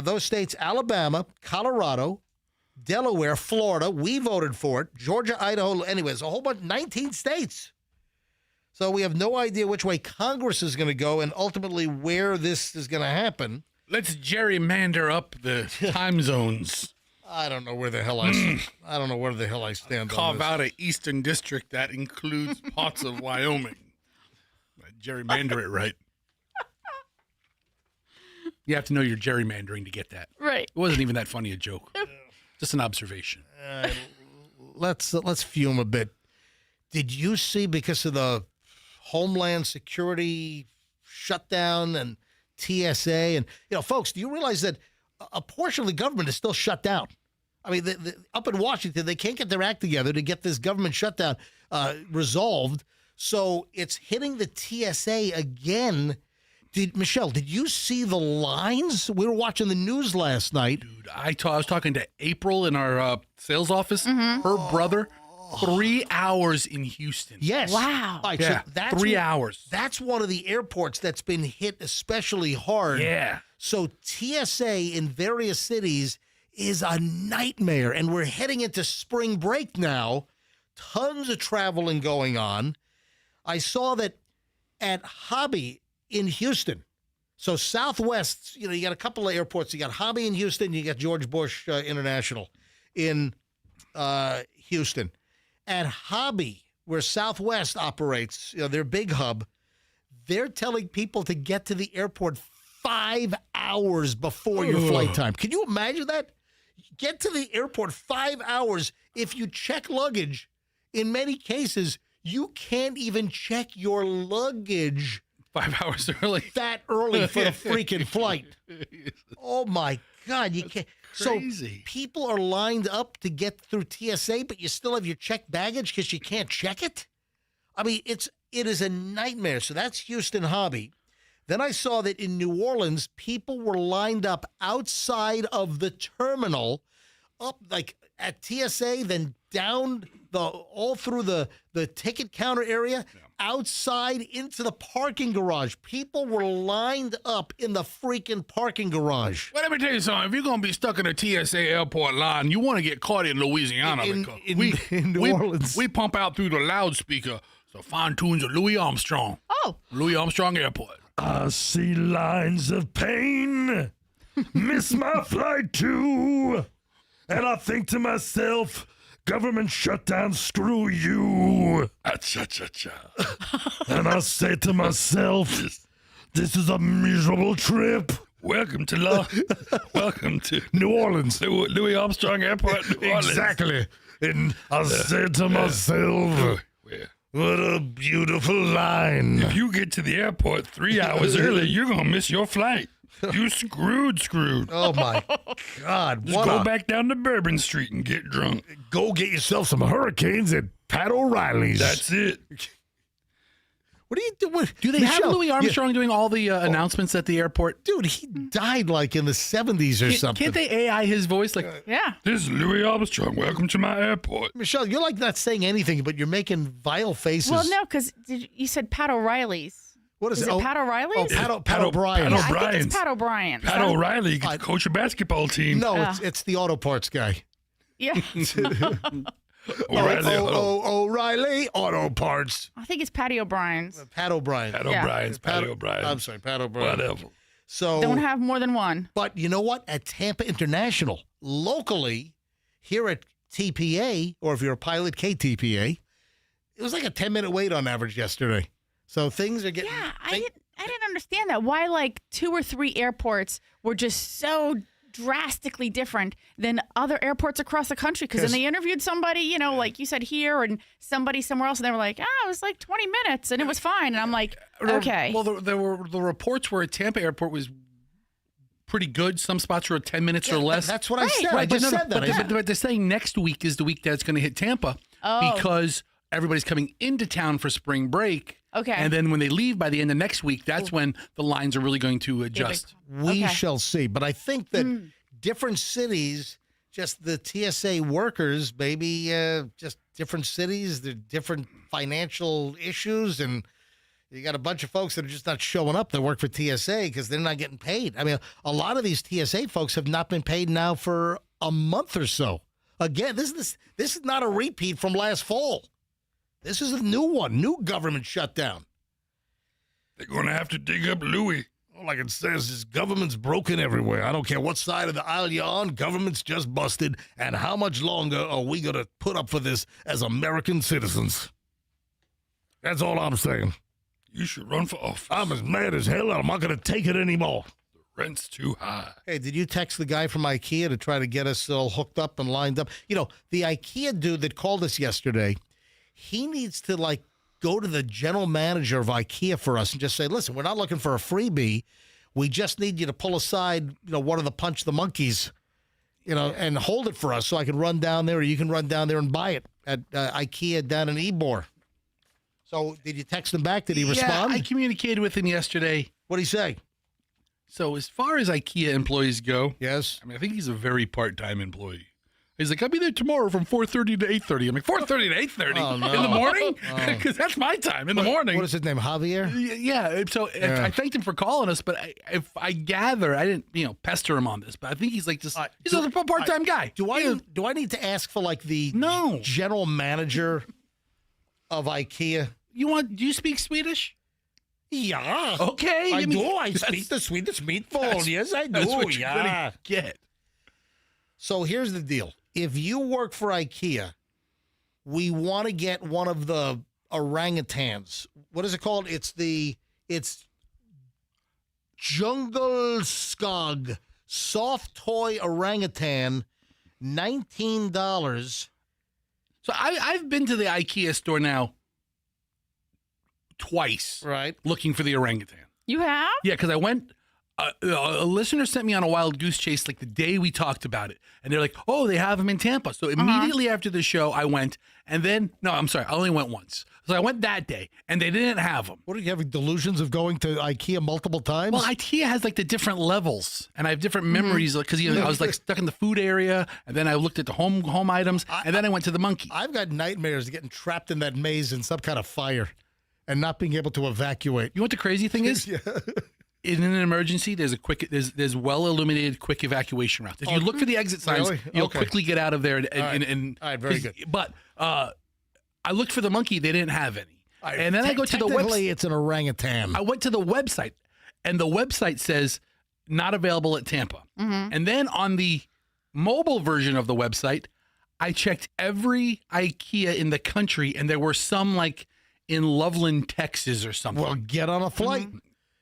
Those states, Alabama, Colorado, Delaware, Florida, we voted for it. Georgia, Idaho, anyways, a whole bunch, 19 states. So we have no idea which way Congress is going to go and ultimately where this is going to happen. Let's gerrymander up the time zones. I don't know where the hell I stand on Carve this. out an eastern district that includes parts of Wyoming. Gerrymander it right. You have to know you're gerrymandering to get that. Right. It wasn't even that funny a joke. Just an observation. Let's fume a bit. Did you see, because of the Homeland Security shutdown and TSA, and folks, do you realize that a portion of the government is still shut down? I mean, up in Washington, they can't get their act together to get this government shutdown resolved. So it's hitting the TSA again. Michelle, did you see the lines? We were watching the news last night. Dude, I was talking to April in our sales office. Her brother, 3 hours in Houston. Yes. Wow. All right, Yeah, so that's 3 hours. That's one of the airports that's been hit especially hard. Yeah. So TSA in various cities is a nightmare, and we're heading into spring break now. Tons of traveling going on. I saw that at Hobby in Houston. So Southwest, you got a couple of airports. You got Hobby in Houston. You got George Bush International in Houston. At Hobby, where Southwest operates, their big hub, they're telling people to get to the airport 5 hours before your flight time. Can you imagine that? Get to the airport 5 hours. If you check luggage, in many cases, you can't even check your luggage 5 hours early. that early for the freaking flight. Oh, my God. You can't. Crazy. So people are lined up to get through TSA, but you still have your checked baggage because you can't check it? I mean, it is a nightmare. So that's Houston Hobby. Then I saw that in New Orleans, people were lined up outside of the terminal up like at TSA, then down all through the ticket counter area, outside into the parking garage. People were lined up in the freaking parking garage. Well, let me tell you something. If you're going to be stuck in a TSA airport line, you want to get caught in Louisiana. In New Orleans. We pump out through the loudspeaker the fine tunes of Louis Armstrong. Oh. Louis Armstrong Airport. I see lines of pain. Miss my flight too. And I think to myself, government shutdown, screw you. Cha-cha-cha. And I say to myself, this is a miserable trip. Welcome to New Orleans. Louis Armstrong Airport, New Orleans. Exactly. And I said to myself, what a beautiful line. If you get to the airport 3 hours early, you're going to miss your flight. You screwed. Oh, my God. Just go back down to Bourbon Street and get drunk. Go get yourself some hurricanes at Pat O'Reilly's. That's it. What are you doing? Do they have Louis Armstrong doing all the announcements at the airport? Dude, he died like in the 70s or something. Can't they AI his voice? Like, yeah. This is Louis Armstrong. Welcome to my airport. Michelle, you're like not saying anything, but you're making vile faces. Well, no, because you said Pat O'Reilly's. What is it? Pat O'Reilly's? Oh, Pat O'Brien. Yeah, I think it's Pat O'Brien. Pat O'Reilly can coach a basketball team. No, it's the auto parts guy. Yeah. O'Reilly Auto Parts. I think it's Patty O'Brien's. Pat O'Brien. Pat O'Brien's. Patty O'Brien. I'm sorry, Pat O'Brien. Whatever. So don't have more than one. But you know what? At Tampa International, locally, here at TPA, or if you're a pilot, KTPA, it was like a 10-minute wait on average yesterday. So things are getting. Yeah, I didn't understand that. Why like 2 or 3 airports were just so drastically different than other airports across the country? Because then they interviewed somebody, like you said here, and somebody somewhere else, and they were like, it was like 20 minutes, and it was fine. And I'm like, okay. Well, the reports were at Tampa Airport was pretty good. Some spots were at 10 minutes or less. That's what I said. I just said that. But they're saying next week is the week that's going to hit Tampa because everybody's coming into town for spring break. Okay. And then when they leave by the end of next week, that's when the lines are really going to adjust. We shall see. But I think that different cities, just the TSA workers, maybe just different cities, they're different financial issues. And you got a bunch of folks that are just not showing up that work for TSA because they're not getting paid. I mean, a lot of these TSA folks have not been paid now for a month or so. Again, this is not a repeat from last fall. This is a new one, new government shutdown. They're going to have to dig up Louis. All I can say is this government's broken everywhere. I don't care what side of the aisle you're on, government's just busted. And how much longer are we going to put up for this as American citizens? That's all I'm saying. You should run for office. I'm as mad as hell, and I'm not going to take it anymore. The rent's too high. Hey, did you text the guy from IKEA to try to get us all hooked up and lined up? The IKEA dude that called us yesterday, he needs to go to the general manager of IKEA for us and just say, listen, we're not looking for a freebie. We just need you to pull aside, one of the punch the monkeys, and hold it for us so I can run down there, or you can run down there and buy it at IKEA down in Ybor. So did you text him back? Did he respond? Yeah, I communicated with him yesterday. What'd he say? So as far as IKEA employees go, yes, I think he's a very part-time employee. He's like, I'll be there tomorrow from 4:30 to 8:30. I'm like, 4:30 to 8:30 in the morning? Because that's my time in the morning. What is his name, Javier? Yeah. So I thanked him for calling us, but if I gather, I didn't, pester him on this, but I think he's like he's a part-time guy. Do I need to ask for the general manager of IKEA? Do you speak Swedish? Yeah. Okay. I do. I speak the Swedish meatball. Yes, I do. That's what you're gonna get. So here's the deal. If you work for IKEA, we want to get one of the orangutans. What is it called? It's Jungle Skog soft toy orangutan, $19. So I've been to the IKEA store now twice, right? Looking for the orangutan. You have? Yeah, because I went A listener sent me on a wild goose chase like the day we talked about it. And they're like, oh, they have them in Tampa. So immediately after the show, I went. And then, no, I'm sorry, I only went once. So I went that day, and they didn't have them. What, are you having delusions of going to IKEA multiple times? Well, IKEA has like the different levels, and I have different memories because I was like stuck in the food area, and then I looked at the home items, and then I went to the monkey. I've got nightmares of getting trapped in that maze in some kind of fire and not being able to evacuate. You know what the crazy thing is? In an emergency, there's well illuminated quick evacuation routes. If you look for the exit signs, Really? you'll Okay. quickly get out of there. All right, very good. But I looked for the monkey; they didn't have any. And then I go to the Technically, website. it's an orangutan. I went to the website, and the website says not available at Tampa. And then on the mobile version of the website, I checked every IKEA in the country, and there were some like in Loveland, Texas, or something. Well, get on a flight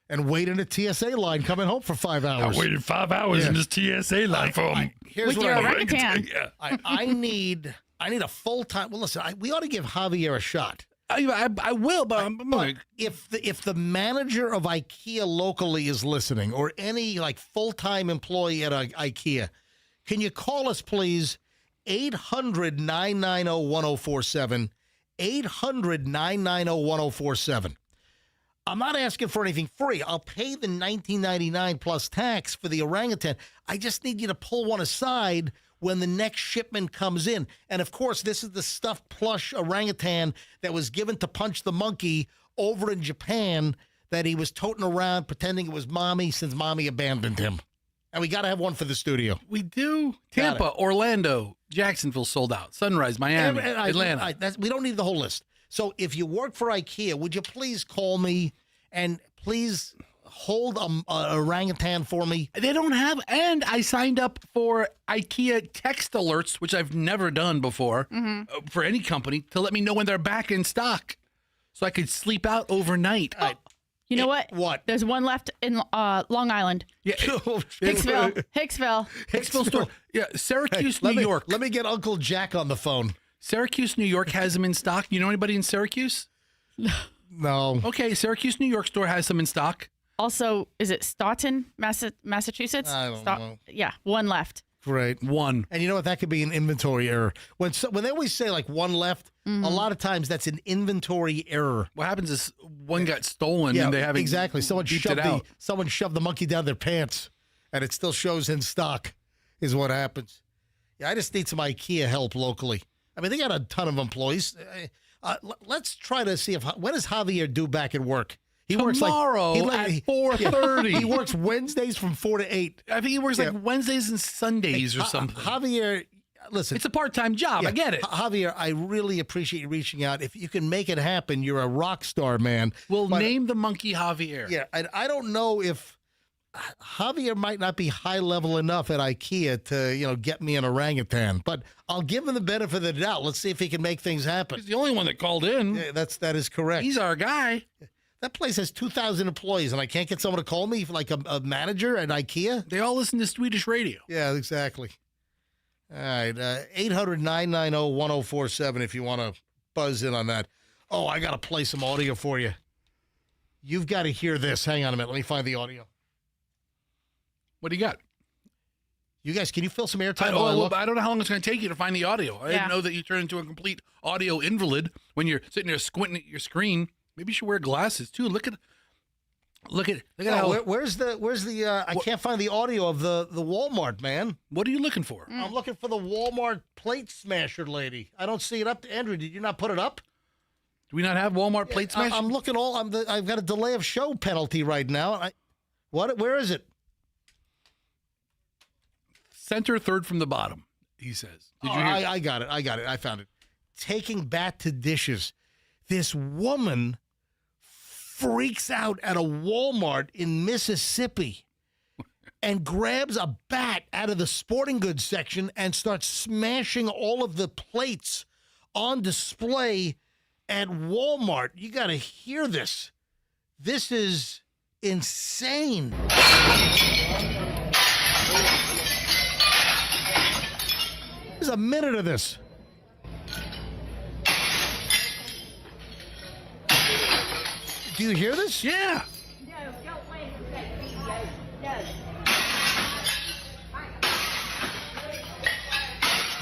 and wait in a TSA line coming home for 5 hours. I waited 5 hours in this TSA line for him. Here's With what your I orangutan. Yeah. I need a full time. Well, listen, we ought to give Javier a shot. I will, but I'm like, If the manager of IKEA locally is listening, or any like full time employee at IKEA, can you call us please? 800-990-1047. 800-990-1047. I'm not asking for anything free. I'll pay the $19.99 plus tax for the orangutan. I just need you to pull one aside when the next shipment comes in. And of course, this is the stuffed plush orangutan that was given to Punch the Monkey over in Japan that he was toting around pretending it was Mommy since Mommy abandoned him. And we got to have one for the studio. we do. Tampa, Orlando, Jacksonville sold out. Sunrise, Miami, Atlanta. We don't need the whole list. So if you work for IKEA, would you please call me and please hold an orangutan for me? They don't have, and I signed up for IKEA text alerts, which I've never done before for any company, to let me know when they're back in stock, so I could sleep out overnight. You know what? What? There's one left in Long Island. Yeah, Hicksville store. Yeah, Syracuse, Hey, New York. Let me get Uncle Jack on the phone. Syracuse, New York has them in stock. You know anybody in Syracuse? No. Okay, Syracuse, New York store has them in stock. Also, is it Staunton, Massachusetts? I don't know. Yeah, one left. Great. One. And you know what? That could be an inventory error. When they always say like one left, a lot of times that's an inventory error. What happens is one got stolen and they haven't exactly. Someone beeped shoved it out. someone shoved the monkey down their pants, and it still shows in stock. Is what happens. Yeah, I just need some IKEA help locally. I mean, they got a ton of employees. Let's try to see when does Javier due back at work? He Tomorrow works at 4:30. He works Wednesdays from 4 to 8. I think he works like Wednesdays and Sundays or something. Javier, listen. It's a part-time job. I get it. Javier, I really appreciate you reaching out. If you can make it happen, you're a rock star, man. We'll name the monkey Javier. Yeah, I don't know if Javier might not be high level enough at IKEA to, get me an orangutan, but I'll give him the benefit of the doubt. Let's see if he can make things happen. He's the only one that called in. Yeah, that is correct. He's our guy. That place has 2,000 employees, and I can't get someone to call me like a manager at IKEA? They all listen to Swedish radio. Yeah, exactly. All right, 800-990-1047 if you want to buzz in on that. Oh, I got to play some audio for you. You've got to hear this. Hang on a minute. Let me find the audio. What do you got? You guys, can you fill some airtime? I don't know how long it's going to take you to find the audio. I didn't know that you turn into a complete audio invalid when you're sitting there squinting at your screen. Maybe you should wear glasses too. Look at how. Where's the I can't find the audio of the Walmart, man. What are you looking for? I'm looking for the Walmart plate smasher lady. I don't see it up. Andrew, did you not put it up? Do we not have Walmart plate smasher? I'm looking I've got a delay of show penalty right now. Where is it? Center third from the bottom, he says. Did you hear? I got it. I found it. Taking bat to dishes. This woman freaks out at a Walmart in Mississippi and grabs a bat out of the sporting goods section and starts smashing all of the plates on display at Walmart. You got to hear this. This is insane. There's a minute of this. Do you hear this? Yeah. No, don't play with that video. No.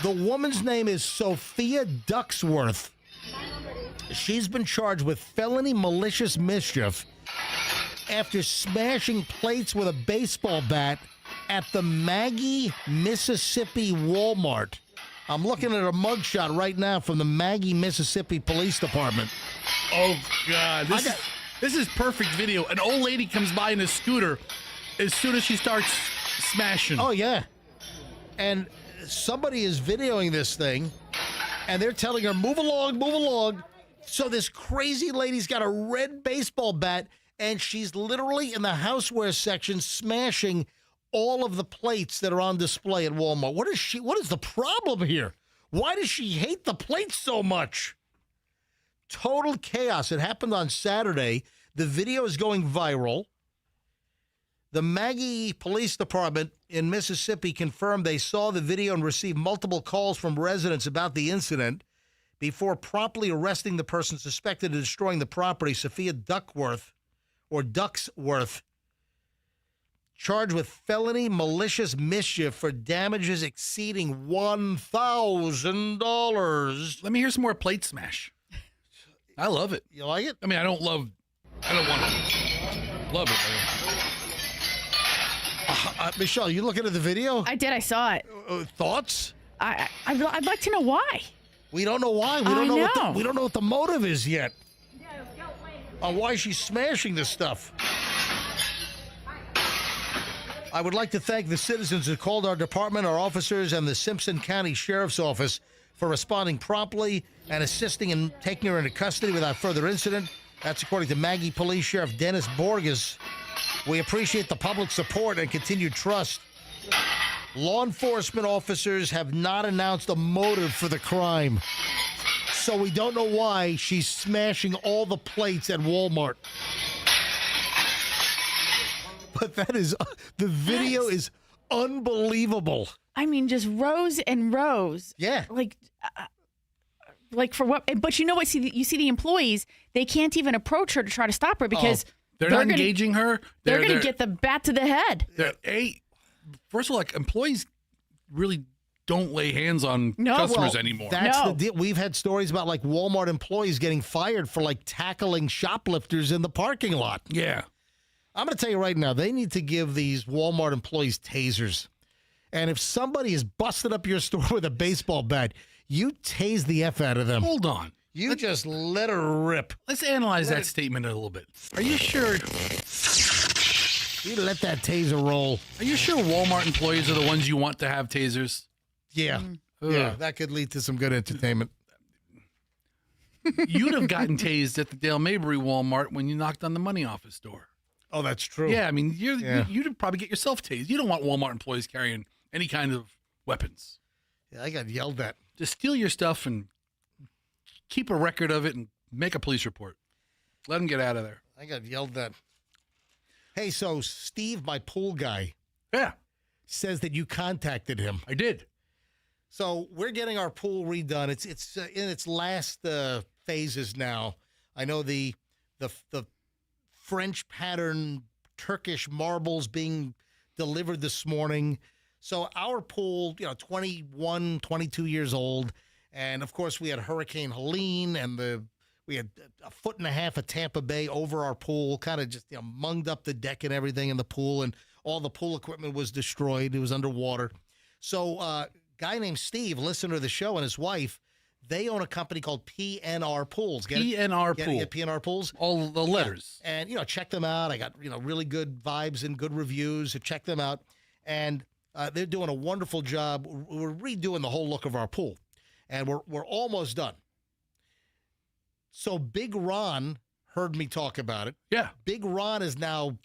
The woman's name is Sophia Ducksworth. She's been charged with felony malicious mischief after smashing plates with a baseball bat at the Maggie, Mississippi Walmart. I'm looking at a mugshot right now from the Maggie, Mississippi Police Department. Oh, God. This is perfect video. An old lady comes by in a scooter as soon as she starts smashing. Oh, yeah. And somebody is videoing this thing, and they're telling her, move along, move along. So this crazy lady's got a red baseball bat, and she's literally in the houseware section smashing all of the plates that are on display at Walmart. What is the problem here? Why does she hate the plates so much? Total chaos. It happened on Saturday. The video is going viral. The Maggie Police Department in Mississippi confirmed they saw the video and received multiple calls from residents about the incident before promptly arresting the person suspected of destroying the property, Sophia Ducksworth, charged with felony malicious mischief for damages exceeding $1,000. Let me hear some more plate smash. I love it. You like it? I mean, I don't want to love it. Michelle, you looking at the video? I did. I saw it. Thoughts? I'd like to know why. We don't know why. We don't know what the motive is yet. On why she's smashing this stuff. I would like to thank the citizens who called our department, our officers, and the Simpson County Sheriff's Office for responding promptly and assisting in taking her into custody without further incident. That's according to Maggie Police Sheriff Dennis Borges. We appreciate the public support and continued trust. Law enforcement officers have not announced a motive for the crime, so we don't know why she's smashing all the plates at Walmart. But the video is unbelievable. I mean, just rows and rows. Yeah. Like for what? But you know what? You see the employees, they can't even approach her to try to stop her because they're not engaging her. They're going to get the bat to the head. First of all, employees really don't lay hands on customers anymore. That's the deal. We've had stories about Walmart employees getting fired for tackling shoplifters in the parking lot. Yeah. I'm going to tell you right now, they need to give these Walmart employees tasers. And if somebody is busted up your store with a baseball bat, you tase the F out of them. Hold on. You just let her rip. Let's analyze that statement a little bit. Are you sure? You let that taser roll. Are you sure Walmart employees are the ones you want to have tasers? Yeah. Yeah, that could lead to some good entertainment. You'd have gotten tased at the Dale Mabry Walmart when you knocked on the money office door. Oh, that's true. Yeah, I mean, you'd probably get yourself tased. You don't want Walmart employees carrying any kind of weapons. Yeah, I got yelled at. Just steal your stuff and keep a record of it and make a police report. Let them get out of there. I got yelled at. Hey, so Steve, my pool guy, says that you contacted him. I did. So we're getting our pool redone. It's in its last phases now. I know the French pattern Turkish marbles being delivered this morning. So our pool, 21, 22 years old. And of course we had Hurricane Helene and we had a foot and a half of Tampa Bay over our pool, kind of just munged up the deck and everything in the pool. And all the pool equipment was destroyed. It was underwater. So a guy named Steve, listener to the show, and his wife, they own a company called PNR Pools. PNR Pool. Get PNR Pools. All the letters. Yeah. And, check them out. I got, really good vibes and good reviews. So check them out. And they're doing a wonderful job. We're redoing the whole look of our pool. And we're almost done. So Big Ron heard me talk about it. Yeah. Big Ron has now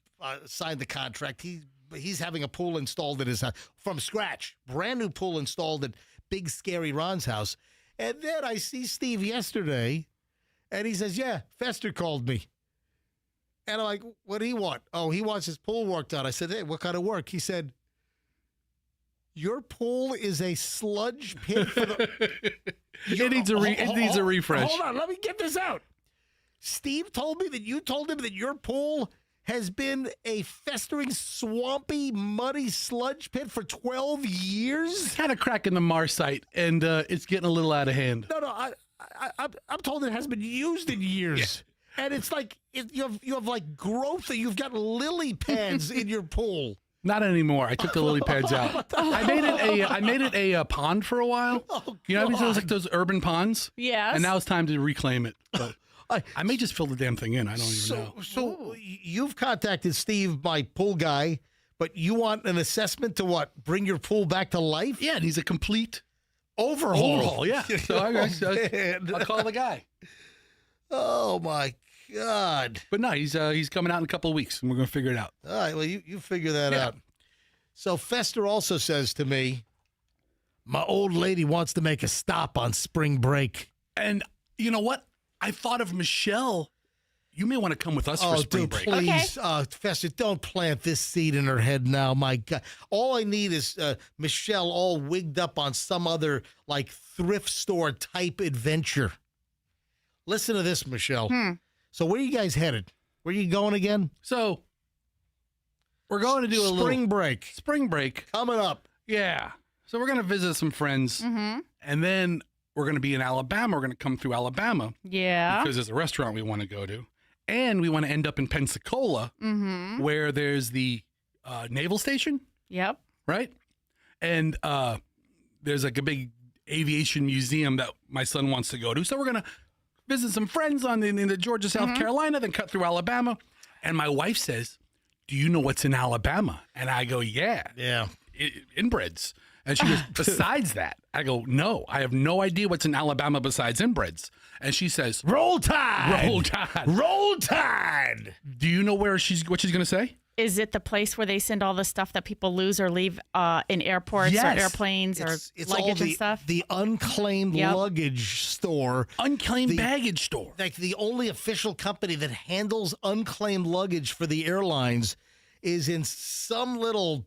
signed the contract. He's having a pool installed at his house from scratch. Brand new pool installed at Big Scary Ron's house. And then I see Steve yesterday, and he says, yeah, Fester called me. And I'm like, what do he want? Oh, he wants his pool worked on. I said, hey, what kind of work? He said, your pool is a sludge pit for the... It needs a refresh. Hold on, let me get this out. Steve told me that you told him that your pool has been a festering, swampy, muddy sludge pit for 12 years? Kind of cracking the Marsite, and it's getting a little out of hand. No, I'm told it hasn't been used in years. Yeah. And it's like you have like growth. You've got lily pads in your pool. Not anymore. I took the lily pads out. I made it a pond for a while. Oh, you know, those like those urban ponds. Yes. And now it's time to reclaim it. But I may just fill the damn thing in. I don't even know. So you've contacted Steve, my pool guy, but you want an assessment to what? Bring your pool back to life? Yeah, it needs a complete overhaul. Yeah. So I'll call the guy. Oh my God! But no, he's coming out in a couple of weeks, and we're gonna figure it out. All right. Well, you figure that out. So Fester also says to me, my old lady wants to make a stop on spring break. And you know what? I thought of Michelle. You may want to come with us for spring break. Please, Fester, don't plant this seed in her head now. My God. All I need is Michelle all wigged up on some other like thrift store type adventure. Listen to this, Michelle. So where are you guys headed? Where are you going again? So we're going to do a spring break. Spring break. Coming up. Yeah. So we're going to visit some friends. Mm-hmm. And then we're going to be in Alabama. We're going to come through Alabama. Yeah. Because there's a restaurant we want to go to. And we want to end up in Pensacola, where there's the naval station. Yep. Right? And there's like a big aviation museum that my son wants to go to. So we're going to visit some friends in the Georgia, South Carolina, then cut through Alabama. And my wife says, do you know what's in Alabama? And I go, yeah. Inbreds. And she goes, besides that? I go, no, I have no idea what's in Alabama besides inbreds. And she says, Roll Tide! Roll Tide! Roll Tide! Do you know what she's going to say? Is it the place where they send all the stuff that people lose or leave in airports or airplanes or luggage and stuff? The unclaimed luggage store. Unclaimed baggage store. Like the only official company that handles unclaimed luggage for the airlines is in some little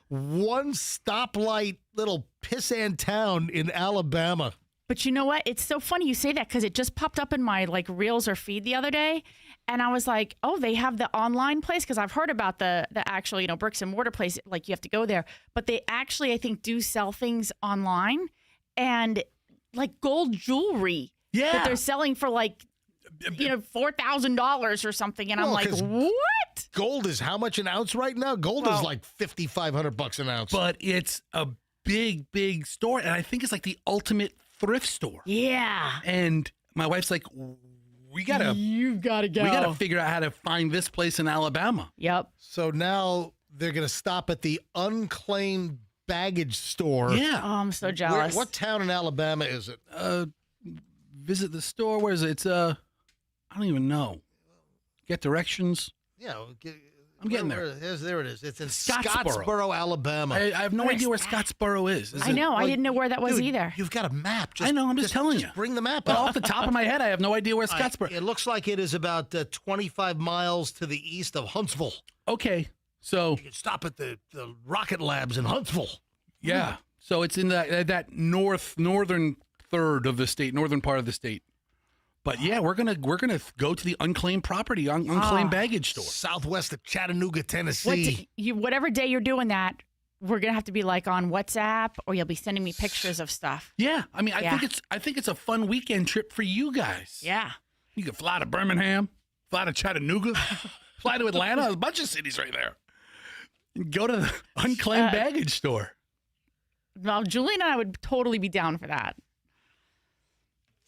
one stoplight little pissant town in Alabama. But you know what? It's so funny you say that because it just popped up in my like reels or feed the other day. And I was like, oh, they have the online place? Because I've heard about the actual, bricks and mortar place, like you have to go there. But they actually, I think, do sell things online and like gold jewelry that they're selling for like, $4,000 or something. And I'm like, what? Gold is how much an ounce right now? Gold is like $5,500 an ounce. But it's a big, big store. And I think it's like the ultimate thrift store. Yeah. And my wife's like, you've got to go. We got to figure out how to find this place in Alabama. Yep. So now they're going to stop at the unclaimed baggage store. Yeah. Oh, I'm so jealous. What town in Alabama is it? Visit the store. Where is it? It's I don't even know. Get directions. Yeah. I'm getting there. There it is. It's in Scottsboro, Alabama. I have no idea where Scottsboro is. I know. I didn't know where that was either. You've got a map. I know. I'm just telling you. Bring the map but up. Off the top of my head, I have no idea where Scottsboro is. It looks like it is about 25 miles to the east of Huntsville. Okay. So you can stop at the rocket labs in Huntsville. Yeah. So it's in that northern third of the state, northern part of the state. But yeah, we're gonna go to the unclaimed property, unclaimed baggage store, southwest of Chattanooga, Tennessee. Whatever day you're doing that, we're gonna have to be like on WhatsApp, or you'll be sending me pictures of stuff. Yeah, I mean, I think it's a fun weekend trip for you guys. Yeah, you can fly to Birmingham, fly to Chattanooga, fly to Atlanta, a bunch of cities right there. Go to the unclaimed baggage store. Well, Julie and I would totally be down for that.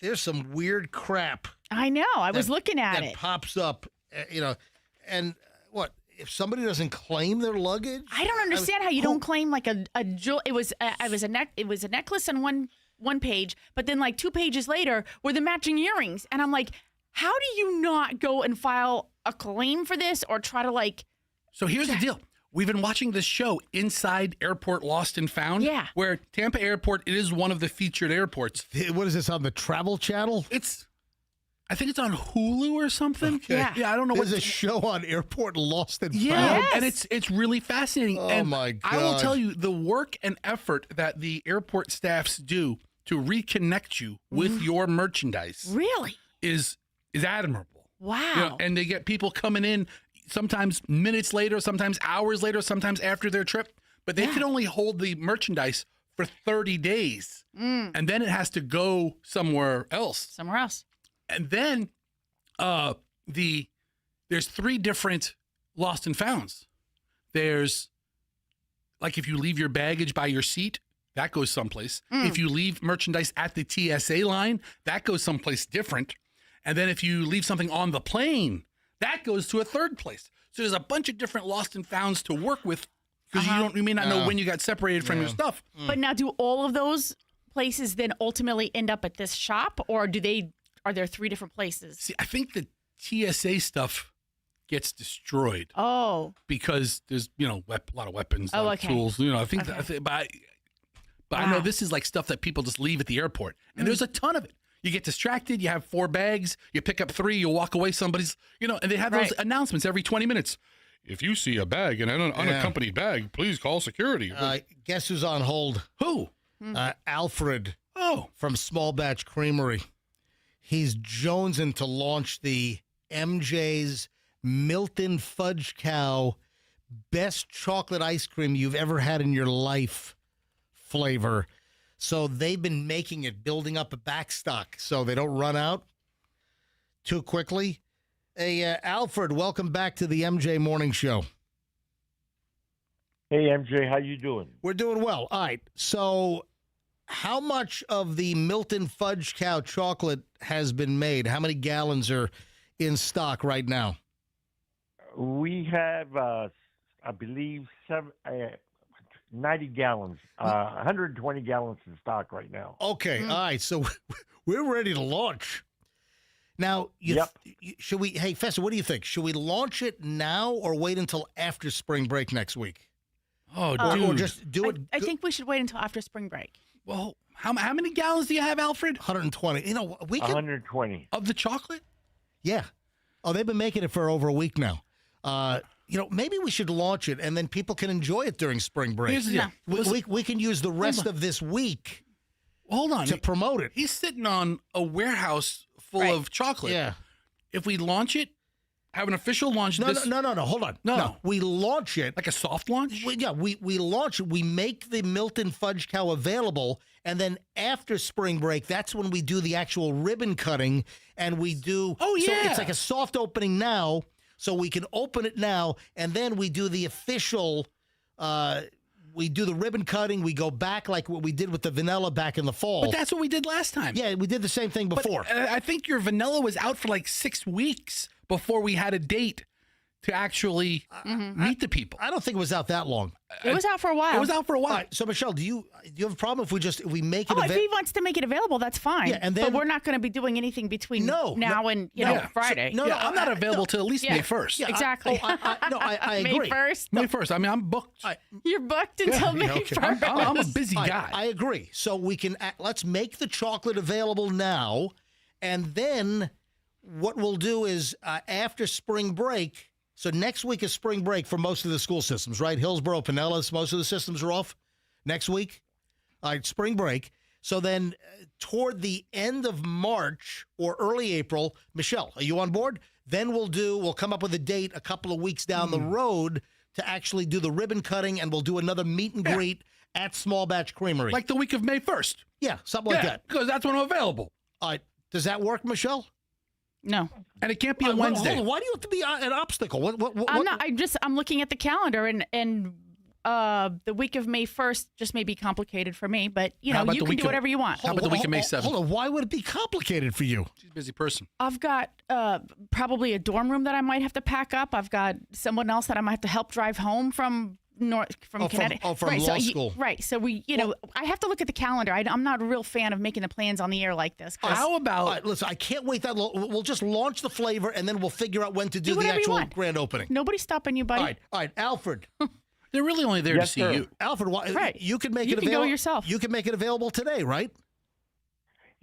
There's some weird crap. I know. I was looking at it. That pops up, and what if somebody doesn't claim their luggage? I don't understand how you don't claim like a jewel. It was a necklace on one page, but then like 2 pages later were the matching earrings, and I'm like, how do you not go and file a claim for this or try to like? So here's the deal. We've been watching this show, Inside Airport Lost and Found. Yeah. Where Tampa Airport, it is one of the featured airports. What is this, on the Travel Channel? I think it's on Hulu or something. Okay. Yeah, I don't know. There's a show on Airport Lost and Found. Yeah, and it's really fascinating. Oh, and my God. I will tell you, the work and effort that the airport staffs do to reconnect you with your merchandise really is admirable. Wow. And they get people coming in. sometimes minutes later, sometimes hours later, sometimes after their trip. But they can only hold the merchandise for 30 days. And then it has to go somewhere else. And then there's 3 different lost and founds. There's, like, if you leave your baggage by your seat, that goes someplace. If you leave merchandise at the TSA line, that goes someplace different. And then if you leave something on the plane, that goes to a 3rd place. So there's a bunch of different lost and founds to work with because you may not know when you got separated from your stuff. But now, do all of those places then ultimately end up at this shop, or are there 3 different places? See, I think the TSA stuff gets destroyed. Oh. Because there's, a lot of weapons, a lot of okay. tools. I think but I know this is like stuff that people just leave at the airport. And there's a ton of it. You get distracted, you have 4 bags, you pick up 3, you walk away, somebody's, and they have those announcements every 20 minutes. If you see a bag, an unaccompanied bag, please call security. Guess who's on hold? Who? Alfred from Small Batch Creamery. He's jonesing to launch the MJ's Milton Fudge Cow best chocolate ice cream you've ever had in your life flavor. So they've been making it, building up a back stock so they don't run out too quickly. Hey, Alfred, welcome back to the MJ Morning Show. Hey, MJ, how you doing? We're doing well. All right. So how much of the Milton Fudge Cow chocolate has been made? How many gallons are in stock right now? We have, I believe, 90 gallons, 120 gallons in stock right now. Okay. All right. So we're ready to launch. Now, should we, hey, Fester, what do you think? Should we launch it now or wait until after spring break next week? Oh, dude. Or just do it. I think we should wait until after spring break. Well, how many gallons do you have, Alfred? 120. We can. 120. Of the chocolate? Yeah. Oh, they've been making it for over a week now. Maybe we should launch it and then people can enjoy it during spring break. Here's the deal. We can use the rest of this week to promote it. He's sitting on a warehouse full of chocolate. Yeah. If we launch it, have an official launch. No, hold on. No. We launch it. Like a soft launch? We launch it. We make the Milton Fudge Cow available, and then after spring break, that's when we do the actual ribbon cutting, and we do... Oh, yeah. So it's like a soft opening now, so we can open it now, and then we do the official... we do the ribbon cutting. We go back like what we did with the vanilla back in the fall. But that's what we did last time. Yeah, we did the same thing before. But, I think your vanilla was out for like 6 weeks before we had a date to actually meet the people. I don't think it was out that long. It was out for a while. It was out for a while. All right, so Michelle, do you have a problem if we make it? If he wants to make it available, that's fine. Yeah, and then, but we're not going to be doing anything between now and Friday. So, I'm not available till at least May 1st. Yeah, exactly. I agree. May 1st. May 1st. I mean, I'm booked. You're booked until May 1st. I'm a busy guy. I agree. So we can let's make the chocolate available now, and then what we'll do is after spring break. So next week is spring break for most of the school systems, right? Hillsborough, Pinellas, most of the systems are off next week. All right, spring break. So then toward the end of March or early April, Michelle, are you on board? Then we'll come up with a date a couple of weeks down the road to actually do the ribbon cutting, and we'll do another meet and greet at Small Batch Creamery. Like the week of May 1st. Yeah, something like that. Because that's when I'm available. All right, does that work, Michelle? No. And it can't be a Wednesday. Hold on. Why do you have to be an obstacle? What? I'm not. I'm looking at the calendar, and the week of May 1st just may be complicated for me. But you can do whatever you want. How about the week of May 7th? Hold on. Why would it be complicated for you? She's a busy person. I've got probably a dorm room that I might have to pack up. I've got someone else that I might have to help drive home from Connecticut. From law school. Right. So I have to look at the calendar. I'm not a real fan of making the plans on the air like this. How about... All right, listen, I can't wait that long. We'll just launch the flavor, and then we'll figure out when to do the actual grand opening. Nobody's stopping you, buddy. All right, Alfred. They're really only there to see you. Alfred, you can make it available. You can go yourself. You can make it available today, right?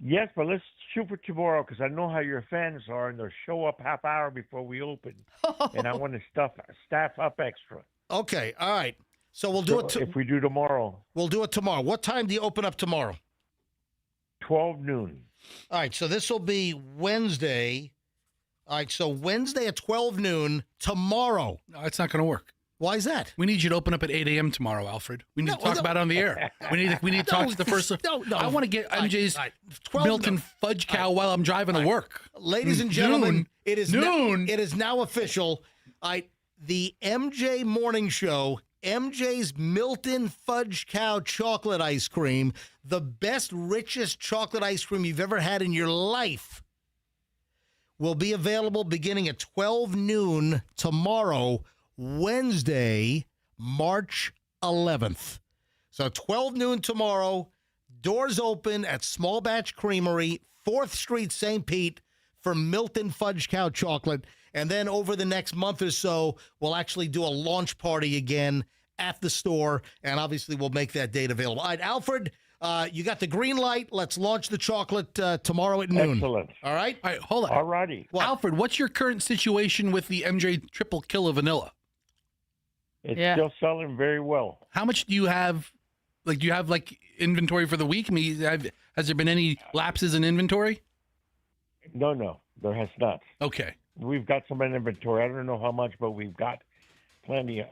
Yes, but let's shoot for tomorrow because I know how your fans are, and they'll show up half hour before we open, and I want to staff up extra. Okay, all right. So we'll do it. If we do tomorrow. We'll do it tomorrow. What time do you open up tomorrow? 12 noon. All right, so this will be Wednesday, All right, so Wednesday at 12 noon, tomorrow. No, it's not going to work. Why is that? We need you to open up at 8 a.m. tomorrow, Alfred. We need to talk about it on the air. We need to talk to the first. No. I want to get MJ's 12 Milton Fudge Cow while I'm driving to work. Ladies and gentlemen, Noon. it is Noon. It is now official. The MJ Morning Show, MJ's Milton Fudge Cow chocolate ice cream, the best, richest chocolate ice cream you've ever had in your life, will be available beginning at 12 noon tomorrow, Wednesday, March 11th. So 12 noon tomorrow, doors open at Small Batch Creamery, 4th Street, St. Pete, for Milton Fudge Cow chocolate. And then over the next month or so, we'll actually do a launch party again at the store, and obviously we'll make that date available. All right, Alfred, you got the green light. Let's launch the chocolate tomorrow at noon. Excellent. All right? All right, hold on. All righty. Alfred, what's your current situation with the MJ Triple Killer Vanilla? It's still selling very well. How much do you have? Like, do you have inventory for the week? I mean, has there been any lapses in inventory? No, there has not. Okay. We've got some in inventory. I don't know how much, but we've got plenty,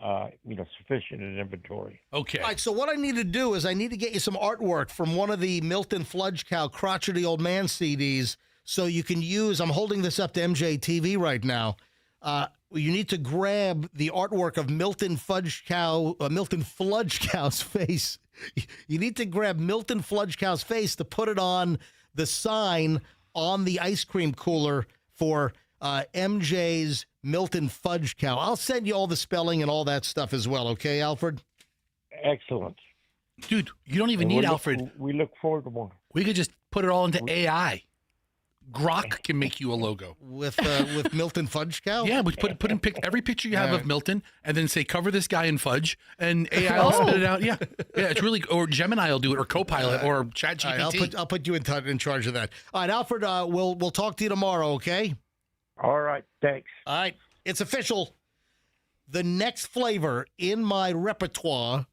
sufficient in inventory. Okay. All right, so what I need to do is I need to get you some artwork from one of the Milton Fudge Cow Crotchety Old Man CDs so you can use, I'm holding this up to MJ TV right now. You need to grab the artwork of Milton Fudge Cow's face. You need to grab Milton Fudge Cow's face to put it on the sign on the ice cream cooler for MJ's Milton Fudge Cow. I'll send you all the spelling and all that stuff as well, okay, Alfred? Excellent. Dude, you don't even need Alfred. We look forward to more. We could just put it all into AI. Grok can make you a logo with Milton Fudge Cow. Yeah, we put in every picture you have of Milton, and then say cover this guy in fudge, and AI will spit it out. Yeah, it's really, or Gemini will do it, or Copilot, or ChatGPT. Right, I'll put you in charge of that. All right, Alfred. We'll talk to you tomorrow. Okay. All right. Thanks. All right. It's official. The next flavor in my repertoire.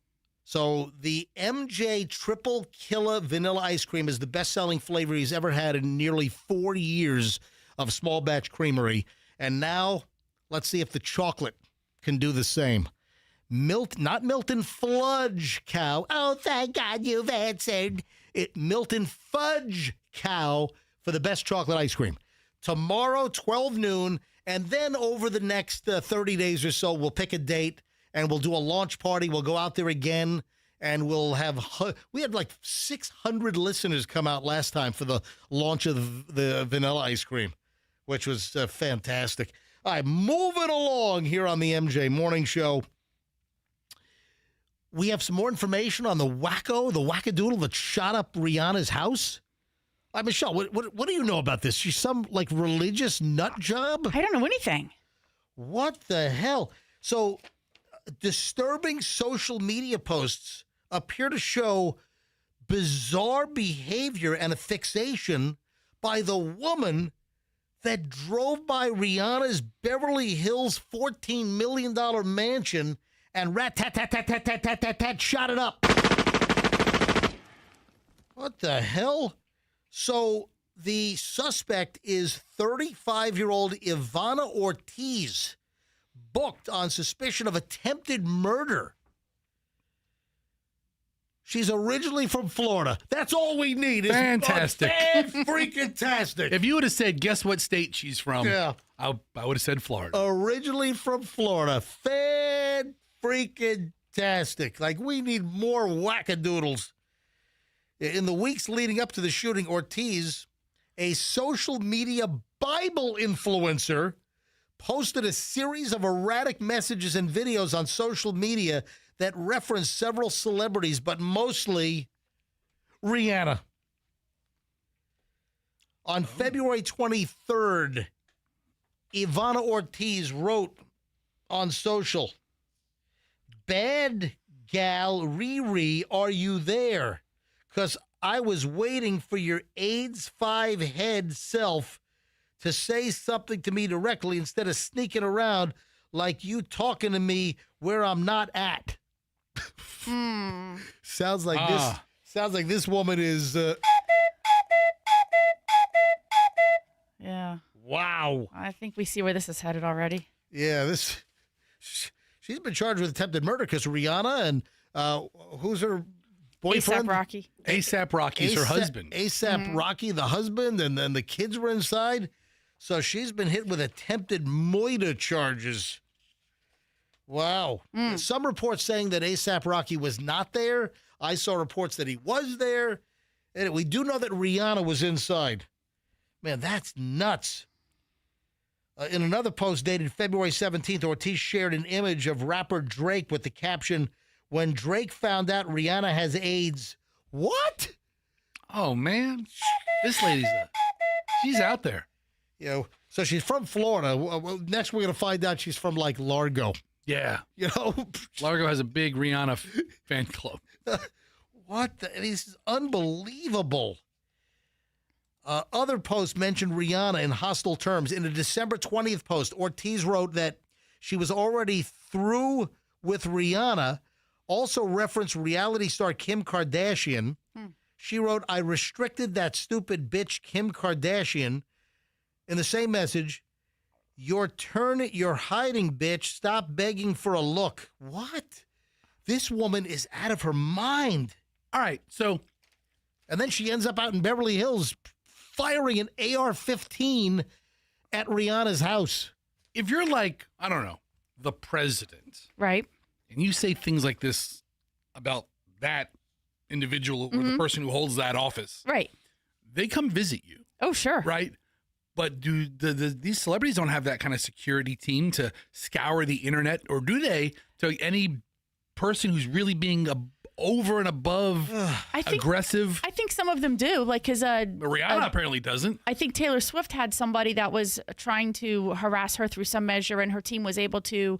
So the MJ Triple Killer Vanilla Ice Cream is the best-selling flavor he's ever had in nearly 40 years of Small Batch Creamery. And now, let's see if the chocolate can do the same. Not Milton Fudge Cow. Oh, thank God you've answered. Milton Fudge Cow for the best chocolate ice cream. Tomorrow, 12 noon, and then over the next 30 days or so, we'll pick a date. And we'll do a launch party. We'll go out there again, and we had like 600 listeners come out last time for the launch of the vanilla ice cream, which was fantastic. All right, moving along here on the MJ Morning Show. We have some more information on the wackadoodle that shot up Rihanna's house. Michelle, what do you know about this? She's some religious nut job? I don't know anything. What the hell? So disturbing social media posts appear to show bizarre behavior and a fixation by the woman that drove by Rihanna's Beverly Hills $14 million mansion and rat-tat-tat-tat-tat-tat-tat-tat shot it up. What the hell? So the suspect is 35-year-old Ivana Ortiz, booked on suspicion of attempted murder. She's originally from Florida. That's all we need. Fantastic. Freaking-tastic. If you would have said, guess what state she's from, yeah, I would have said Florida. Originally from Florida. Fan-freaking-tastic. We need more wackadoodles. In the weeks leading up to the shooting, Ortiz, a social media Bible influencer, posted a series of erratic messages and videos on social media that referenced several celebrities, but mostly Rihanna. On February 23rd, Ivana Ortiz wrote on social, "Bad gal Riri, are you there? Because I was waiting for your AIDS 5 head self to say something to me directly instead of sneaking around like you talking to me where I'm not at." Sounds like this woman is yeah. Wow. Wow. I think we see where this is headed already. Yeah, she's been charged with attempted murder because Rihanna and who's her boyfriend? A$AP Rocky. A$AP Rocky's her husband. A$AP Rocky, the husband, and then the kids were inside. So she's been hit with attempted murder charges. Wow. Some reports saying that A$AP Rocky was not there. I saw reports that he was there. And we do know that Rihanna was inside. Man, that's nuts. In another post dated February 17th, Ortiz shared an image of rapper Drake with the caption, "When Drake found out Rihanna has AIDS." What? Oh, man. This she's out there. You know, so she's from Florida. Next, we're going to find out she's from, like, Largo. Yeah. You know? Largo has a big Rihanna fan club. What? This is unbelievable. Other posts mentioned Rihanna in hostile terms. In a December 20th post, Ortiz wrote that she was already through with Rihanna, also referenced reality star Kim Kardashian. She wrote, "I restricted that stupid bitch Kim Kardashian." In the same message, "Your turn, you're hiding, bitch. Stop begging for a look." What? This woman is out of her mind. All right, so. And then she ends up out in Beverly Hills firing an AR-15 at Rihanna's house. If you're like, I don't know, the president. Right. And you say things like this about that individual or the person who holds that office. Right. They come visit you. Oh, sure. Right. But do these celebrities don't have that kind of security team to scour the internet, or do they? To any person who's really being over and above aggressive. I think some of them do, like because Rihanna apparently doesn't. I think Taylor Swift had somebody that was trying to harass her through some measure, and her team was able to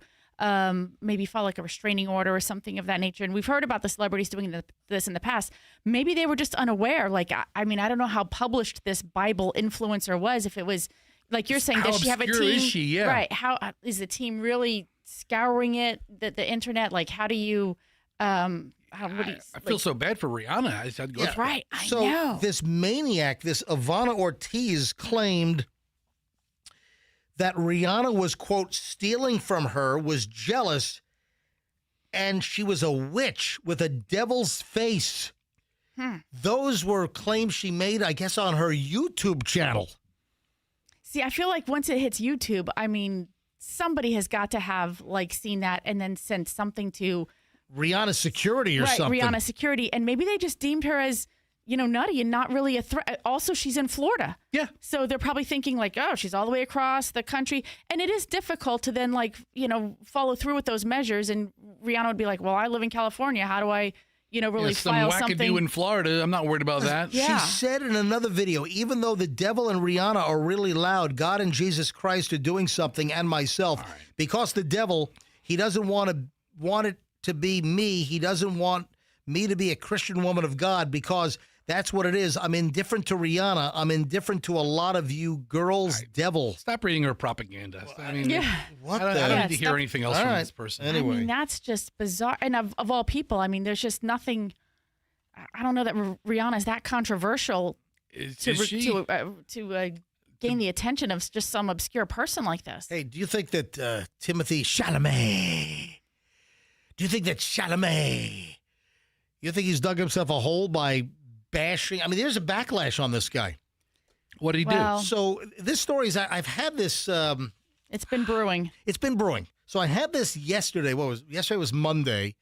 maybe file like a restraining order or something of that nature. And we've heard about the celebrities doing this in the past. Maybe they were just unaware. Like, I mean, I don't know how published this Bible influencer was. If it was, like you're saying, does she have a obscure team? is she? Yeah. Right. How is the team really scouring the internet? Like, how do you? I feel so bad for Rihanna. I'd go through it. I So know. this maniac, this Ivana Ortiz, claimed that Rihanna was, quote, stealing from her, was jealous, and she was a witch with a devil's face. Those were claims she made, I guess, on her YouTube channel. See, I feel like once it hits YouTube, I mean, somebody has got to have like seen that and then sent something to Rihanna's security or something. Rihanna security, and maybe they just deemed her as, you know, nutty and not really a threat. Also, she's in Florida. Yeah. So they're probably thinking like, oh, she's all the way across the country. And it is difficult to then like, you know, follow through with those measures. And Rihanna would be like, well, I live in California. How do I, you know, really file some wackadoo something? in Florida. I'm not worried about that. Yeah. She said in another video, even though the devil and Rihanna are really loud, God and Jesus Christ are doing something, and myself. Right. Because the devil, he doesn't want it to be me. He doesn't want me to be a Christian woman of God, because that's what it is. I'm indifferent to Rihanna. I'm indifferent to a lot of you girls, devil. Stop reading her propaganda. I mean, what I don't need to hear anything else from right. this person. Anyway. I mean, that's just bizarre. And of all people, I mean, there's just nothing. I don't know that Rihanna is that controversial to gain the attention of just some obscure person like this. Hey, do you think that Timothy Chalamet? Do you think that Chalamet? You think he's dug himself a hole by bashing? I mean, there's a backlash on this guy. What did he Well- do? So this story is, I've had this. It's been brewing. It's been brewing. So I had this yesterday. Yesterday was Monday.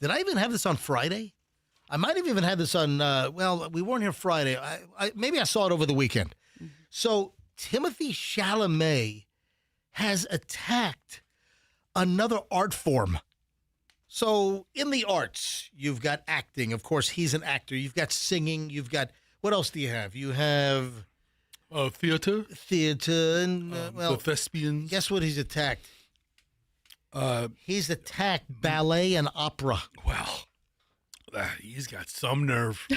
Did I even have this on Friday? I might have even had this on. Well, we weren't here Friday. Maybe I saw it over the weekend. So Timothy Chalamet has attacked another art form. So in the arts, you've got acting. Of course, he's an actor. You've got singing. You've got, what else do you have? You have theater. Theater, and the thespians. Guess what he's attacked? He's attacked ballet and opera. Well, he's got some nerve.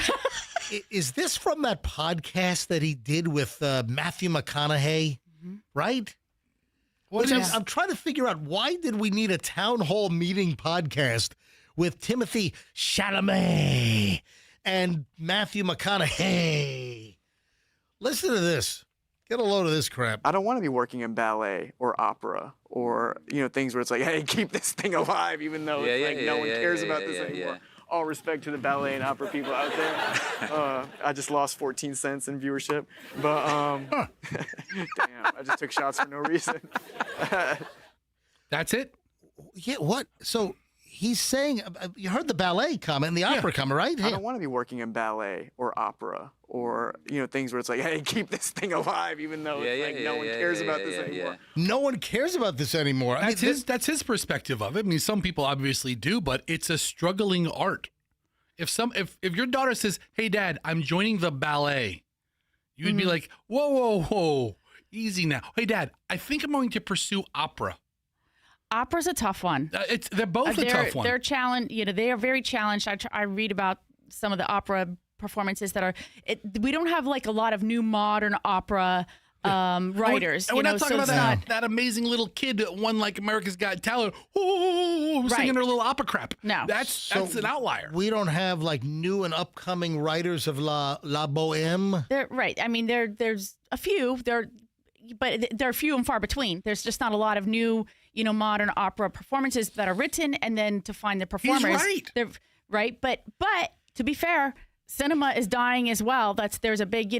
Is this from that podcast that he did with Matthew McConaughey? Right? I'm trying to figure out, why did we need a town hall meeting podcast with Timothy Chalamet and Matthew McConaughey? Listen to this. Get a load of this crap. I don't want to be working in ballet or opera or, things where it's like, hey, keep this thing alive, even though no one cares about this anymore. All respect to the ballet and opera people out there. I just lost 14 cents in viewership. But, damn, I just took shots for no reason. That's it? Yeah, what? So he's saying, you heard the ballet comment and the opera comment, right? I don't want to be working in ballet or opera or, things where it's like, hey, keep this thing alive, even though no one cares about this anymore. No one cares about this anymore. That's his perspective of it. I mean, some people obviously do, but it's a struggling art. If your daughter says, "Hey, Dad, I'm joining the ballet," you'd be like, "Whoa, easy now. Hey, Dad, I think I'm going to pursue opera." Opera's a tough one. They're both a tough one. They're challenged. They are very challenged. I read about some of the opera performances that are. We don't have like a lot of new modern opera writers. And we're not talking about that amazing little kid that won like America's Got Talent, singing her little opera crap. No, that's an outlier. We don't have like new and upcoming writers of La Boheme. Right. I mean, there's a few. But they're few and far between. There's just not a lot of new, modern opera performances that are written, and then to find the performers. He's right. Right. But to be fair, cinema is dying as well. There's a big,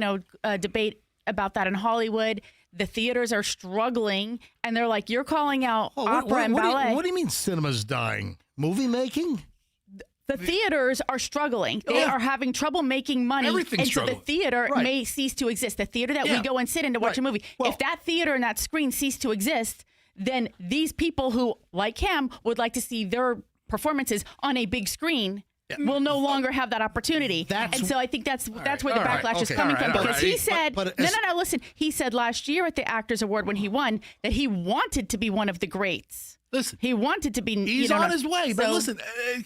debate about that in Hollywood. The theaters are struggling, and they're like, you're calling out opera and ballet. What do you mean cinema's dying? Movie making? The theaters are struggling. They are having trouble making money. Everything's so the theater may cease to exist. The theater that we go and sit in to watch a movie. Well, if that theater and that screen cease to exist, then these people who, like him, would like to see their performances on a big screen will no longer have that opportunity. And so I think that's where the backlash is coming from. Because he said, no, listen. He said last year at the Actors Award when he won that he wanted to be one of the greats. Listen, he wanted to be. He's on his way, but listen,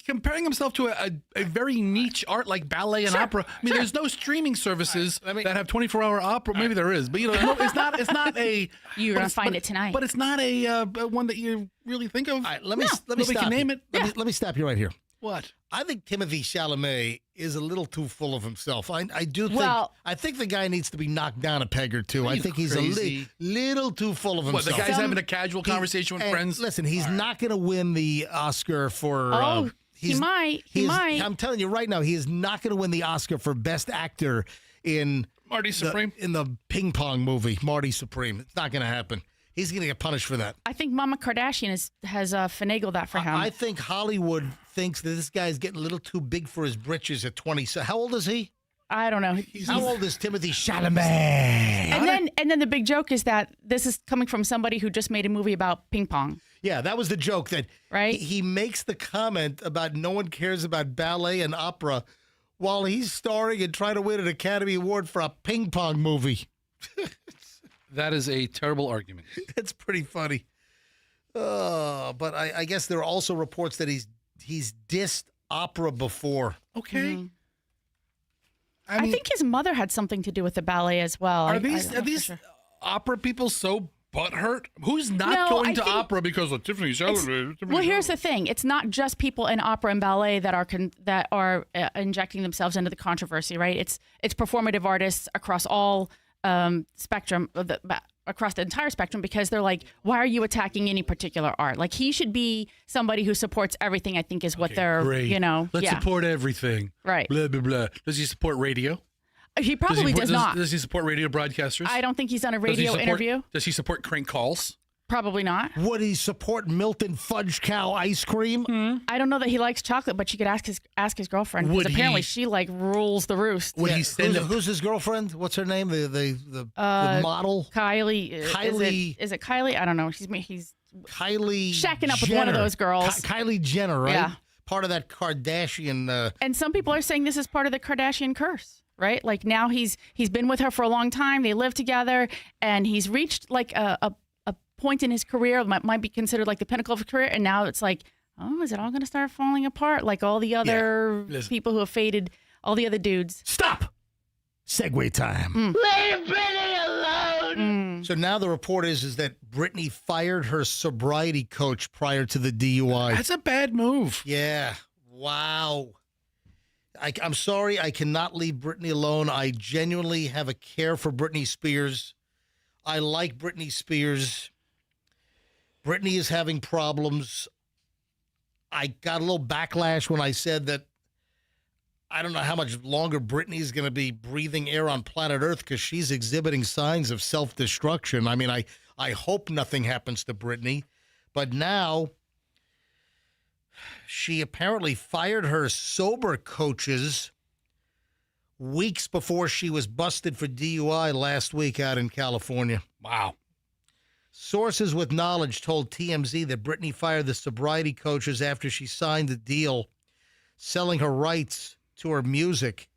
comparing himself to a very niche art like ballet and opera. I mean, there's no streaming services that have 24-hour opera. Maybe there is, but it's not a. You're gonna find it tonight. But it's not a one that you really think of. All right, let me stop. Name it. Let me stop you right here. What? I think Timothée Chalamet is a little too full of himself. I do think. I think the guy needs to be knocked down a peg or two. I think he's a little too full of himself. What, the guy's having a casual conversation with friends? Listen, he's not going to win the Oscar for. He might. I'm telling you right now, he is not going to win the Oscar for Best Actor in Marty Supreme in the ping pong movie, Marty Supreme. It's not going to happen. He's going to get punished for that. I think Mama Kardashian has finagled that for him. I think Hollywood thinks that this guy's getting a little too big for his britches at 20. How old is he? I don't know. How old is Timothée Chalamet? And then the big joke is that this is coming from somebody who just made a movie about ping pong. Yeah, that was the joke. That he makes the comment about no one cares about ballet and opera while he's starring and trying to win an Academy Award for a ping pong movie. That is a terrible argument. It's pretty funny. But I guess there are also reports that he's dissed opera before. Okay. Mm-hmm. I think his mother had something to do with the ballet as well. Are these opera people so butthurt? Who's not going to opera because of Tiffany Chalamet? Well, here's the thing: it's not just people in opera and ballet that are injecting themselves into the controversy, right? It's performative artists across all spectrum across the entire spectrum, because they're like, why are you attacking any particular art? Like, he should be somebody who supports everything, I think is what they're, great. Let's support everything. Right. Blah, blah, blah. Does he support radio? He probably does not. Does he support radio broadcasters? I don't think he's done a radio interview. Does he support crank calls? Probably not. Would he support Milton Fudge Cow ice cream? I don't know that he likes chocolate, but you could ask his girlfriend, because apparently she rules the roost. Would he send who's his girlfriend? What's her name? The model? Kylie. Is it Kylie? I don't know. He's Kylie shacking up Jenner. with one of those girls. Kylie Jenner, right? Yeah. Part of that Kardashian. And some people are saying this is part of the Kardashian curse, right? Like, now he's been with her for a long time. They live together, and he's reached like a point in his career might be considered like the pinnacle of his career, and now it's like, oh, is it all going to start falling apart like all the other people who have faded, all the other dudes? Stop. Segue time. Leave Britney alone. So now the report is that Britney fired her sobriety coach prior to the DUI. That's a bad move. Yeah. Wow. I'm sorry, I cannot leave Britney alone. I genuinely have a care for Britney Spears. I like Britney Spears. Britney is having problems. I got a little backlash when I said that I don't know how much longer Britney is going to be breathing air on planet Earth because she's exhibiting signs of self-destruction. I mean, I hope nothing happens to Britney. But now she apparently fired her sober coaches weeks before she was busted for DUI last week out in California. Wow. Sources with knowledge told TMZ that Britney fired the sobriety coaches after she signed a deal selling her rights to her music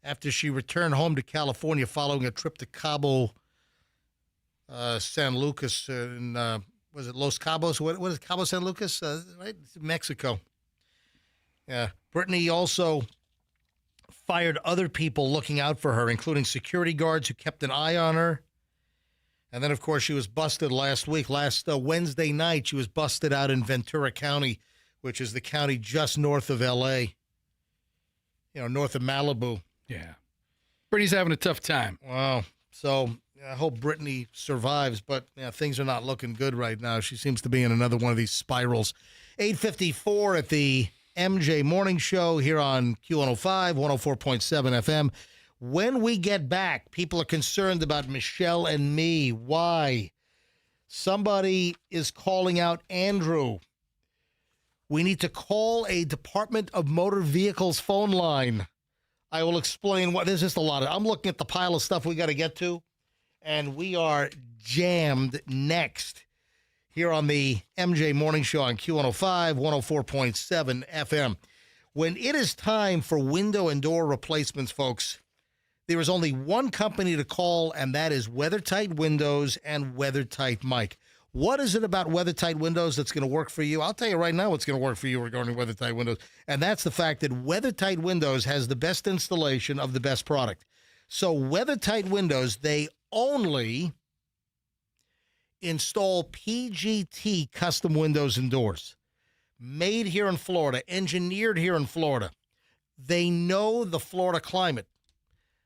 after she returned home to California following a trip to Cabo San Lucas in, was it Los Cabos? What is Cabo San Lucas? Right? Mexico. Yeah. Britney also fired other people looking out for her, including security guards who kept an eye on her. And then, of course, she was busted last week. Last Wednesday night, she was busted out in Ventura County, which is the county just north of L.A., north of Malibu. Yeah. Britney's having a tough time. Wow. So I hope Britney survives, but things are not looking good right now. She seems to be in another one of these spirals. 8:54 at the MJ Morning Show here on Q105, 104.7 FM. When we get back, people are concerned about Michelle and me. Why? Somebody is calling out Andrew. We need to call a Department of Motor Vehicles phone line. I will explain what. There's just a lot of. I'm looking at the pile of stuff we got to get to, and we are jammed next here on the MJ Morning Show on Q105, 104.7 FM. When it is time for window and door replacements, folks, there is only one company to call, and that is WeatherTight Windows and WeatherTight Mike. What is it about WeatherTight Windows that's going to work for you? I'll tell you right now what's going to work for you regarding WeatherTight Windows, and that's the fact that WeatherTight Windows has the best installation of the best product. So WeatherTight Windows, they only install PGT custom windows and doors. Made here in Florida, engineered here in Florida. They know the Florida climate.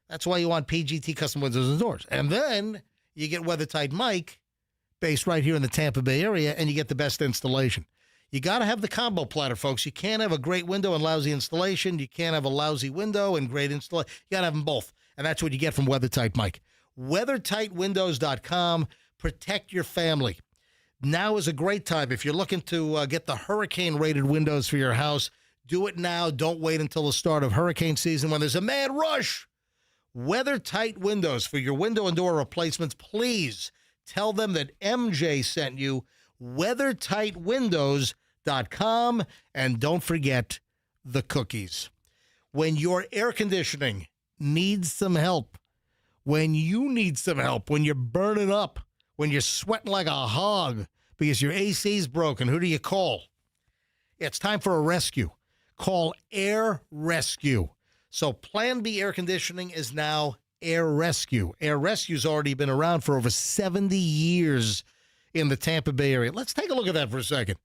That's why you want PGT custom windows and doors. And then you get WeatherTight Mike, based right here in the Tampa Bay area, and you get the best installation. You got to have the combo platter, folks. You can't have a great window and lousy installation. You can't have a lousy window and great installation. You got to have them both. And that's what you get from WeatherTight Mike. WeatherTightWindows.com. Protect your family. Now is a great time. If you're looking to get the hurricane-rated windows for your house, do it now. Don't wait until the start of hurricane season when there's a mad rush. WeatherTight Windows for your window and door replacements. Please tell them that MJ sent you. WeatherTightWindows.com. And don't forget the cookies. When your air conditioning needs some help, when you need some help, when you're burning up, when you're sweating like a hog because your AC's broken, who do you call? It's time for a rescue. Call Air Rescue. So Plan B Air Conditioning is now Air Rescue. Air Rescue's already been around for over 70 years in the Tampa Bay area. Let's take a look at that for a second.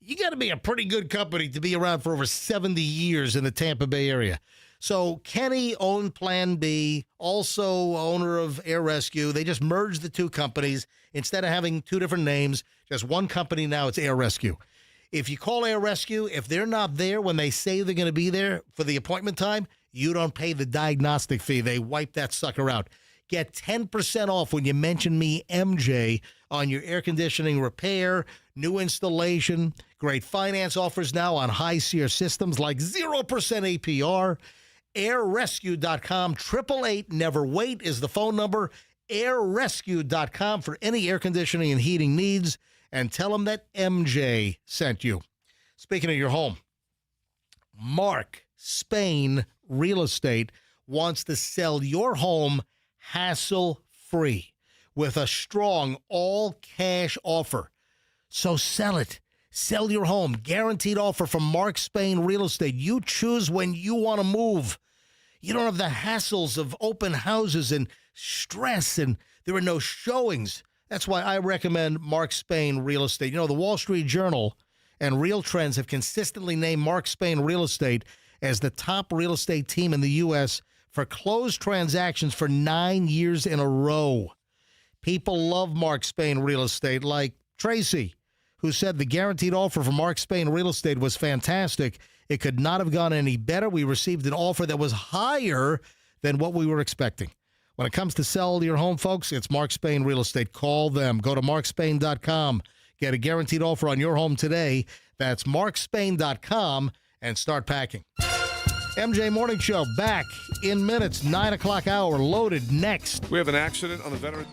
You got to be a pretty good company to be around for over 70 years in the Tampa Bay area. So Kenny owned Plan B, also owner of Air Rescue. They just merged the two companies. Instead of having two different names, just one company now, it's Air Rescue. If you call Air Rescue, if they're not there when they say they're going to be there for the appointment time, you don't pay the diagnostic fee. They wipe that sucker out. Get 10% off when you mention me, MJ, on your air conditioning repair, new installation. Great finance offers now on high-SEER systems like 0% APR. AirRescue.com. 888 Never Wait is the phone number. AirRescue.com for any air conditioning and heating needs. And tell them that MJ sent you. Speaking of your home, Mark Spain Real Estate wants to sell your home hassle-free with a strong all-cash offer. So sell it. Sell your home. Guaranteed offer from Mark Spain Real Estate. You choose when you want to move. You don't have the hassles of open houses and stress, and there are no showings. That's why I recommend Mark Spain Real Estate. You know, the Wall Street Journal and Real Trends have consistently named Mark Spain Real Estate as the top real estate team in the U.S. for closed transactions for 9 years in a row. People love Mark Spain Real Estate, like Tracy, who said the guaranteed offer from Mark Spain Real Estate was fantastic. It could not have gone any better. We received an offer that was higher than what we were expecting. When it comes to sell your home, folks, it's Mark Spain Real Estate. Call them. Go to markspain.com. Get a guaranteed offer on your home today. That's markspain.com and start packing. MJ Morning Show back in minutes. 9 o'clock hour loaded next. We have an accident on the veteran.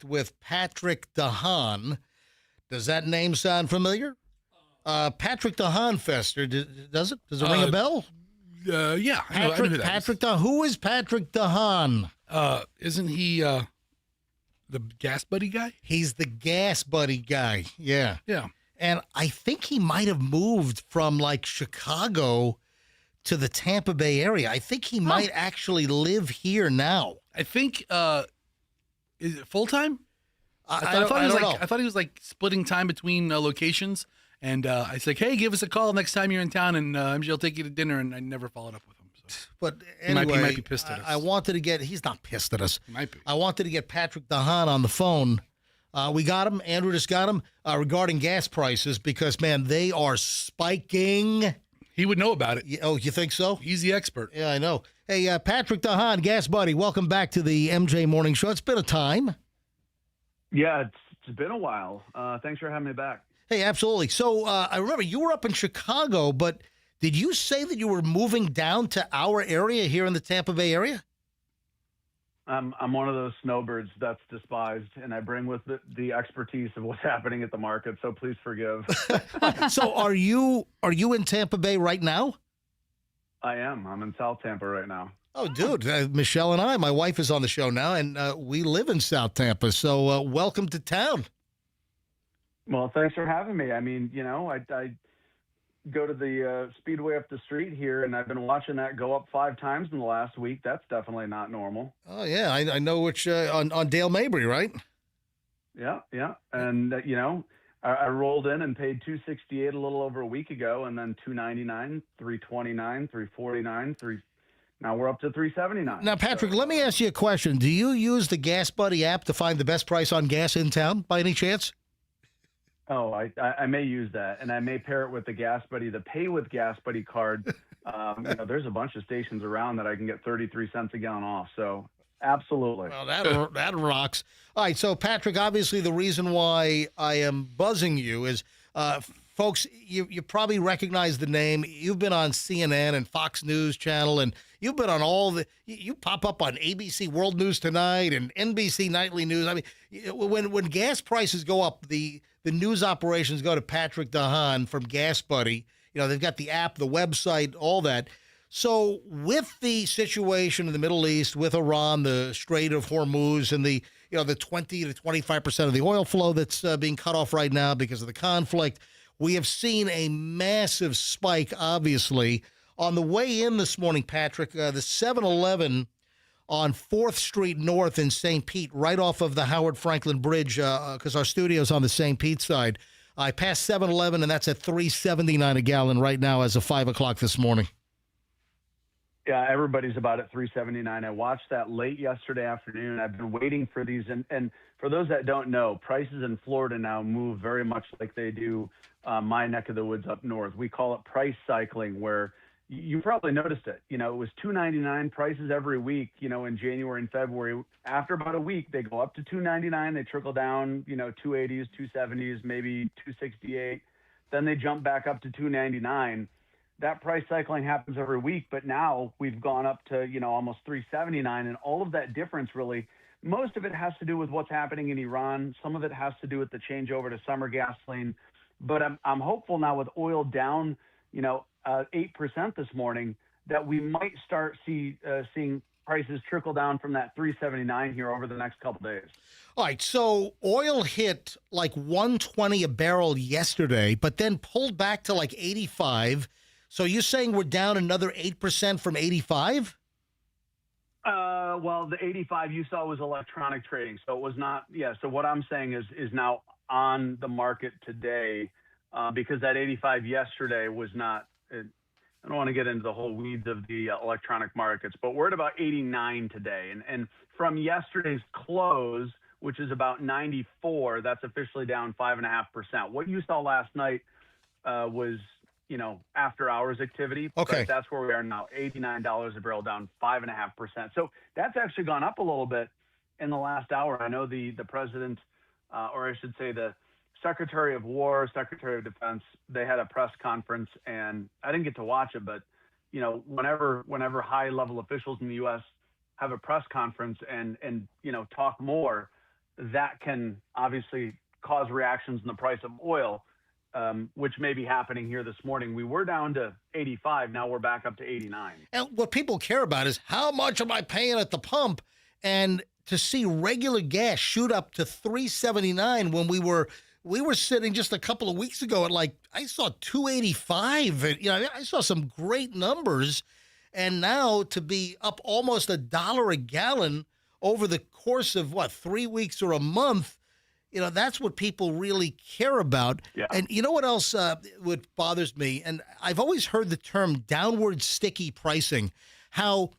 With Patrick DeHaan. Does that name sound familiar? Patrick DeHaan Fester, does it? Does it ring a bell? Yeah, I know who that is. Patrick DeHaan. Who is Patrick DeHaan? Isn't he the gas buddy guy? He's the gas buddy guy. Yeah. Yeah. And I think he might have moved from like Chicago to the Tampa Bay area. I think he might actually live here now. I think, is it full time? I thought he was like splitting time between locations. And I was like, hey, give us a call next time you're in town, and MJ will take you to dinner. And I never followed up with him. So. But He anyway, might be pissed at us. I wanted to get, he's not pissed at us. He might be. I wanted to get Patrick DeHaan on the phone. We got him. Andrew just got him regarding gas prices because, man, they are spiking. He would know about it. Oh, you think so? He's the expert. Yeah, I know. Hey, Patrick DeHaan, Gas Buddy, welcome back to the MJ Morning Show. It's been a time. Yeah, it's been a while. Thanks for having me back. Hey, absolutely. So I remember you were up in Chicago, but did you say that you were moving down to our area here in the Tampa Bay area? I'm one of those snowbirds that's despised, and I bring with the expertise of what's happening at the market. So please forgive. So are you in Tampa Bay right now? I am. I'm in South Tampa right now. Oh, dude, Michelle and I, my wife is on the show now, and we live in South Tampa. So welcome to town. Well, thanks for having me. I mean, I go to the speedway up the street here, and I've been watching that go up 5 times in the last week. That's definitely not normal. Oh, yeah. I know which on Dale Mabry, right? Yeah. And, I rolled in and paid $268 a little over a week ago, and then $299, $329, $349, now we're up to $379. Now, Patrick, let me ask you a question. Do you use the Gas Buddy app to find the best price on gas in town by any chance? Oh, I may use that, and I may pair it with the Gas Buddy, the Pay with Gas Buddy card. There's a bunch of stations around that I can get 33 cents a gallon off. So absolutely. Well, that rocks. All right, so Patrick, obviously the reason why I am buzzing you is, folks, you probably recognize the name. You've been on CNN and Fox News Channel, and you've been on you pop up on ABC World News Tonight and NBC Nightly News. I mean, when gas prices go up, the news operations go to Patrick DeHaan from Gas Buddy. They've got the app, the website, all that. So with the situation in the Middle East, with Iran, the Strait of Hormuz, and the 20 to 25% of the oil flow that's being cut off right now because of the conflict, we have seen a massive spike, obviously. On the way in this morning, Patrick, the 7-Eleven on 4th Street North in St. Pete, right off of the Howard Franklin Bridge, because our studio's on the St. Pete side. I passed 7-Eleven, and that's at $3.79 a gallon right now as of 5 o'clock this morning. Yeah, everybody's about at $3.79. I watched that late yesterday afternoon. I've been waiting for these. And for those that don't know, prices in Florida now move very much like they do my neck of the woods up north. We call it price cycling, where you probably noticed it. It was $2.99 prices every week, in January and February. After about a week, they go up to $2.99. They trickle down, $2.80s, $2.70s, maybe $2.68. Then they jump back up to $2.99. That price cycling happens every week, but now we've gone up to, almost $3.79, and all of that difference really, most of it has to do with what's happening in Iran. Some of it has to do with the changeover to summer gasoline. But I'm hopeful now with oil down, 8% this morning, that we might start seeing prices trickle down from that $3.79 here over the next couple days. All right, so oil hit like $120 a barrel yesterday, but then pulled back to like 85. So you're saying we're down another 8% from 85? Well, the 85 you saw was electronic trading, so it was not. Yeah. So what I'm saying is now on the market today, because that 85 yesterday was not. I don't want to get into the whole weeds of the electronic markets, but we're at about 89 today, and from yesterday's close, which is about 94, that's officially down 5.5%. What you saw last night was, after hours activity. Okay. But that's where we are now, $89 a barrel, down 5.5%. So that's actually gone up a little bit in the last hour. I know the president, or I should say the Secretary of War, Secretary of Defense, they had a press conference, and I didn't get to watch it, but, whenever high-level officials in the U.S. have a press conference and talk more, that can obviously cause reactions in the price of oil. Which may be happening here this morning. We were down to 85. Now we're back up to 89. And what people care about is how much am I paying at the pump? And to see regular gas shoot up to $3.79 when we were sitting just a couple of weeks ago at I saw $2.85. I saw some great numbers. And now to be up almost $1 a gallon over the course of 3 weeks or a month, that's what people really care about. Yeah. And you know what else what bothers me? And I've always heard the term downward sticky pricing, how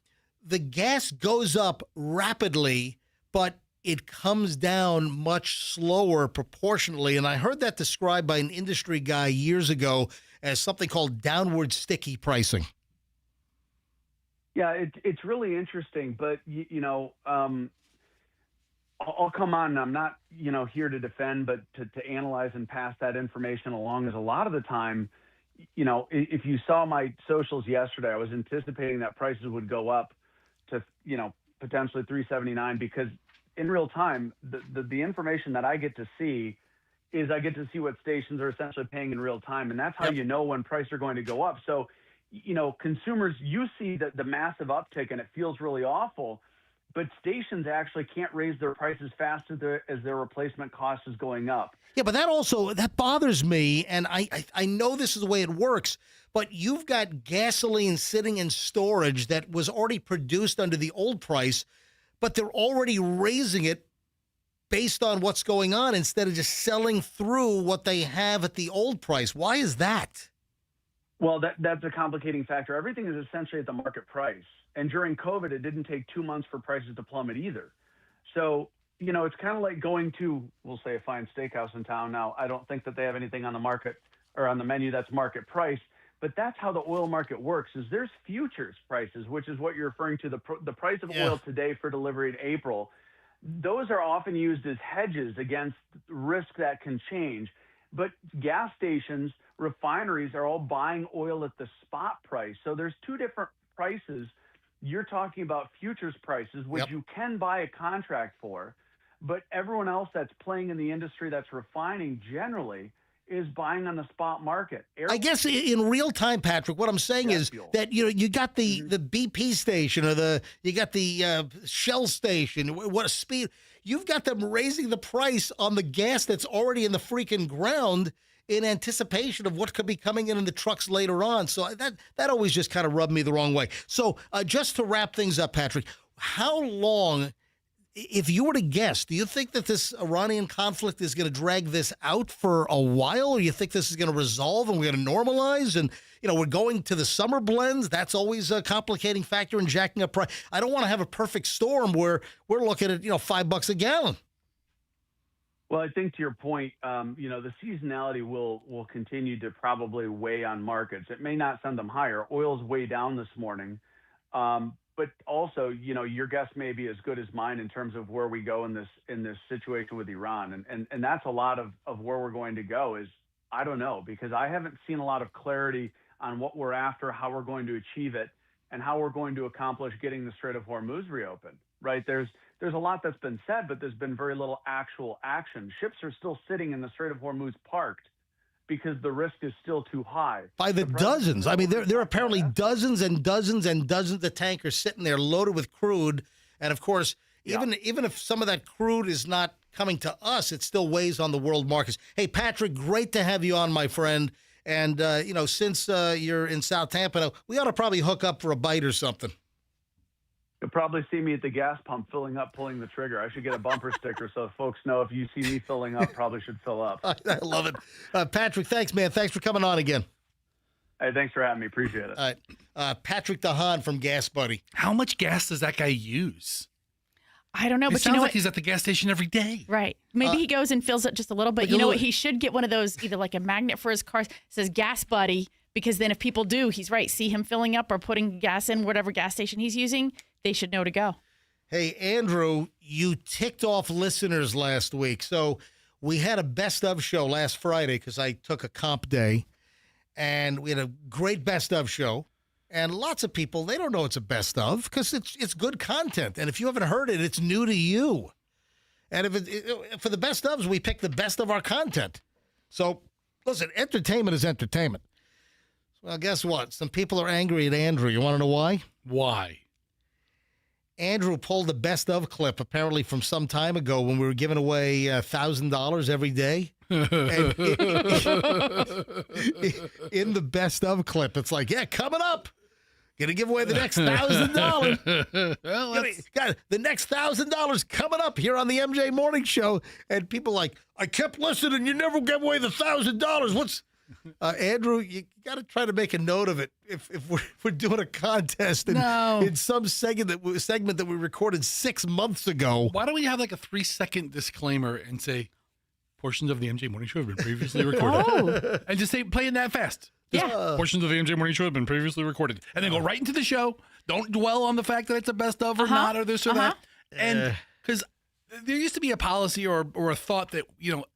the gas goes up rapidly, but it comes down much slower proportionally. And I heard that described by an industry guy years ago as something called downward sticky pricing. Yeah, it's really interesting, but I'll come on. And I'm not here to defend, but to analyze and pass that information along. Is a lot of the time, if you saw my socials yesterday, I was anticipating that prices would go up to potentially $3.79 because in real time, the information that I get to see is I get to see what stations are essentially paying in real time, and that's how you know when prices are going to go up. So, consumers, you see the massive uptick, and it feels really awful, but stations actually can't raise their prices fast as their replacement cost is going up. Yeah, but that bothers me, and I know this is the way it works, but you've got gasoline sitting in storage that was already produced under the old price, but they're already raising it based on what's going on instead of just selling through what they have at the old price. Why is that? Well, that's a complicating factor. Everything is essentially at the market price. And during COVID, it didn't take 2 months for prices to plummet either. So, it's kind of like going to, we'll say, a fine steakhouse in town. Now, I don't think that they have anything on the market or on the menu that's market price, but that's how the oil market works, is there's futures prices, which is what you're referring to, the price of oil today for delivery in April. Those are often used as hedges against risk that can change. But gas stations, refineries are all buying oil at the spot price. So there's two different prices. You're talking about futures prices, which you can buy a contract for, but everyone else that's playing in the industry that's refining generally is buying on the spot market. I guess in real time, Patrick, what I'm saying is that you got the BP station or you got the Shell station. What a speed! You've got them raising the price on the gas that's already in the freaking ground in anticipation of what could be coming in the trucks later on. So that always just kind of rubbed me the wrong way. So just to wrap things up, Patrick, how long, if you were to guess, do you think that this Iranian conflict is going to drag this out for a while? Or you think this is going to resolve and we're going to normalize? And, we're going to the summer blends. That's always a complicating factor in jacking up price. I don't want to have a perfect storm where we're looking at, $5 a gallon. Well, I think to your point, the seasonality will continue to probably weigh on markets. It may not send them higher. Oil's way down this morning. But also, your guess may be as good as mine in terms of where we go in this situation with Iran. And that's a lot of where we're going to go is, I don't know, because I haven't seen a lot of clarity on what we're after, how we're going to achieve it, and how we're going to accomplish getting the Strait of Hormuz reopened, right? There's a lot that's been said, but there's been very little actual action. Ships are still sitting in the Strait of Hormuz parked because the risk is still too high. By the dozens. I mean, there are apparently dozens and dozens and dozens of tankers sitting there loaded with crude. And, of course, even if some of that crude is not coming to us, it still weighs on the world markets. Hey, Patrick, great to have you on, my friend. And, since you're in South Tampa, we ought to probably hook up for a bite or something. You'll probably see me at the gas pump filling up, pulling the trigger. I should get a bumper sticker so folks know if you see me filling up, probably should fill up. I love it. Patrick, thanks, man. Thanks for coming on again. Hey, thanks for having me. Appreciate it. All right. Patrick DeHaan from Gas Buddy. How much gas does that guy use? I don't know, but it sounds like he's at the gas station every day. Right. Maybe he goes and fills it just a little bit. You know what? He should get one of those, either like a magnet for his car, says Gas Buddy, because then if people do, he's right, see him filling up or putting gas in whatever gas station he's using, they should know to go. Hey, Andrew, you ticked off listeners last week. So we had a best of show last Friday because I took a comp day, and we had a great best of show. And lots of people, they don't know it's a best of because it's good content. And if you haven't heard it, it's new to you. And for the best ofs, we pick the best of our content. So, listen, entertainment is entertainment. Well, guess what? Some people are angry at Andrew. You want to know why? Why? Andrew pulled the best of clip apparently from some time ago when we were giving away $1,000 every day. And in the best of clip, it's like, yeah, coming up. Gonna give away the next $1,000. Well, Got the next $1,000 coming up here on the MJ Morning Show, and people like, I kept listening. You never gave away the $1,000. What's Andrew? You got to try to make a note of it. If we're doing a contest in some segment that we recorded 6 months ago, why don't we have like a 3-second disclaimer and say portions of the MJ Morning Show have been previously recorded, and just say play it that fast. Portions of the MJ Morning Show have been previously recorded, and then go right into the show. Don't dwell on the fact that it's a best of or not or this or that. And because there used to be a policy or a thought that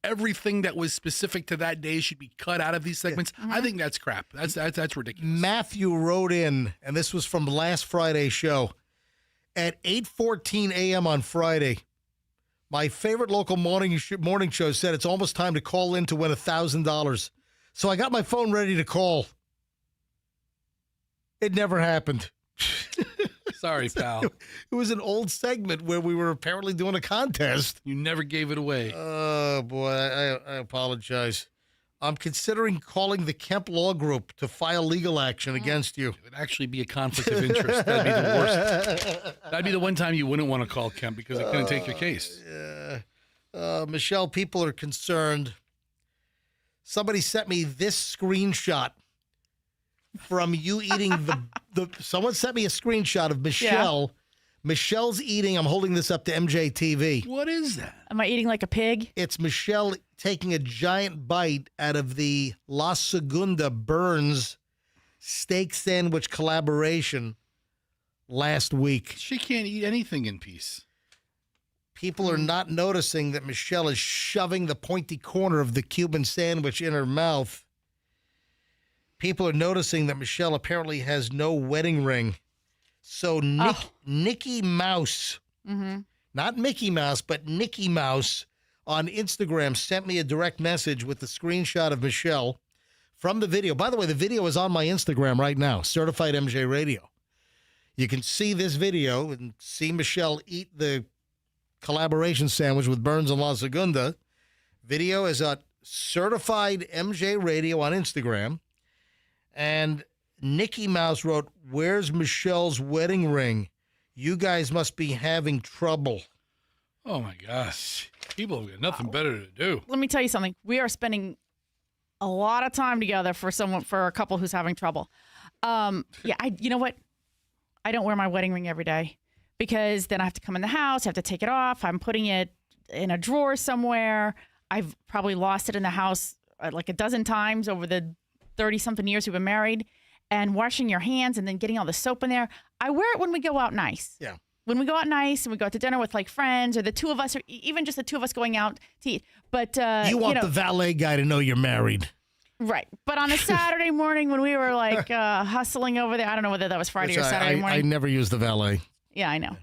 everything that was specific to that day should be cut out of these segments. I think that's crap. That's ridiculous. Matthew wrote in, and this was from last Friday's show. At 8:14 a.m. on Friday, my favorite local morning show said it's almost time to call in to win $1,000. So I got my phone ready to call. It never happened. Sorry, pal. It was an old segment where we were apparently doing a contest. You never gave it away. Oh, boy, I apologize. I'm considering calling the Kemp Law Group to file legal action against you. It would actually be a conflict of interest. That'd be the worst. That'd be the one time you wouldn't want to call Kemp because they couldn't take your case. Michelle, people are concerned. Somebody sent me this screenshot from you eating someone sent me a screenshot of Michelle. Yeah. Michelle's eating. I'm holding this up to MJ TV. What is that? Am I eating like a pig? It's Michelle taking a giant bite out of the La Segunda Burns steak sandwich collaboration last week. She can't eat anything in peace. People are not noticing that Michelle is shoving the pointy corner of the Cuban sandwich in her mouth. People are noticing that Michelle apparently has no wedding ring. So Nikki Mouse, not Mickey Mouse, but Nikki Mouse on Instagram sent me a direct message with the screenshot of Michelle from the video. By the way, the video is on my Instagram right now, Certified MJ Radio. You can see this video and see Michelle eat the collaboration sandwich with Burns and La Segunda. Video is at Certified MJ Radio on Instagram. And Nikki Mouse wrote, "Where's Michelle's wedding ring? You guys must be having trouble." Oh, my gosh. People have got nothing better to do. Let me tell you something. We are spending a lot of time together for a couple who's having trouble. You know what? I don't wear my wedding ring every day because then I have to come in the house, I have to take it off. I'm putting it in a drawer somewhere. I've probably lost it in the house like a dozen times over the 30-something years we've been married. And washing your hands and then getting all the soap in there. I wear it when we go out nice. Yeah. When we go out nice and we go out to dinner with like friends or the two of us or even just the two of us going out to eat. But you want the valet guy to know you're married. Right. But on a Saturday morning when we were like hustling over there, I don't know whether that was Friday or Saturday morning. I never use the valet. Yeah, I know.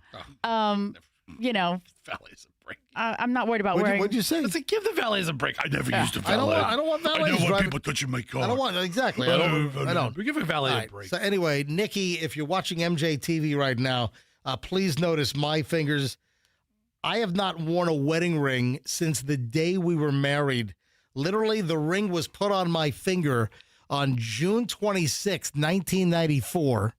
Valet's a break. I'm not worried about wearing. What'd you say? I said, give the valets a break. I never used a valet. I don't want valets. I don't want driving. people touching my car. I don't want exactly. I don't. We give a valet a break. So anyway, Nikki, if you're watching MJ TV right now, please notice my fingers. I have not worn a wedding ring since the day we were married. Literally, the ring was put on my finger on June 26, 1994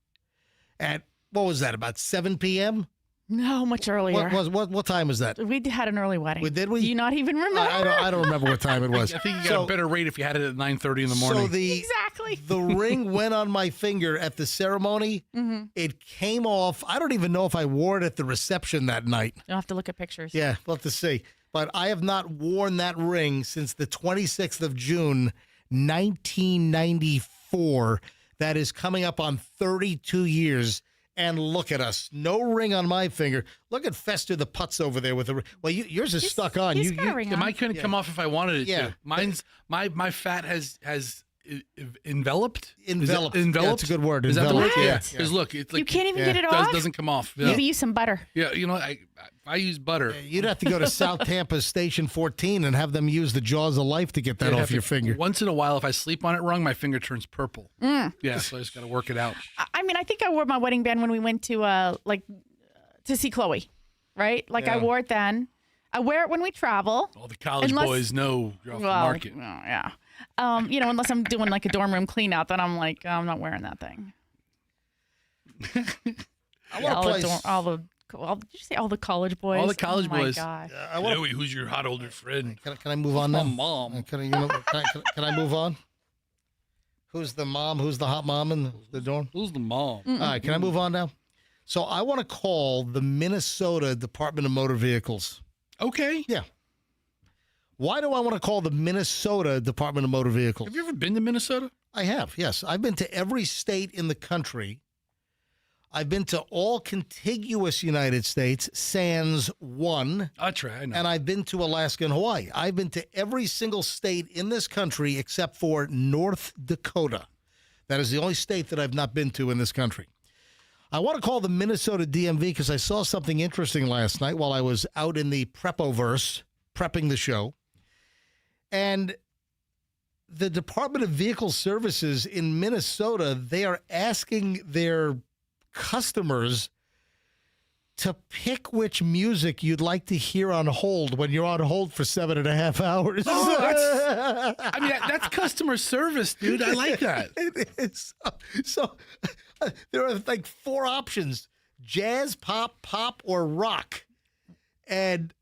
at, what was that, about 7 p.m.? No, much earlier. What time was that? We had an early wedding. Did we? Do you not even remember? I don't remember what time it was. I think you got a better rate if you had it at 9:30 in the morning. So exactly. The ring went on my finger at the ceremony. Mm-hmm. It came off. I don't even know if I wore it at the reception that night. You'll have to look at pictures. Yeah, we'll have to see. But I have not worn that ring since the 26th of June, 1994. That is coming up on 32 years. And look at us. No ring on my finger. Look at Fester the Putz over there with a ring. Well, yours is stuck on. He's got a ring on. Mine couldn't come off if I wanted it to. Mine's my fat has enveloped. Enveloped. Enveloped. Yeah, that's a good word. Is that the word? Enveloped. Yeah. Because look, it's like you can't even get it off. Doesn't come off. Yeah. Maybe use some butter. Yeah, I use butter. You'd have to go to South Tampa Station 14 and have them use the jaws of life to get that off your finger. Once in a while, if I sleep on it wrong, my finger turns purple. Yeah, so I just got to work it out. I mean, I think I wore my wedding band when we went to to see Chloe, right? Like I wore it then. I wear it when we travel. All the college boys know you're off the market. Yeah. Unless I'm doing like a dorm room clean out, then I'm like, I'm not wearing that thing. I want to play did you say all the college boys? All the college boys. Oh my gosh. Louie, who's your hot older friend? Can I move on now? My mom. Can I move on? Who's the mom? Who's the hot mom in the dorm? Who's the mom? All right, can I move on now? So I want to call the Minnesota Department of Motor Vehicles. Okay. Yeah. Why do I want to call the Minnesota Department of Motor Vehicles? Have you ever been to Minnesota? I have, yes. I've been to every state in the country. I've been to all contiguous United States, sans one. That's right, I know. And I've been to Alaska and Hawaii. I've been to every single state in this country except for North Dakota. That is the only state that I've not been to in this country. I want to call the Minnesota DMV because I saw something interesting last night while I was out in the Prepoverse prepping the show. And the Department of Vehicle Services in Minnesota, they are asking their customers to pick which music you'd like to hear on hold when you're on hold for 7.5 hours. Oh, that's customer service, dude. I like that. It is. So there are like 4 options: jazz, pop, or rock. And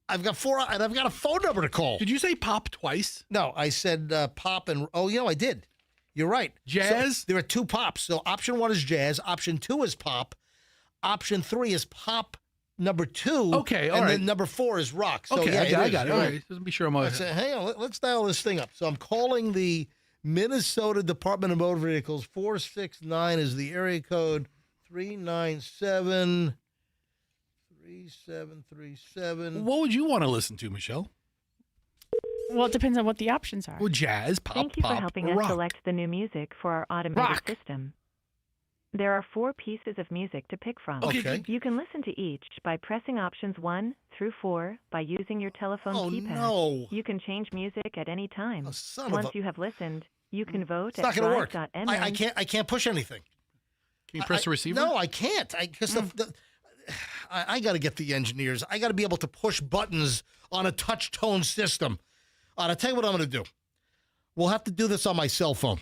I've got 4, and I've got a phone number to call. Did you say pop twice? No, I said pop and, I did. You're right. Jazz? So there are 2 pops. So option 1 is jazz. Option 2 is pop. Option 3 is pop number 2. Okay, all and right. then number 4 is rock. So, Okay, yeah, I got it. All right. Just be sure I'm I said, hang on, let's dial this thing up. So I'm calling the Minnesota Department of Motor Vehicles. 469 is the area code. 397 3737. What would you want to listen to, Michelle? Well, it depends on what the options are. Well, jazz, pop, Thank you for pop, helping or us rock. select the new music for our automated Rock. system. There are 4 pieces of music to pick from. Okay. You can listen to each by pressing options 1 through 4 by using your telephone keypad. no. You can change music at any time. son of Once a- you have listened, you can vote It's not at going to work. drive.mn. I can't push anything. Can you press the receiver? No, I can't. I got to get the engineers. I got to be able to push buttons on a touch tone system. I'll tell you what I'm going to do. We'll have to do this on my cell phone.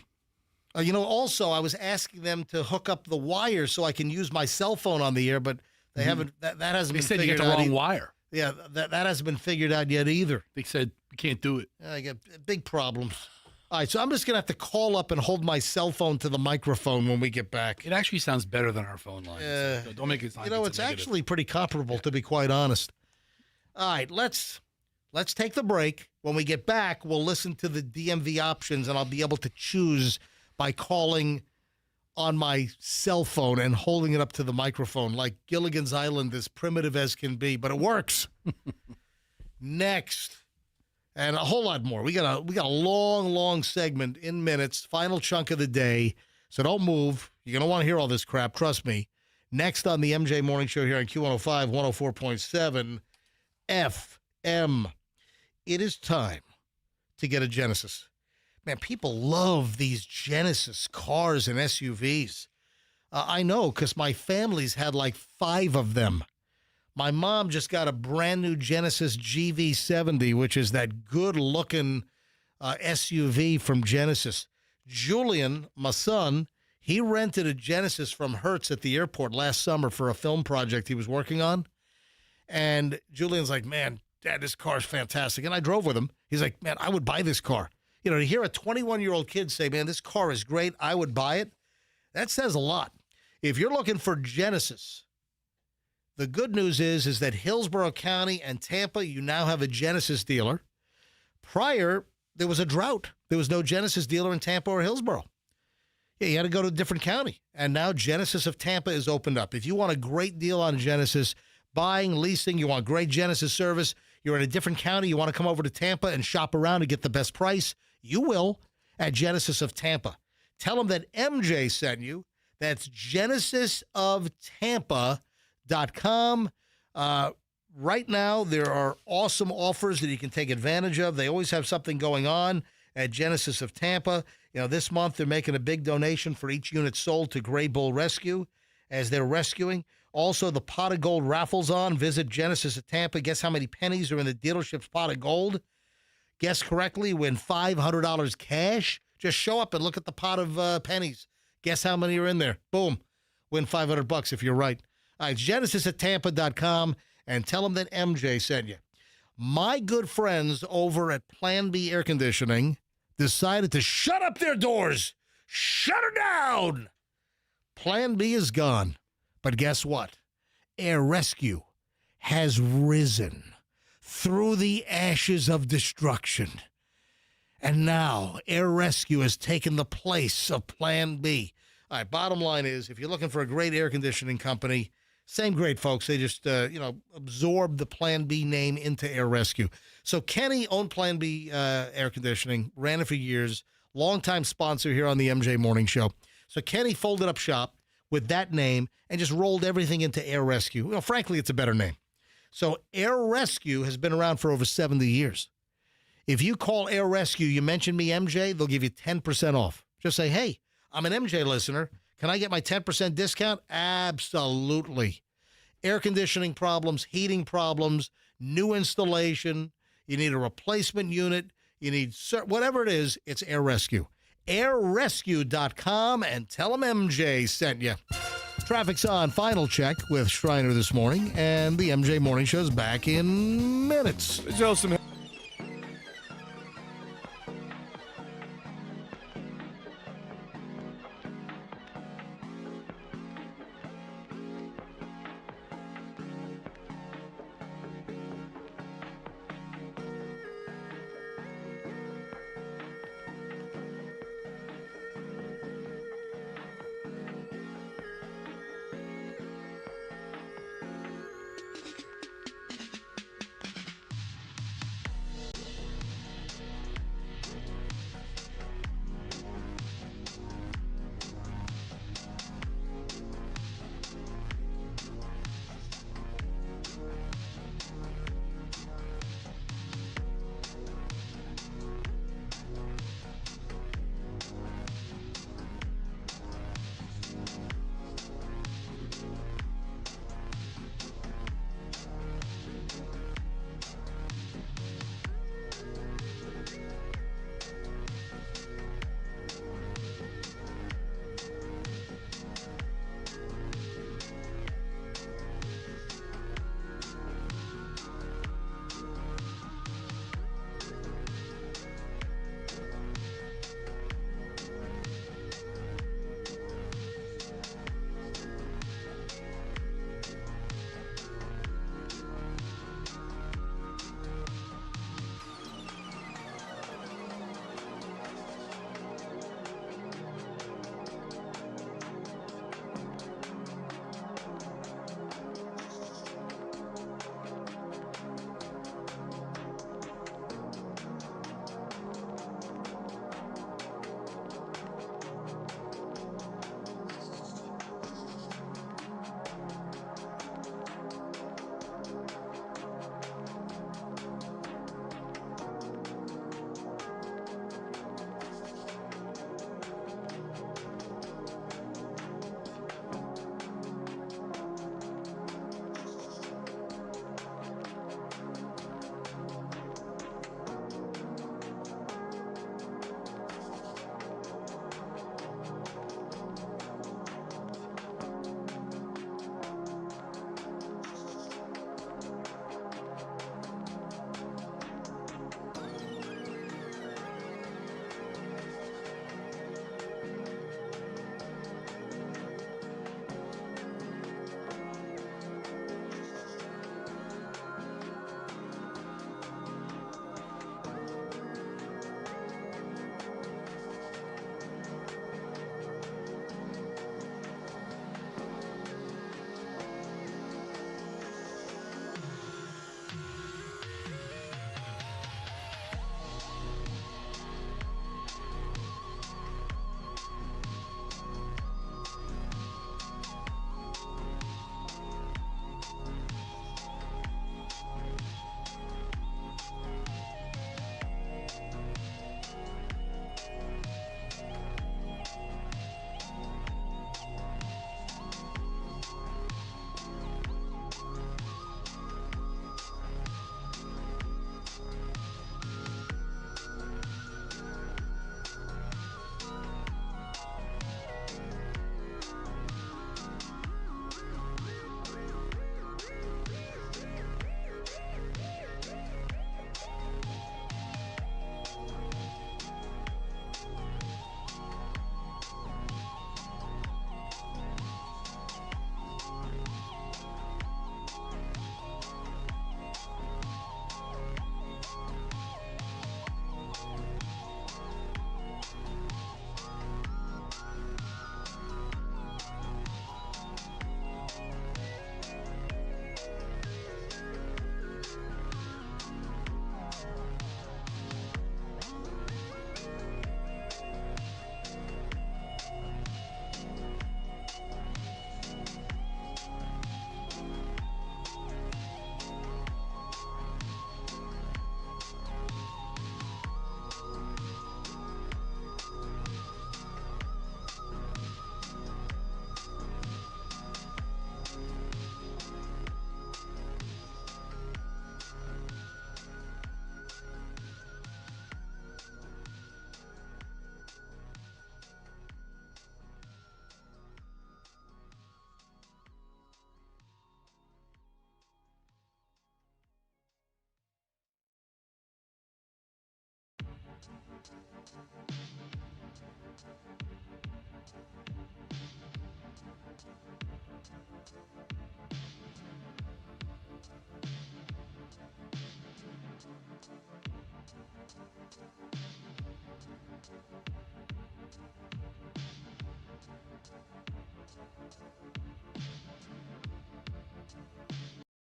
Also, I was asking them to hook up the wire so I can use my cell phone on the air, but they haven't. That hasn't They been said you figured get the out. wrong either. wire. Yeah, that hasn't been figured out yet either. They said you can't do it. I get big problems. All right, so I'm just going to have to call up and hold my cell phone to the microphone when we get back. It actually sounds better than our phone line. So don't make it sound like It's a negative. actually pretty comparable, to be quite honest. All right, let's take the break. When we get back, we'll listen to the DMV options, and I'll be able to choose by calling on my cell phone and holding it up to the microphone, like Gilligan's Island, as primitive as can be, but it works. Next, and a whole lot more. We got a long segment in minutes, final chunk of the day. So don't move. You're gonna want to hear all this crap. Trust me. Next on the MJ Morning Show here on Q105, 104.7 FM. It is time to get a Genesis. Man, people love these Genesis cars and SUVs. I know, because my family's had like 5 of them. My mom just got a brand new Genesis GV70, which is that good-looking SUV from Genesis. Julian, my son, he rented a Genesis from Hertz at the airport last summer for a film project he was working on. And Julian's like, man, Dad, this car's fantastic. And I drove with him. He's like, man, I would buy this car. To hear a 21-year-old kid say, man, this car is great, I would buy it, that says a lot. If you're looking for Genesis, the good news is that Hillsborough County and Tampa, you now have a Genesis dealer. Prior, there was a drought. There was no Genesis dealer in Tampa or Hillsborough. Yeah, you had to go to a different county. And now Genesis of Tampa is opened up. If you want a great deal on Genesis, buying, leasing, you want great Genesis service, you're in a different county, you want to come over to Tampa and shop around and get the best price, you will at Genesis of Tampa. Tell them that MJ sent you. That's genesisoftampa.com. Right now, there are awesome offers that you can take advantage of. They always have something going on at Genesis of Tampa. This month they're making a big donation for each unit sold to Gray Bull Rescue as they're rescuing. Also, the Pot of Gold raffles on. Visit Genesis of Tampa. Guess how many pennies are in the dealership's Pot of Gold? Guess correctly, win $500 cash. Just show up and look at the pot of pennies. Guess how many are in there? Boom. Win $500 if you're right. All right, Genesis@tampa.com, and tell them that MJ sent you. My good friends over at Plan B Air Conditioning decided to shut up their doors. Shut her down. Plan B is gone. But guess what? Air Rescue has risen through the ashes of destruction. And now Air Rescue has taken the place of Plan B. All right, bottom line is, if you're looking for a great air conditioning company, same great folks. They just, absorbed the Plan B name into Air Rescue. So Kenny owned Plan B air conditioning, ran it for years, longtime sponsor here on the MJ Morning Show. So Kenny folded up shop with that name and just rolled everything into Air Rescue. Well, frankly, it's a better name. So Air Rescue has been around for over 70 years. If you call Air Rescue, you mention me, MJ, they'll give you 10% off. Just say, hey, I'm an MJ listener. Can I get my 10% discount? Absolutely. Air conditioning problems, heating problems, new installation, you need a replacement unit, you need whatever it is, it's Air Rescue. airrescue.com, and tell them MJ sent you. Traffic's on. Final check with Shriner this morning, and the MJ Morning Show's back in minutes. Joseph.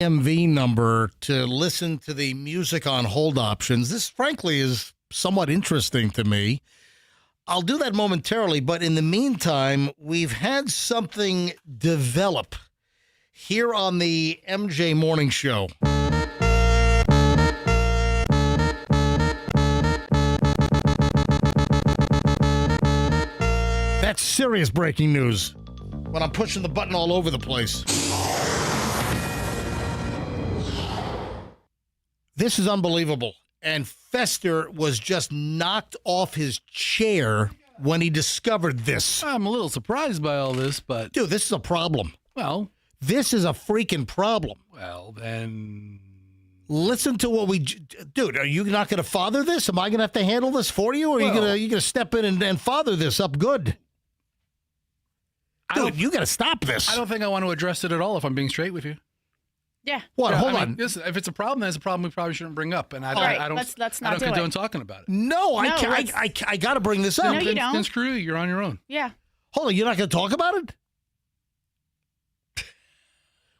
MV number to listen to the music on hold options. This, frankly, is somewhat interesting to me. I'll do that momentarily, but in the meantime, we've had something develop here on the MJ Morning Show. That's serious breaking news when I'm pushing the button all over the place. This is unbelievable. And Fester was just knocked off his chair when he discovered this. I'm a little surprised by all this, but... Dude, this is a problem. Well... This is a freaking problem. Well, then... Listen to what we... Dude, are you not going to father this? Am I going to have to handle this for you? Or are you going to step in and father this up good? Dude, you got to stop this. I don't think I want to address it at all, if I'm being straight with you. Yeah. What? Yeah, Hold I on. mean, listen, if it's a problem, that's a problem we probably shouldn't bring up. And I don't. Let's not do condone it. talking about it. No, I got to bring this up. No, you don't. Then screw you. You're on your own. Yeah. Hold on. You're not going to talk about it?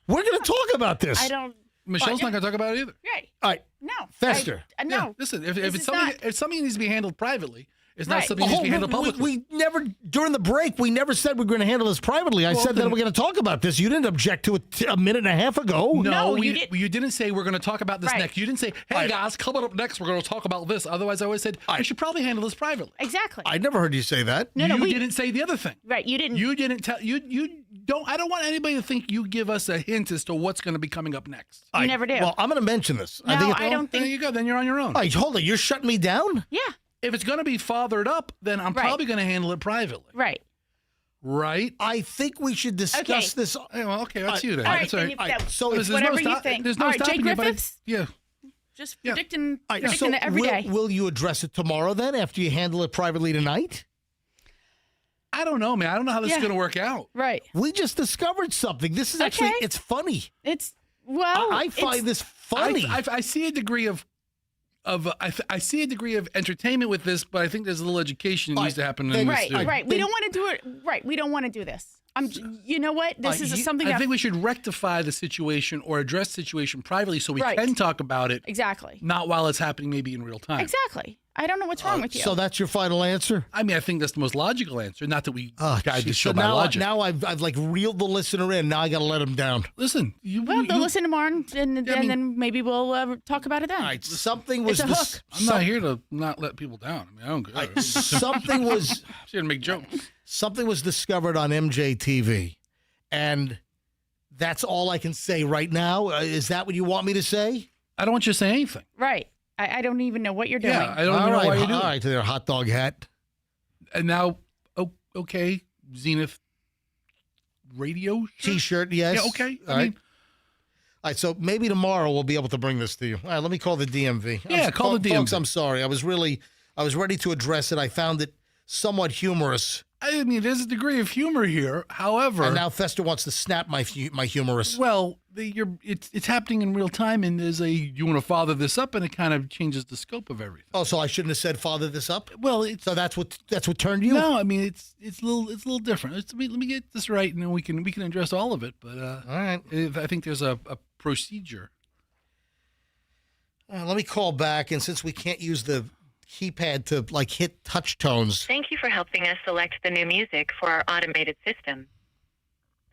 We're going to talk about this. I don't. Michelle's not going to talk about it either. Right. All right. No. Fester. No. Yeah, listen, if it's something, if something needs to be handled privately, it's not Right. something that needs to be handled publicly. We never, during the break, we never said we were going to handle this privately. I said that we're going to talk about this. You didn't object to it a minute and a half ago. No, you didn't say we're going to talk about this Right. next. You didn't say, hey, guys, coming up next, we're going to talk about this. Otherwise, I always said, we should probably handle this privately. Exactly. I never heard you say that. No, you didn't say the other thing. Right. You didn't. You didn't tell. You don't. I don't want anybody to think you give us a hint as to what's going to be coming up next. You never do. Well, I'm going to mention this. No, I don't think. There you go. Then you're on your own. All right, hold it. You're shutting me down? Yeah. If it's going to be fathered up, then I'm Right. probably going to handle it privately. Right. Right? I think we should discuss this. Hey, well, okay, that's you then. All right, That's all then right. if that- So There's whatever no you think. There's no All right, Jay stopping you, but Griffiths? yeah. Just predicting, All right, predicting it every day. Will you address it tomorrow then after you handle it privately tonight? I don't know, man. I don't know how this is going to work out. Right. We just discovered something. This is actually, it's funny. It's, well, I find this funny. I see a degree of I see a degree of entertainment with this, but I think there's a little education that needs to happen in this too. Right. We don't want to do it. Right. We don't want to do this. You know what? This is something I think we should rectify the situation or address the situation privately so we can talk about it. Exactly. Not while it's happening maybe in real time. Exactly. I don't know what's wrong with you. So that's your final answer? I mean, I think that's the most logical answer. Not that we guide the show so by now, logic. now I've like reeled the listener in. Now I got to let him down. Listen, Well, they'll listen tomorrow, and then maybe we'll talk about it then. All right, something was It's a hook. I'm not here to not let people down. I mean, I don't care. Something was I'm here to make jokes. Something was discovered on MJTV, and that's all I can say right now. Is that what you want me to say? I don't want you to say anything. Right. I don't even know what you're doing. Yeah, I don't even know why you're doing All it. right, to their hot dog hat. And now, okay, Zenith radio T-shirt, yes. Yeah, okay. All right. All right, so maybe tomorrow we'll be able to bring this to you. All right, let me call the DMV. Yeah, call the DMV. Folks, I'm sorry. I was ready to address it. I found it somewhat humorous. I mean, there's a degree of humor here. However, And now Fester wants to snap my humorous. well, it's happening in real time, and there's you want to father this up, and it kind of changes the scope of everything. Oh, so I shouldn't have said father this up? Well, so that's what turned you? No, I mean it's a little different. let me get this right, and then we can address all of it. But all right, I think there's a procedure. Let me call back, and since we can't use the keypad to like hit touch tones. Thank you for helping us select the new music for our automated system.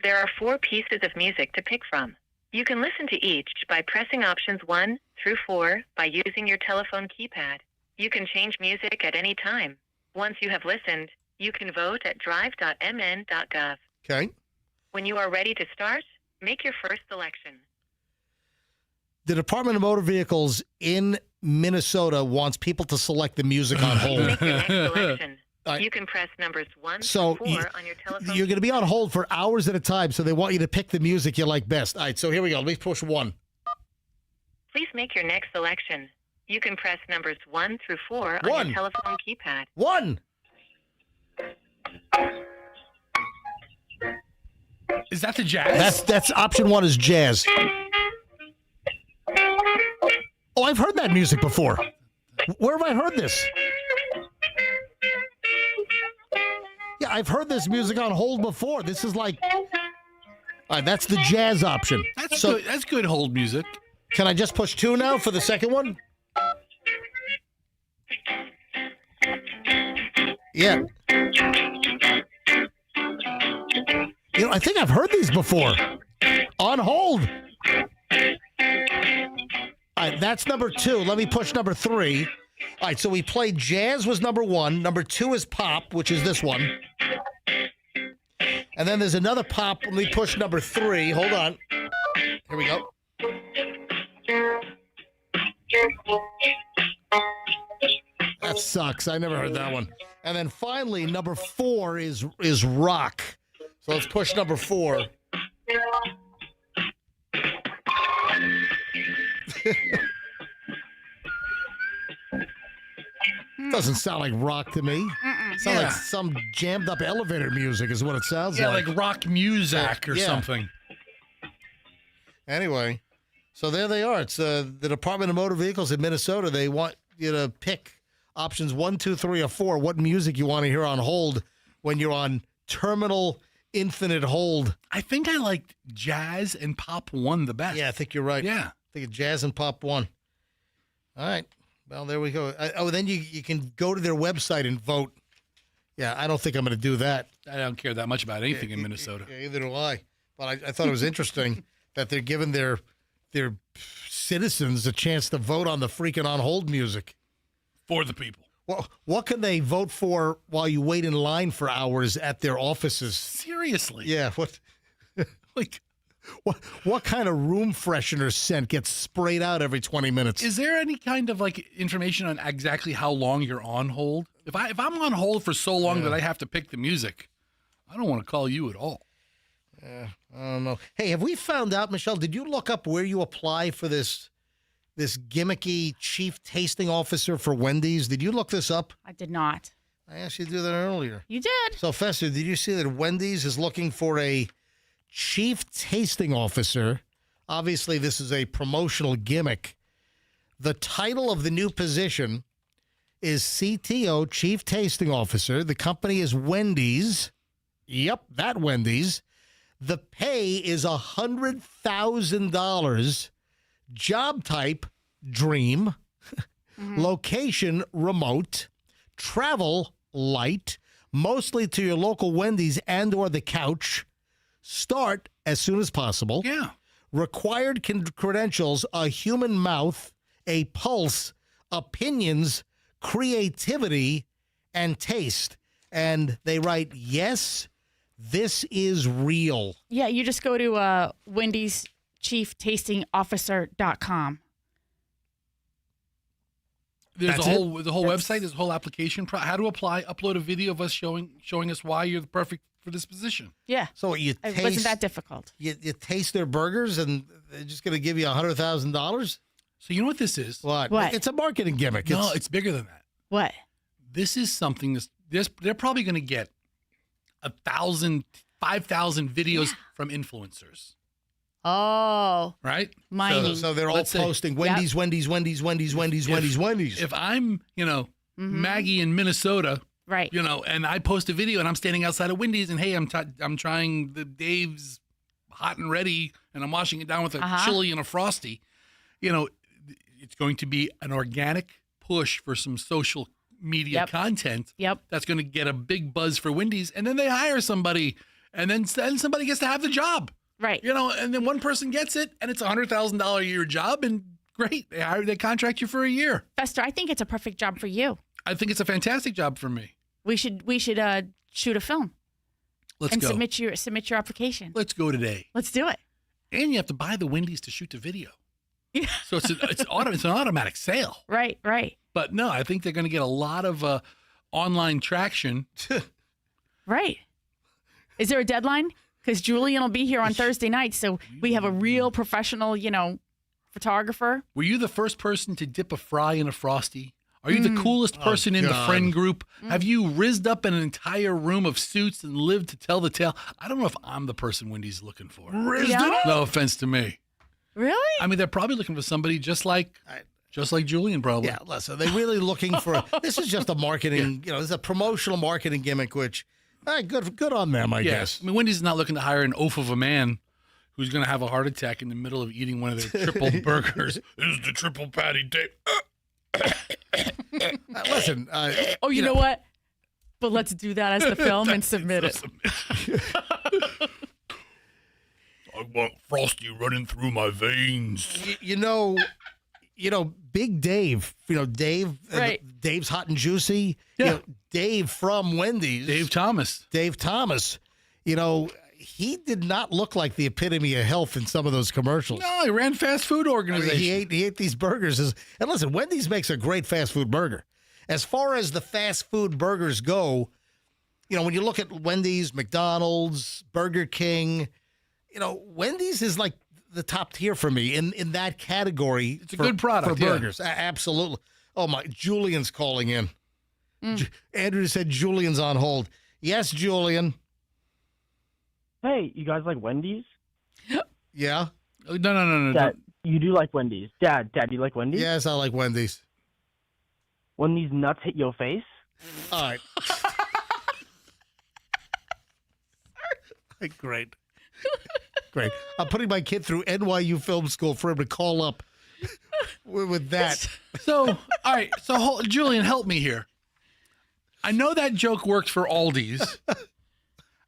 There are 4 pieces of music to pick from. You can listen to each by pressing options 1 through 4 by using your telephone keypad. You can change music at any time. Once you have listened, you can vote at drive.mn.gov. Okay. When you are ready to start, make your first selection. The Department of Motor Vehicles in Minnesota wants people to select the music on hold. Make your next selection. Right. You can press numbers 1 So through 4 on your telephone. You're going to be on hold for hours at a time, so they want you to pick the music you like best. All right, so here we go. Let me push 1. Please make your next selection. You can press numbers 1 through 4 on 1. your telephone keypad. 1. Is that the jazz? That's option 1 is jazz. Oh, I've heard that music before. Where have I heard this? Yeah, I've heard this music on hold before. This is like... All right, that's the jazz option. That's good. That's good hold music. Can I just push 2 now for the second one? Yeah. You know, I think I've heard these before. On hold. All right, that's number 2. Let me push number 3. All right, so we played jazz was number 1. Number 2 is pop, which is this one. And then there's another pop. Let me push number 3. Hold on. Here we go. That sucks. I never heard that one. And then finally, number 4 is rock. So let's push number 4. Doesn't sound like rock to me. Sounds like some jammed up elevator music is what it sounds like. Yeah, like rock music or something. Anyway, so there they are. It's the Department of Motor Vehicles in Minnesota. They want you to pick options 1, 2, 3, or 4. What music you want to hear on hold when you're on terminal infinite hold. I think I liked jazz and pop 1 the best. Yeah, I think you're right. Yeah. I think jazz and pop 1. All right. Well, there we go. Then you can go to their website and vote. Yeah, I don't think I'm going to do that. I don't care that much about anything in Minnesota. Yeah, either do I. But I thought it was interesting that they're giving their citizens a chance to vote on the freaking on hold music. For the people. Well, what can they vote for while you wait in line for hours at their offices? Seriously? Yeah. What kind of room freshener scent gets sprayed out every 20 minutes? Is there any kind of information on exactly how long you're on hold? If I'm on hold for so long that I have to pick the music, I don't want to call you at all. I don't know. Hey, have we found out, Michelle, did you look up where you apply for this gimmicky chief tasting officer for Wendy's? Did you look this up? I did not. I asked you to do that earlier. You did. So, Fester, did you see that Wendy's is looking for a chief tasting officer? Obviously, this is a promotional gimmick. The title of the new position is CTO, Chief Tasting Officer. The company is Wendy's. Yep, that Wendy's. The pay is $100,000. Job type, dream. Location, remote. Travel, light. Mostly to your local Wendy's and or the couch. Start as soon as possible. Yeah. Required credentials, a human mouth, a pulse, opinions, creativity, and taste. And they write, yes, this is real. Yeah, you just go to Wendy's chieftastingofficer.com. There's the whole website, there's a whole application. How to apply, upload a video of us showing us why you're the perfect for this position. Yeah. So you It taste, wasn't that difficult. You taste their burgers and they're just going to give you $100,000? So you know what this is? What? What? It's a marketing gimmick. No, it's bigger than that. What? This is something they're probably going to get 1,000, 5,000 videos from influencers. Oh. Right? Mining. So they're all posting Wendy's, Wendy's, Wendy's, Wendy's, Wendy's, Wendy's. If I'm, Maggie in Minnesota, right? And I post a video and I'm standing outside of Wendy's and hey, I'm trying the Dave's hot and ready and I'm washing it down with a chili and a Frosty. It's going to be an organic push for some social media content. Yep. That's going to get a big buzz for Wendy's, and then they hire somebody, and then somebody gets to have the job. Right. And then one person gets it, and it's $100,000 a year job, and great, they contract you for a year. Fester, I think it's a perfect job for you. I think it's a fantastic job for me. We should shoot a film. Let's go. Submit your application. Let's go today. Let's do it. And you have to buy the Wendy's to shoot the video. Yeah. So it's an automatic sale. Right. But no, I think they're going to get a lot of online traction. Right. Is there a deadline? Because Julian will be here on Thursday night, so we have a real professional, photographer. Were you the first person to dip a fry in a Frosty? Are you the coolest person in the friend group? Have you rizzed up an entire room of suits and lived to tell the tale? I don't know if I'm the person Wendy's looking for. Rizzed it up? No offense to me. Really? I mean, they're probably looking for somebody just like Just like Julian, probably. Yeah, listen, they're really looking for. This is just a marketing, this is a promotional marketing gimmick, which, good on them, I guess. I mean, Wendy's is not looking to hire an oaf of a man who's going to have a heart attack in the middle of eating one of their triple burgers. This is the triple patty day. Listen. You know what? But let's do that as the film and submit it. I want Frosty running through my veins. You know, Big Dave. Dave. Right. Dave's Hot and Juicy. Yeah. Dave from Wendy's. Dave Thomas. He did not look like the epitome of health in some of those commercials. No, he ran fast food organization. He ate these burgers. And listen, Wendy's makes a great fast food burger. As far as the fast food burgers go, when you look at Wendy's, McDonald's, Burger King, Wendy's is like the top tier for me in that category. It's a good product for burgers. Absolutely. Oh my, Julian's calling in. Andrew said Julian's on hold. Yes, Julian. Hey, you guys like Wendy's? Yeah. No. Dad, you do like Wendy's. Dad, you like Wendy's? Yes, I like Wendy's. When these nuts hit your face? All right. Great. I'm putting my kid through NYU Film School for him to call up with that. So, all right. So, Julian, help me here. I know that joke works for Aldi's.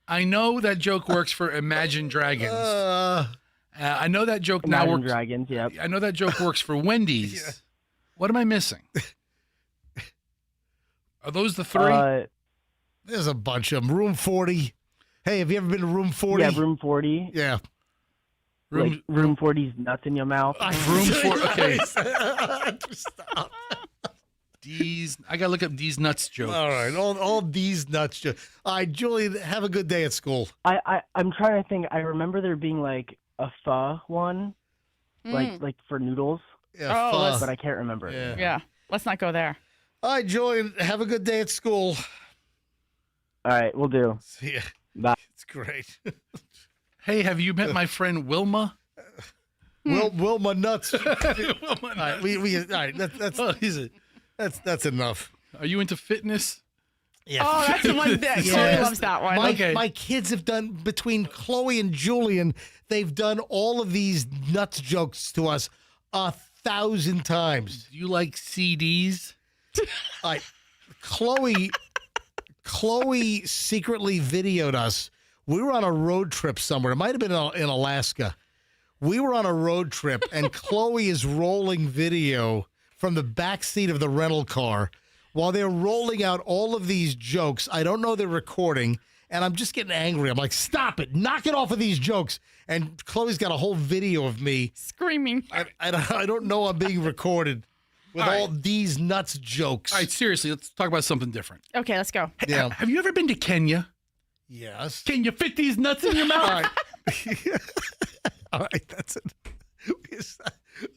I know that joke works for Imagine Dragons. I know that joke now Imagine works. Dragons, yep. I know that joke works for Wendy's. Yeah. What am I missing? Are those the three? There's a bunch of them. Room 40. Hey, have you ever been to Room 40? Yeah, Room 40. Yeah. Room 40's nuts in your mouth. Room 40. Okay. Stop. I gotta look up these nuts jokes. All right, all these nuts jokes. All right, Julie, have a good day at school. I'm trying to think. I remember there being like a pho one, like for noodles. Yeah, but I can't remember it. Yeah, let's not go there. All right, Julie, have a good day at school. All right, we'll do. See ya. Bye. It's great. Hey, have you met my friend Wilma? Wilma Nuts. Wilma All right, that's enough. Are you into fitness? Yeah. Oh, that's the one that Chloe loves that one. My kids have done, between Chloe and Julian, they've done all of these nuts jokes to us 1,000 times. Do you like CDs? Chloe secretly videoed us. We were on a road trip somewhere. It might have been in Alaska. We were on a road trip, and Chloe is rolling video from the back seat of the rental car while they're rolling out all of these jokes. I don't know they're recording, and I'm just getting angry. I'm like, stop it. Knock it off of these jokes. And Chloe's got a whole video of me screaming. I don't know I'm being recorded with all these nuts jokes. All right, seriously, let's talk about something different. Okay, let's go. Yeah. Have you ever been to Kenya? Yes. Can you fit these nuts in your mouth? All right, that's it.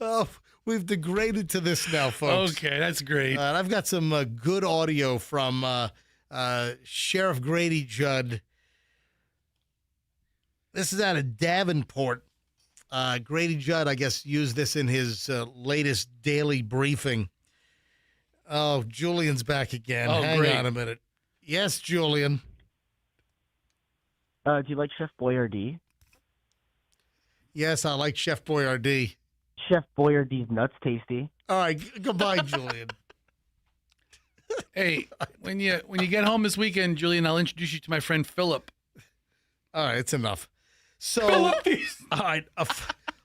Oh, we've degraded to this now, folks. Okay, that's great. And I've got some good audio from Sheriff Grady Judd. This is out of Davenport. Grady Judd, I guess, used this in his latest daily briefing. Oh, Julian's back again. Oh, Hang great. on a minute. Yes, Julian. Do you like Chef Boyardee? Yes, I like Chef Boyardee. Chef Boyardee's nuts tasty. All right, goodbye, Julian. Hey, when you get home this weekend, Julian, I'll introduce you to my friend Philip. All right, it's enough. So, all right,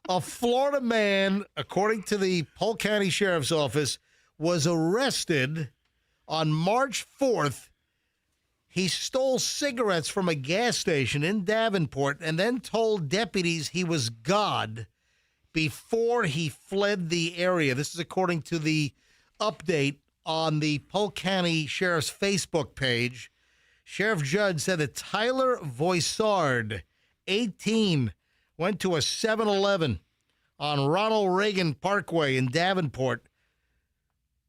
a Florida man, according to the Polk County Sheriff's Office, was arrested on March 4th. He stole cigarettes from a gas station in Davenport and then told deputies he was God before he fled the area. This is according to the update on the Polk County Sheriff's Facebook page. Sheriff Judd said that Tyler Voisard, 18, went to a 7-Eleven on Ronald Reagan Parkway in Davenport.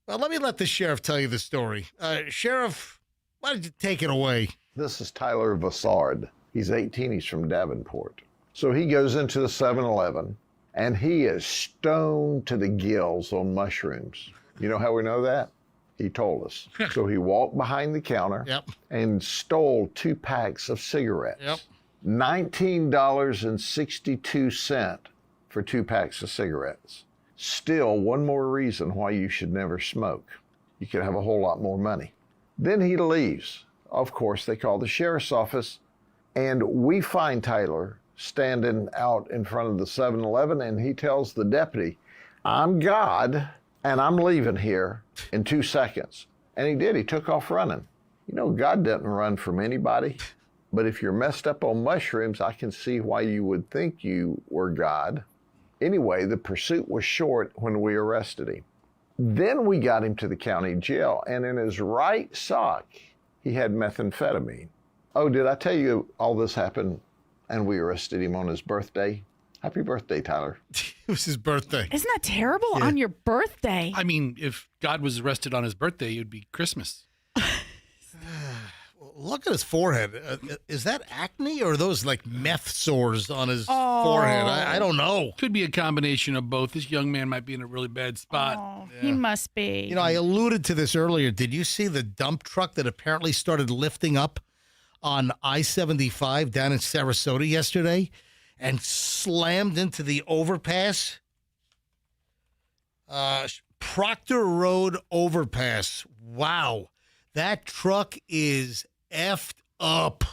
Well, let the sheriff tell you the story. Sheriff, why don't you take it away? This is Tyler Voisard. He's 18. He's from Davenport. So he goes into the 7-Eleven and he is stoned to the gills on mushrooms. You know how we know that? He told us. So he walked behind the counter and stole 2 packs of cigarettes. $19.62 for 2 packs of cigarettes. Still, one more reason why you should never smoke. You could have a whole lot more money. Then he leaves. Of course, they call the sheriff's office, and we find Tyler standing out in front of the 7-Eleven, and he tells the deputy, I'm God, and I'm leaving here in 2 seconds. And he did. He took off running. You know, God doesn't run from anybody. But if you're messed up on mushrooms, I can see why you would think you were God. Anyway, the pursuit was short when we arrested him. Then we got him to the county jail, and in his right sock, he had methamphetamine. Oh, did I tell you all this happened and we arrested him on his birthday? Happy birthday, Tyler. It was his birthday. Isn't that terrible? On your birthday? I mean, if God was arrested on his birthday, it would be Christmas. Look at his forehead. Is that acne or are those like meth sores on his forehead? I don't know. Could be a combination of both. This young man might be in a really bad spot. Oh, he must be. You know, I alluded to this earlier. Did you see the dump truck that apparently started lifting up on I-75 down in Sarasota yesterday and slammed into the overpass? Proctor Road overpass. Wow. That truck is effed up.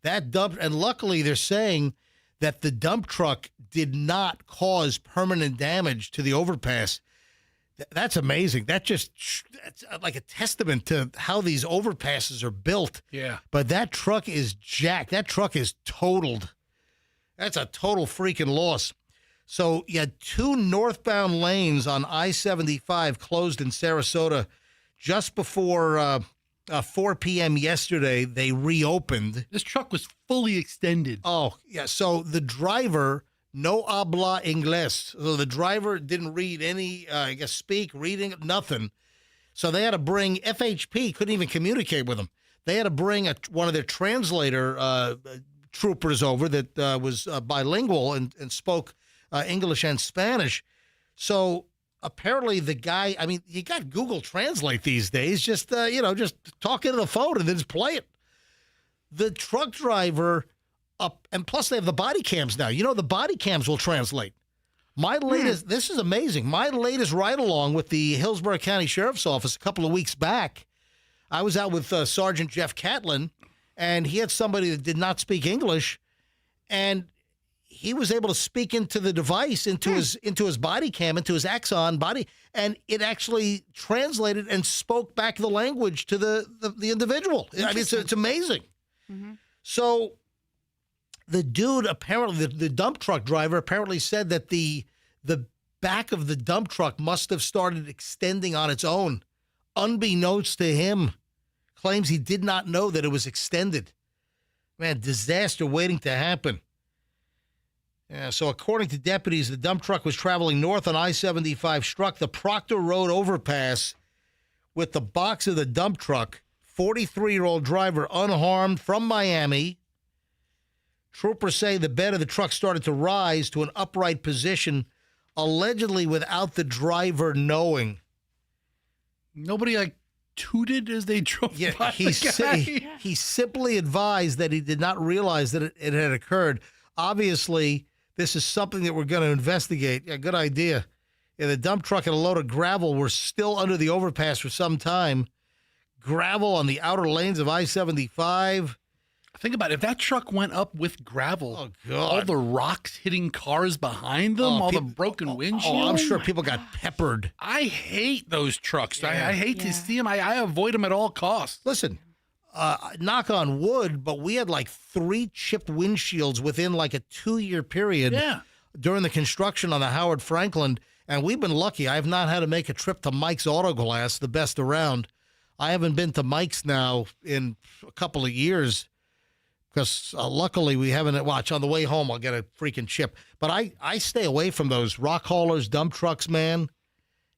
That dump, and luckily they're saying that the dump truck did not cause permanent damage to the overpass. That's amazing. That's like a testament to how these overpasses are built. Yeah. But that truck is jacked. That truck is totaled. That's a total freaking loss. So you had 2 northbound lanes on I-75 closed in Sarasota just before 4 p.m. yesterday. They reopened. This truck was fully extended. Oh, yeah. So the driver, no habla inglés. So the driver didn't read any, reading, nothing. So they had to bring FHP, couldn't even communicate with him. They had to bring one of their translator troopers over that was bilingual and spoke English and Spanish. So apparently the guy, I mean, you got Google Translate these days. Just, just talk into the phone and then just play it. The truck driver and plus they have the body cams now. You know, the body cams will translate. My latest, this is amazing. My latest ride-along with the Hillsborough County Sheriff's Office a couple of weeks back, I was out with Sergeant Jeff Catlin, and he had somebody that did not speak English, and he was able to speak into the device, into his body cam, into his Axon body, and it actually translated and spoke back the language to the individual. I mean, it's amazing. Mm-hmm. So the dude apparently, the dump truck driver apparently said that the back of the dump truck must have started extending on its own, unbeknownst to him. Claims he did not know that it was extended. Man, disaster waiting to happen. Yeah, so according to deputies, the dump truck was traveling north on I-75, struck the Proctor Road overpass with the box of the dump truck. 43-year-old driver unharmed from Miami. Troopers say the bed of the truck started to rise to an upright position, allegedly without the driver knowing. Nobody tooted as they drove by the guy. He simply advised that he did not realize that it had occurred. Obviously, this is something that we're going to investigate. Yeah, good idea. Yeah, the dump truck and a load of gravel were still under the overpass for some time. Gravel on the outer lanes of I-75. Think about it. If that truck went up with gravel, oh, God. All the rocks hitting cars behind them, the broken windshields. Oh, I'm sure people got peppered. I hate those trucks. Yeah. I hate to see them. I avoid them at all costs. Listen, knock on wood, but we had like 3 chipped windshields within like a 2-year period during the construction on the Howard Franklin, and we've been lucky. I have not had to make a trip to Mike's Auto Glass, the best around. I haven't been to Mike's now in a couple of years because luckily we haven't. Watch, on the way home I'll get a freaking chip. But I stay away from those rock haulers, dump trucks, man.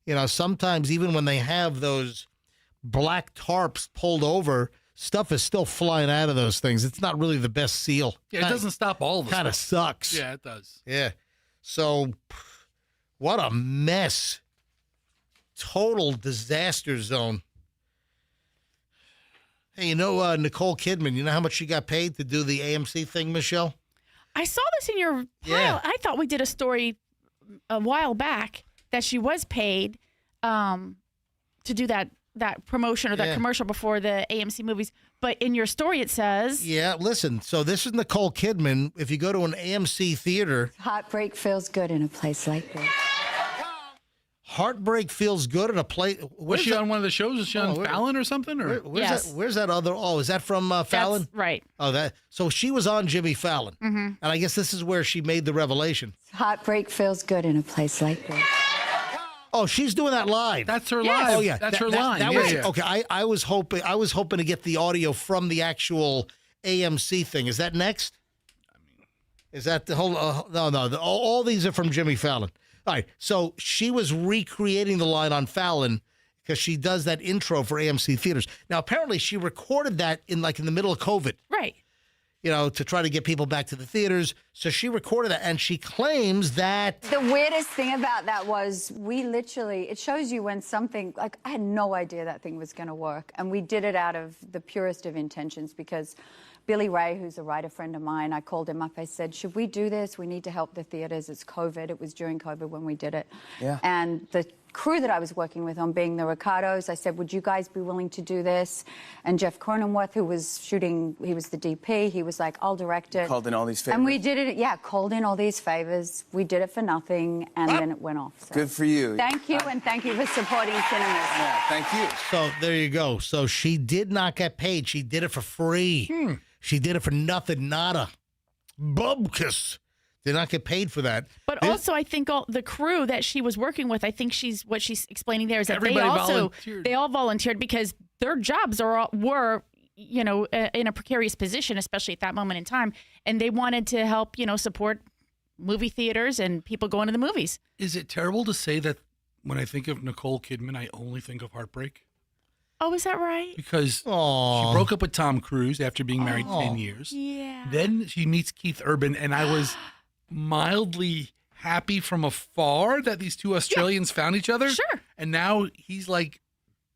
You know, sometimes even when they have those black tarps pulled over, stuff is still flying out of those things. It's not really the best seal. Yeah, it doesn't stop all of it. Kind of sucks. Yeah, it does. Yeah. So, what a mess. Total disaster zone. Hey, you know Nicole Kidman, you know how much she got paid to do the AMC thing, Michelle? I saw this in your pile. I thought we did a story a while back that she was paid to do that promotion or that commercial before the AMC movies. But in your story, it says... Yeah, listen. So this is Nicole Kidman. If you go to an AMC theater... Heartbreak feels good in a place like this. Heartbreak feels good in a place... Was she on one of the shows? Was she on Fallon or something? Or Where's that other... Oh, is that from Fallon? That's right. Oh, that. So she was on Jimmy Fallon. Mm-hmm. And I guess this is where she made the revelation. Heartbreak feels good in a place like this. Oh, she's doing that live. That's her live. Oh, yeah. That's her line. That Yeah, was, yeah. Okay, I was hoping to get the audio from the actual AMC thing. Is that next? Is that the whole... no. All these are from Jimmy Fallon. All right, so she was recreating the line on Fallon because she does that intro for AMC theaters. Now, apparently, she recorded that in the middle of COVID. Right. You know, to try to get people back to the theaters. So she recorded that, and she claims that... The weirdest thing about that was it shows you when something, I had no idea that thing was going to work. And we did it out of the purest of intentions because Billy Ray, who's a writer friend of mine, I called him up. I said, should we do this? We need to help the theaters. It's COVID. It was during COVID when we did it. Yeah. And the crew that I was working with on being the Ricardos, I said, would you guys be willing to do this? And Jeff Cronenworth, who was shooting, he was the DP, he was like, I'll direct it. Called in all these favors. And we did it, called in all these favors. We did it for nothing, and then it went off. So. Good for you. Thank you, and thank you for supporting cinemas. Yeah, thank you. So there you go. So she did not get paid. She did it for free. She did it for nothing, nada. Bubkus. Did not get paid for that. But also, I think all the crew that she was working with, I think what she's explaining there is that Everybody they all volunteered because their jobs were in a precarious position, especially at that moment in time, and they wanted to help support movie theaters and people going to the movies. Is it terrible to say that when I think of Nicole Kidman, I only think of heartbreak? Oh, is that right? Because she broke up with Tom Cruise after being married 10 years. Yeah. Then she meets Keith Urban, and I was mildly happy from afar that these two Australians found each other. Sure. And now he's like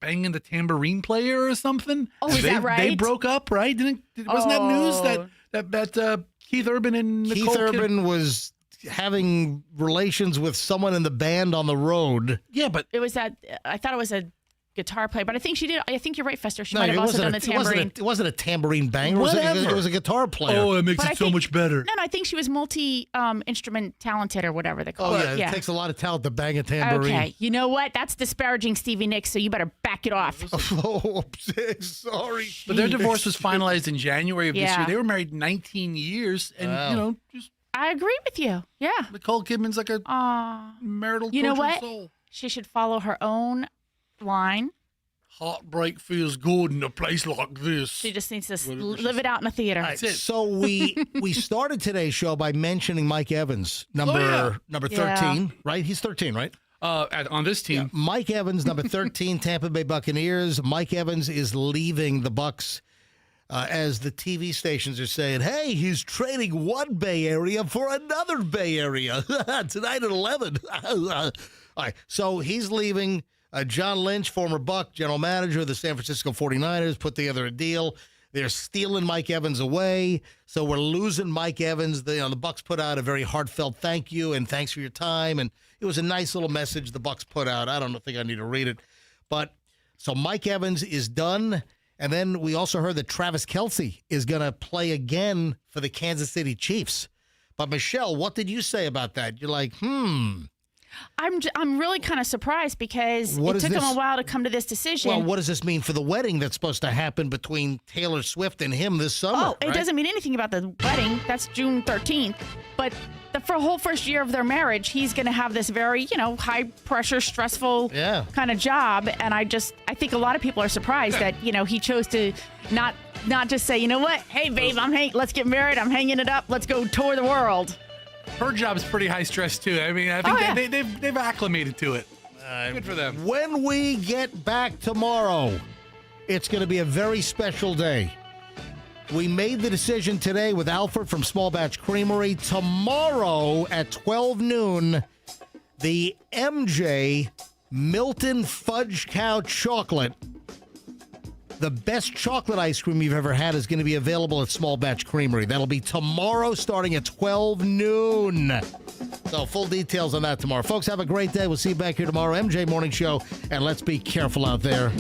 banging the tambourine player or something. Oh, is that right? They broke up, right? Wasn't that news that Keith Urban and Nicole Keith Urban was having relations with someone in the band on the road. Yeah, but it was that. I thought it was a guitar player, but I think she did. I think you're right, Fester. She might have also done the tambourine. It wasn't a tambourine banger. It was a guitar player. Oh, it makes it so much better. No, I think she was multi-instrument talented or whatever they call it. It takes a lot of talent to bang a tambourine. Okay, you know what? That's disparaging Stevie Nicks, so you better back it off. Oh, sorry. But their divorce was finalized in January of this Yeah. year. They were married 19 years, and just I agree with you. Yeah. Nicole Kidman's like a marital You know tortured what? soul. She should follow her own line. Heartbreak feels good in a place like this. She just needs to live it out in a theater. All right, so we started today's show by mentioning Mike Evans, number 13, right? He's 13, right? On this team. Yeah. Mike Evans, number 13, Tampa Bay Buccaneers. Mike Evans is leaving the Bucs as the TV stations are saying, hey, he's trading one Bay Area for another Bay Area tonight at 11. All right, so he's leaving. John Lynch, former Buck general manager of the San Francisco 49ers, put together a deal. They're stealing Mike Evans away, so we're losing Mike Evans. The Bucs put out a very heartfelt thank you and thanks for your time, and it was a nice little message the Bucs put out. I don't think I need to read it, but so Mike Evans is done, and then we also heard that Travis Kelce is going to play again for the Kansas City Chiefs. But Michelle, what did you say about that? You're like, I'm really kind of surprised because What it is took this? him a while to come to this decision. Well, what does this mean for the wedding that's supposed to happen between Taylor Swift and him this summer? Oh, it doesn't mean anything about the wedding. That's June 13th. But the whole first year of their marriage, he's going to have this very, high pressure, stressful kind of job. And I think a lot of people are surprised that, he chose to not just say, you know what? Hey, babe, let's get married. I'm hanging it up. Let's go tour the world. Her job's pretty high stress, too. I mean, I think they've acclimated to it. Good for them. When we get back tomorrow, it's going to be a very special day We made the decision today with Alfred from Small Batch Creamery. Tomorrow at 12 noon, the MJ Milton Fudge Cow Chocolate, the best chocolate ice cream you've ever had, is going to be available at Small Batch Creamery. That'll be tomorrow starting at 12 noon. So full details on that tomorrow. Folks, have a great day. We'll see you back here tomorrow. MJ Morning Show, and let's be careful out there.